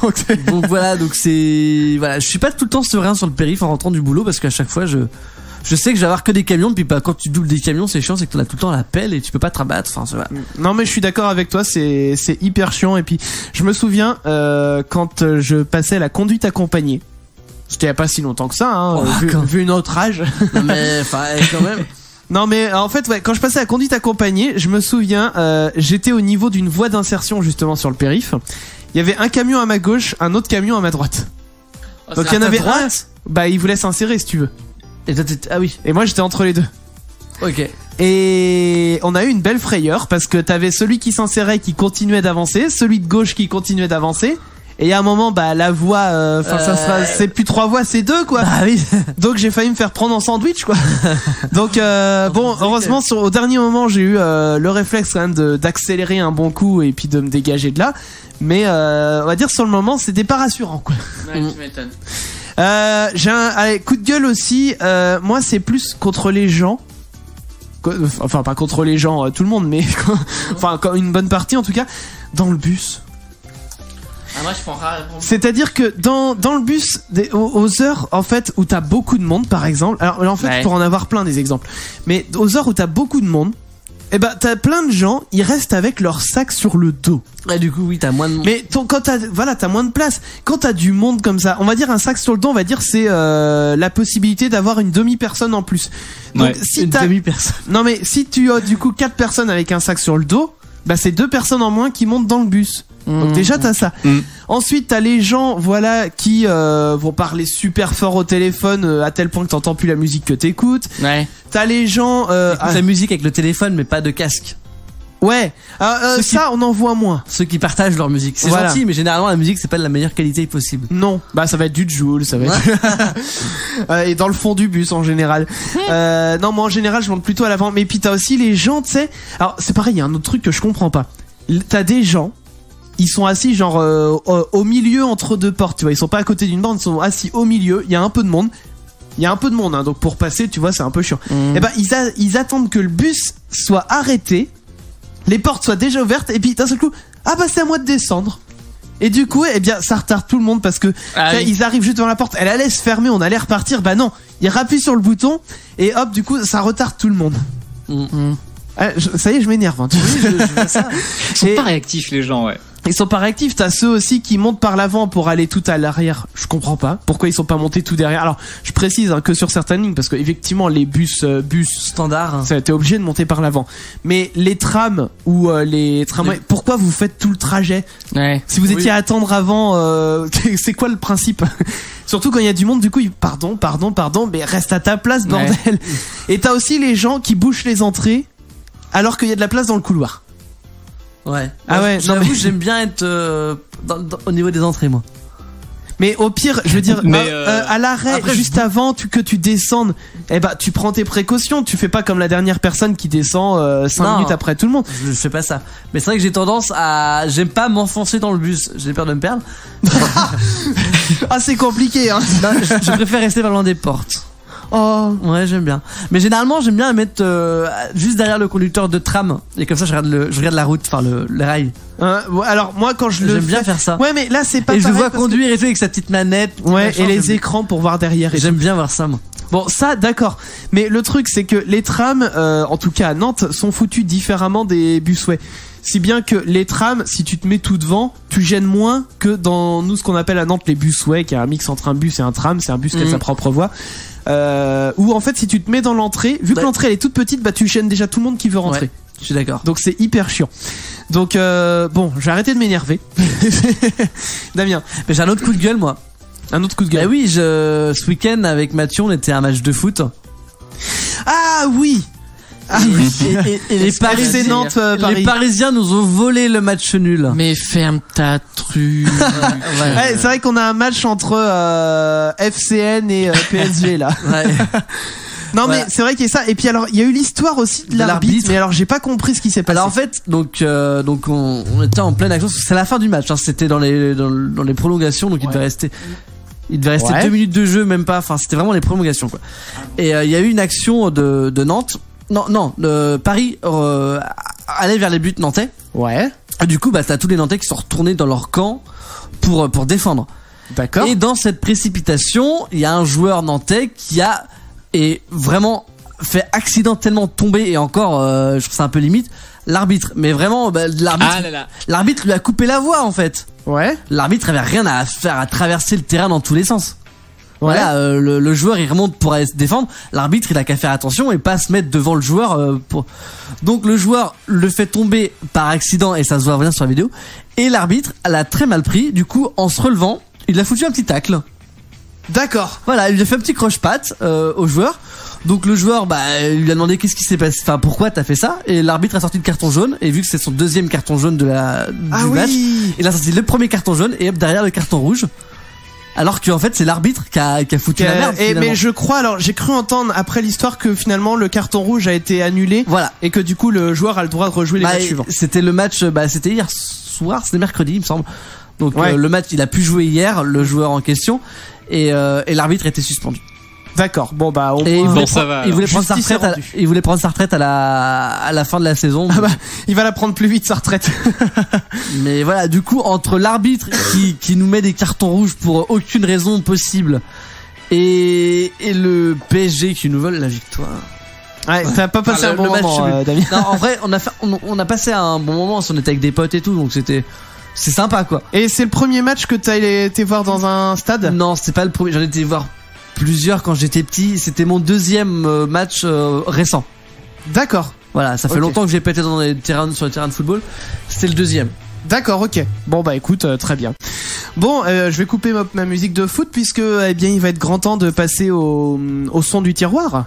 S1: donc voilà, je suis pas tout le temps serein sur le périph' en rentrant du boulot parce qu'à chaque fois je sais que je vais avoir que des camions, puis quand tu doubles des camions, c'est chiant, c'est que t'en as tout le temps à la pelle et tu peux pas te rabattre. Enfin, voilà.
S2: Non, mais je suis d'accord avec toi, c'est hyper chiant. Et puis, je me souviens quand je passais la conduite accompagnée. C'était il y a pas si longtemps que ça, hein, vu notre âge.
S1: Non, mais quand même.
S2: Non, mais en fait, ouais, quand je passais la conduite accompagnée, je me souviens, j'étais au niveau d'une voie d'insertion justement sur le périph'. Il y avait un camion à ma gauche, un autre camion à ma droite. Donc il y en avait un. Il voulait s'insérer si tu veux.
S1: Et toi, ah oui.
S2: Et moi j'étais entre les deux.
S1: Ok.
S2: Et on a eu une belle frayeur parce que t'avais celui qui s'insérait qui continuait d'avancer, celui de gauche qui continuait d'avancer. Et à un moment, la voie, c'est plus 3 voies, c'est 2 quoi.
S1: Ah oui.
S2: Donc j'ai failli me faire prendre en sandwich quoi. Donc heureusement au dernier moment j'ai eu le réflexe quand même d'accélérer un bon coup et puis de me dégager de là. Mais on va dire sur le moment c'était pas rassurant quoi.
S3: Ouais, tu m'étonnes.
S2: J'ai un coup de gueule aussi. Moi, c'est plus contre les gens. Enfin, pas contre les gens, tout le monde, mais enfin, une bonne partie en tout cas, dans le bus.
S3: Ah, moi, je prends rarement.
S2: C'est-à-dire que dans le bus, aux heures en fait où t'as beaucoup de monde, par exemple. Alors en fait, pour en avoir plein des exemples. Mais aux heures où t'as beaucoup de monde, t'as plein de gens, ils restent avec leur sac sur le dos.
S1: Ouais, du coup, oui, t'as moins de monde.
S2: Mais quand t'as moins de place. Quand t'as du monde comme ça, on va dire un sac sur le dos, on va dire c'est la possibilité d'avoir une demi-personne en plus. Donc si
S1: une demi-personne.
S2: Non mais si tu as du coup 4 personnes avec un sac sur le dos, c'est 2 personnes en moins qui montent dans le bus. Donc déjà t'as ça. Ensuite t'as les gens qui vont parler super fort au téléphone à tel point que t'entends plus la musique que t'écoutes.
S3: Ouais.
S2: T'as les gens
S1: la musique avec le téléphone mais pas de casque.
S2: Ouais. Ça on en voit moins.
S1: Ceux qui partagent leur musique. C'est gentil mais généralement la musique c'est pas de la meilleure qualité possible.
S2: Non. Ça va être du Joule, ça va être et dans le fond du bus en général. Non moi en général je monte plutôt à l'avant. Mais puis t'as aussi les gens tu sais. Alors c'est pareil il y a un autre truc que je comprends pas. T'as des gens. Ils sont assis genre au milieu entre 2 portes, tu vois, ils sont pas à côté d'une bande, ils sont assis au milieu, il y a un peu de monde. Hein, donc pour passer, tu vois, c'est un peu chiant. Et ils attendent que le bus soit arrêté, les portes soient déjà ouvertes et puis d'un seul coup, c'est à moi de descendre. Et du coup, ça retarde tout le monde parce que ils arrivent juste devant la porte, elle allait se fermer, on allait repartir, non, ils rappuient sur le bouton et hop, du coup, ça retarde tout le monde. Ça y est, je m'énerve. Hein,
S4: Ils sont pas réactifs les gens, ouais.
S2: Ils sont pas réactifs. T'as ceux aussi qui montent par l'avant pour aller tout à l'arrière. Je comprends pas pourquoi ils sont pas montés tout derrière. Alors, je précise que sur certaines lignes, parce que effectivement les bus
S1: Standard.
S2: t'es obligé de monter par l'avant. Mais les trams ou les tramways, pourquoi vous faites tout le trajet?
S3: Ouais.
S2: Si vous étiez à attendre avant, c'est quoi le principe? Surtout quand il y a du monde, du coup, pardon, mais reste à ta place, bordel. Ouais. Et t'as aussi les gens qui bouchent les entrées alors qu'il y a de la place dans le couloir.
S1: Ouais.
S2: Ah ouais,
S1: j'avoue, j'aime bien être au niveau des entrées, moi.
S2: Mais au pire, je veux dire, à l'arrêt, juste avant que tu descendes, tu prends tes précautions. Tu fais pas comme la dernière personne qui descend 5 minutes après tout le monde.
S1: Je fais pas ça. Mais c'est vrai que j'ai tendance j'aime pas m'enfoncer dans le bus. J'ai peur de me perdre.
S2: Ah, c'est compliqué, hein.
S1: Non, je préfère rester pas loin des portes.
S2: Oh.
S1: Ouais, j'aime bien. Mais généralement, j'aime bien mettre juste derrière le conducteur de tram. Et comme ça, je regarde la route, enfin le rail.
S2: Alors moi, quand
S1: j'aime bien faire ça.
S2: Ouais, mais là, c'est pas.
S1: Et je le vois conduire et tout avec sa petite manette.
S2: Ouais, et les écrans pour voir derrière.
S1: J'aime bien voir ça, moi.
S2: Bon, ça, d'accord. Mais le truc, c'est que les trams, en tout cas à Nantes, sont foutus différemment des busways. Si bien que les trams, si tu te mets tout devant, tu gênes moins que dans nous ce qu'on appelle à Nantes les busways, qui est un mix entre un bus et un tram. C'est un bus qui a sa propre voie. Où en fait, si tu te mets dans l'entrée, vu que l'entrée elle est toute petite, tu gênes déjà tout le monde qui veut rentrer.
S1: Ouais, je suis d'accord.
S2: Donc c'est hyper chiant. Donc bon, j'ai arrêté de m'énerver. Damien,
S1: mais j'ai un autre coup de gueule, moi.
S2: Un autre coup de gueule.
S1: Bah oui, ce week-end avec Mathieu, on était à un match de foot.
S2: Ah oui. Ah oui.
S1: Et les Parisiens, les Parisiens nous ont volé le match nul.
S3: Mais ferme ta truc.
S2: Ouais, c'est vrai qu'on a un match entre FCN et PSG là.
S1: Ouais.
S2: Non mais c'est vrai qu'il y a ça. Et puis alors il y a eu l'histoire aussi de l'arbitre. Mais alors j'ai pas compris ce qui s'est passé.
S1: Alors en fait donc on était en pleine action. C'est la fin du match. Hein, c'était dans les prolongations, donc il devait rester. Il devait rester 2 minutes de jeu, même pas. Enfin, c'était vraiment les prolongations, quoi. Et il y a eu une action de Nantes. Non, Paris allait vers les buts nantais.
S2: Ouais.
S1: Et du coup, t'as tous les Nantais qui sont retournés dans leur camp pour défendre.
S2: D'accord.
S1: Et dans cette précipitation, il y a un joueur nantais qui a vraiment fait accidentellement tomber, et encore, je trouve ça un peu limite, l'arbitre. Mais vraiment, l'arbitre lui a coupé la voie, en fait.
S2: Ouais.
S1: L'arbitre avait rien à faire à traverser le terrain dans tous les sens.
S2: Ouais.
S1: Voilà, le joueur il remonte pour aller se défendre. L'arbitre il a qu'à faire attention et pas se mettre devant le joueur. Donc le joueur le fait tomber par accident et ça se voit bien sur la vidéo. Et l'arbitre l'a très mal pris. Du coup, en se relevant, il a foutu un petit tacle.
S2: D'accord.
S1: Voilà, il a fait un petit croche-patte au joueur. Donc le joueur, il lui a demandé qu'est-ce qui s'est passé, enfin pourquoi t'as fait ça. Et l'arbitre a sorti le carton jaune. Et vu que c'est son deuxième carton jaune du match, il a sorti le premier carton jaune et hop derrière le carton rouge. Alors qu'en fait c'est l'arbitre qui a foutu la merde.
S2: Mais je crois, alors j'ai cru entendre après l'histoire que finalement le carton rouge a été annulé.
S1: Voilà.
S2: Et que du coup le joueur a le droit de rejouer les matchs suivants.
S1: C'était le match, c'était hier soir, c'était mercredi il me semble. Donc le match il a pu jouer hier, le joueur en question, et l'arbitre était suspendu.
S2: D'accord. Bon
S1: il voulait prendre sa retraite à la fin de la saison.
S2: Il va la prendre plus vite sa retraite.
S1: Mais voilà, du coup entre l'arbitre qui nous met des cartons rouges pour aucune raison possible et le PSG qui nous vole la victoire.
S2: Ouais, t'as pas passé un bon moment, Damien.
S1: Non, en vrai, on a passé un bon moment, on était avec des potes et tout, donc c'est sympa quoi.
S2: Et c'est le premier match que t'as été voir dans un stade?
S1: Non, c'est pas le premier, j'en ai été voir plusieurs quand j'étais petit. C'était mon deuxième match récent.
S2: D'accord.
S1: Voilà, ça fait longtemps que j'ai pas été sur les terrains de football. C'était le deuxième.
S2: D'accord, ok. Bon écoute, très bien. Bon, je vais couper ma musique de foot puisque il va être grand temps de passer au son du tiroir.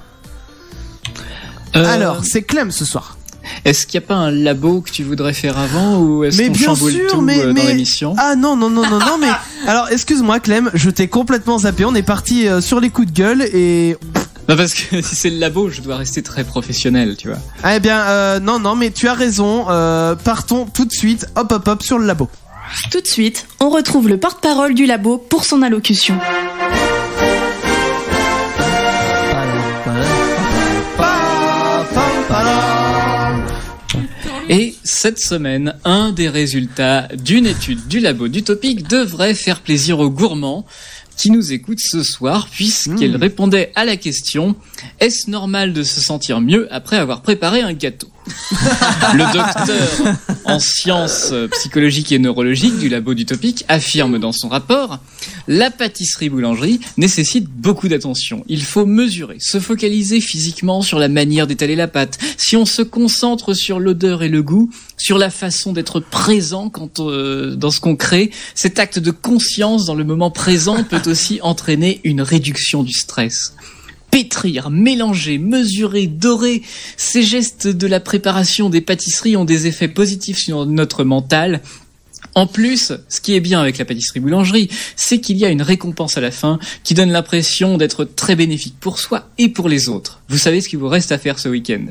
S2: Alors, c'est Clem ce soir.
S4: Est-ce qu'il n'y a pas un labo que tu voudrais faire avant ou est-ce qu'on chamboule tout dans l'émission?
S2: Ah non, mais alors excuse-moi Clem, je t'ai complètement zappé. On est parti sur les coups de gueule et...
S4: Non, parce que si c'est le labo, je dois rester très professionnel, tu vois.
S2: Eh bien, non, mais tu as raison. Partons tout de suite, hop, sur le labo.
S6: Tout de suite, on retrouve le porte-parole du labo pour son allocution.
S4: Et cette semaine, un des résultats d'une étude du labo d'Utopic devrait faire plaisir aux gourmands qui nous écoutent ce soir, puisqu'elle répondait à la question « Est-ce normal de se sentir mieux après avoir préparé un gâteau ?» Le docteur en sciences psychologiques et neurologiques du labo d'Utopic affirme dans son rapport: la pâtisserie-boulangerie nécessite beaucoup d'attention. Il faut mesurer, se focaliser physiquement sur la manière d'étaler la pâte. Si on se concentre sur l'odeur et le goût, sur la façon d'être présent dans ce qu'on crée, cet acte de conscience dans le moment présent peut aussi entraîner une réduction du stress. Pétrir, mélanger, mesurer, dorer, ces gestes de la préparation des pâtisseries ont des effets positifs sur notre mental. En plus, ce qui est bien avec la pâtisserie-boulangerie, c'est qu'il y a une récompense à la fin qui donne l'impression d'être très bénéfique pour soi et pour les autres. Vous savez ce qu'il vous reste à faire ce week-end?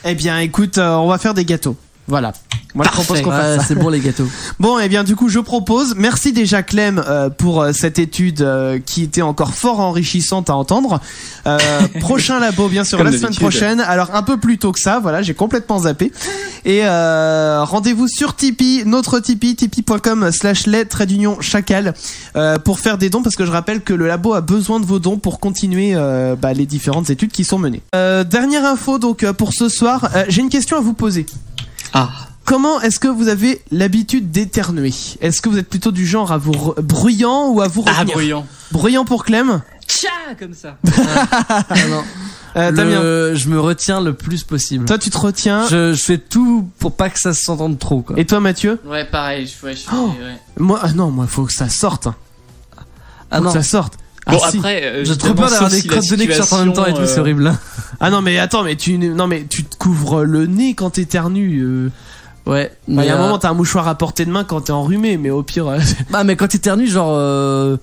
S2: Eh bien, écoute, on va faire des gâteaux. Voilà. Moi, je propose qu'on fasse ça.
S1: C'est bon les gâteaux.
S2: Bon, eh bien, du coup, je propose. Merci déjà Clem pour cette étude qui était encore fort enrichissante à entendre. Prochain labo, bien sûr,
S4: Comme
S2: la
S4: d'habitude.
S2: semaine prochaine. Alors, un peu plus tôt que ça, voilà, j'ai complètement zappé. Et rendez-vous sur Tipeee, notre Tipeee, tipeee.com/les-chacal pour faire des dons, parce que je rappelle que le labo a besoin de vos dons pour continuer les différentes études qui sont menées. Dernière info, donc, pour ce soir, j'ai une question à vous poser.
S4: Ah.
S2: Comment est-ce que vous avez l'habitude d'éternuer? Est-ce que vous êtes plutôt du genre à vous bruyant ou à vous retenir?
S4: Ah, bruyant.
S2: Bruyant pour Clem.
S4: Tcha, comme ça.
S1: Non.
S2: Damien,
S1: Je me retiens le plus possible.
S2: toi tu te retiens.
S1: Je fais tout pour pas que ça s'entende trop, quoi.
S2: Et toi Mathieu?
S3: Ouais, pareil, je suis.
S2: Oh. Moi, non, moi faut que ça sorte.
S1: Ah
S2: Faut
S1: non.
S2: que ça sorte. Ah,
S4: Bon,
S2: si.
S4: après,
S1: J'ai trop peur d'avoir des crottes de nez qui sortent en même temps et tout, c'est horrible.
S2: Ah non mais attends, mais tu te couvres le nez quand t'éternues.
S1: Ouais.
S2: Il y a un moment t'as un mouchoir à portée de main quand t'es enrhumé, mais au pire.
S1: Bah mais quand t'éternues, genre de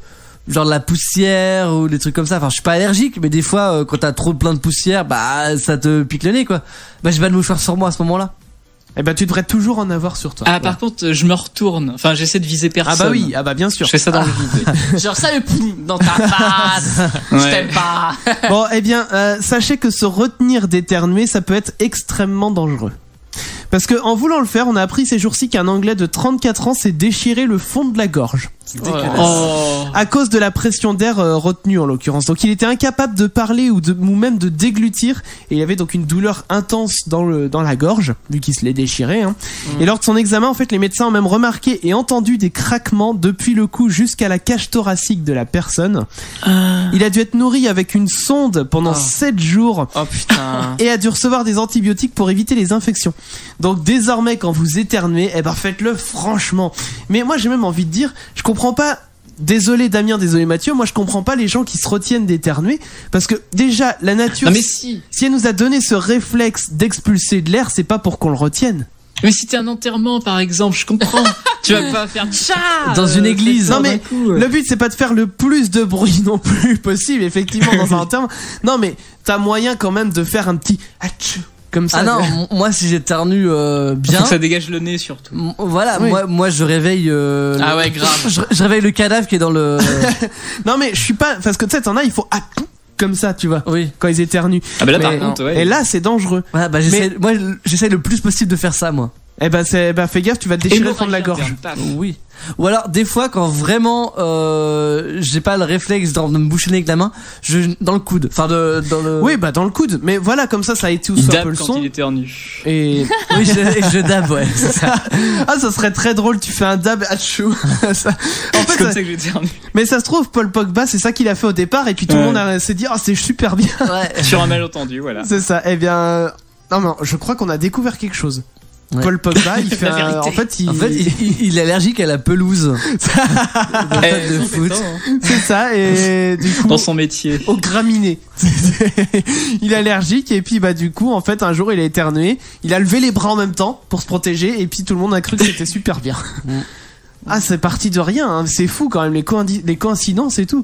S1: la poussière ou des trucs comme ça. Enfin, je suis pas allergique, mais des fois quand t'as trop plein de poussière, bah ça te pique le nez, quoi. Bah j'ai pas de mouchoir sur moi à ce moment-là.
S2: Eh ben tu devrais toujours en avoir sur toi.
S4: Ah, par contre, je me retourne. Enfin, j'essaie de viser personne.
S2: Ah bah oui, ah bah bien sûr.
S4: Je fais ça dans le vide.
S3: Genre ça le poum dans ta face. Je
S4: Ouais.
S3: t'aime pas.
S2: Bon, eh bien, sachez que se retenir d'éternuer, ça peut être extrêmement dangereux. Parce que en voulant le faire, on a appris ces jours-ci qu'un Anglais de 34 ans s'est déchiré le fond de la gorge.
S4: Oh.
S2: À cause de la pression d'air retenue en l'occurrence. Donc il était incapable de parler ou même de déglutir, et il avait donc une douleur intense dans la gorge, vu qu'il se l'est déchiré. Hein. Et lors de son examen, en fait, les médecins ont même remarqué et entendu des craquements depuis le cou jusqu'à la cage thoracique de la personne. Il a dû être nourri avec une sonde pendant 7 jours.
S3: Oh putain.
S2: Et a dû recevoir des antibiotiques pour éviter les infections. Donc désormais quand vous éternuez, eh ben faites-le franchement. Mais moi j'ai même envie de dire, je comprends pas. Désolé Damien, désolé Mathieu, moi je comprends pas les gens qui se retiennent d'éternuer, parce que déjà la nature,
S4: Non, mais si.
S2: si elle nous a donné ce réflexe d'expulser de l'air, c'est pas pour qu'on le retienne.
S4: Mais si t'es un enterrement, par exemple, je comprends. Tu vas pas faire tcha
S1: Dans une église.
S2: Non mais le but c'est pas de faire le plus de bruit non plus possible, effectivement, dans un enterrement. Non mais t'as moyen quand même de faire un petit atchou comme ça.
S1: Ah non, moi si j'éternue bien.
S4: Faut que ça dégage le nez surtout.
S1: Voilà,
S2: Oui.
S1: moi je réveille.
S3: Ah ouais, grave.
S1: Je réveille le cadavre qui est dans le.
S2: Non mais je suis pas, parce que tu sais, t'en as, il faut comme ça, tu vois,
S1: Oui.
S2: quand ils éternuent.
S4: Ah bah là,
S2: Mais-
S4: par contre, ouais.
S2: Et là c'est dangereux.
S1: Voilà, bah moi j'essaie le plus possible de faire ça, moi.
S2: Eh ben fais gaffe, tu vas te déchirer le fond de la gorge.
S1: Oui. Ou alors des fois quand vraiment j'ai pas le réflexe de me boucher le nez avec la main, dans le coude. Enfin dans le.
S2: Oui, bah dans le coude. Mais voilà, comme ça étouffe
S4: Il
S2: un peu
S4: dabe
S2: le
S4: quand
S2: son.
S4: il éternue.
S2: Et
S1: Oui, je dab, ouais. C'est ça.
S2: ah, ça serait très drôle. Tu fais un dab atchou. Ça- En
S4: C'est
S2: fait,
S4: comme
S2: ça-
S4: ça que j'éternue.
S2: mais ça se trouve, Paul Pogba, c'est ça qu'il a fait au départ, et puis tout le monde s'est dit, oh, c'est super bien.
S1: Ouais.
S4: Sur un malentendu, voilà.
S2: C'est ça. Eh bien, non, je crois qu'on a découvert quelque chose.
S1: Ouais.
S2: Paul Pogba, il fait
S4: La vérité.
S2: en fait,
S1: En fait, il est allergique à la pelouse. De
S4: Eh,
S1: foot.
S2: c'est ça, et du coup,
S4: Dans son métier.
S2: au graminé. Il est allergique, et puis bah du coup, en fait, un jour, il a éternué, il a levé les bras en même temps pour se protéger, et puis tout le monde a cru que c'était super bien. Ah, c'est parti de rien, hein. C'est fou quand même, les coïncidences et tout.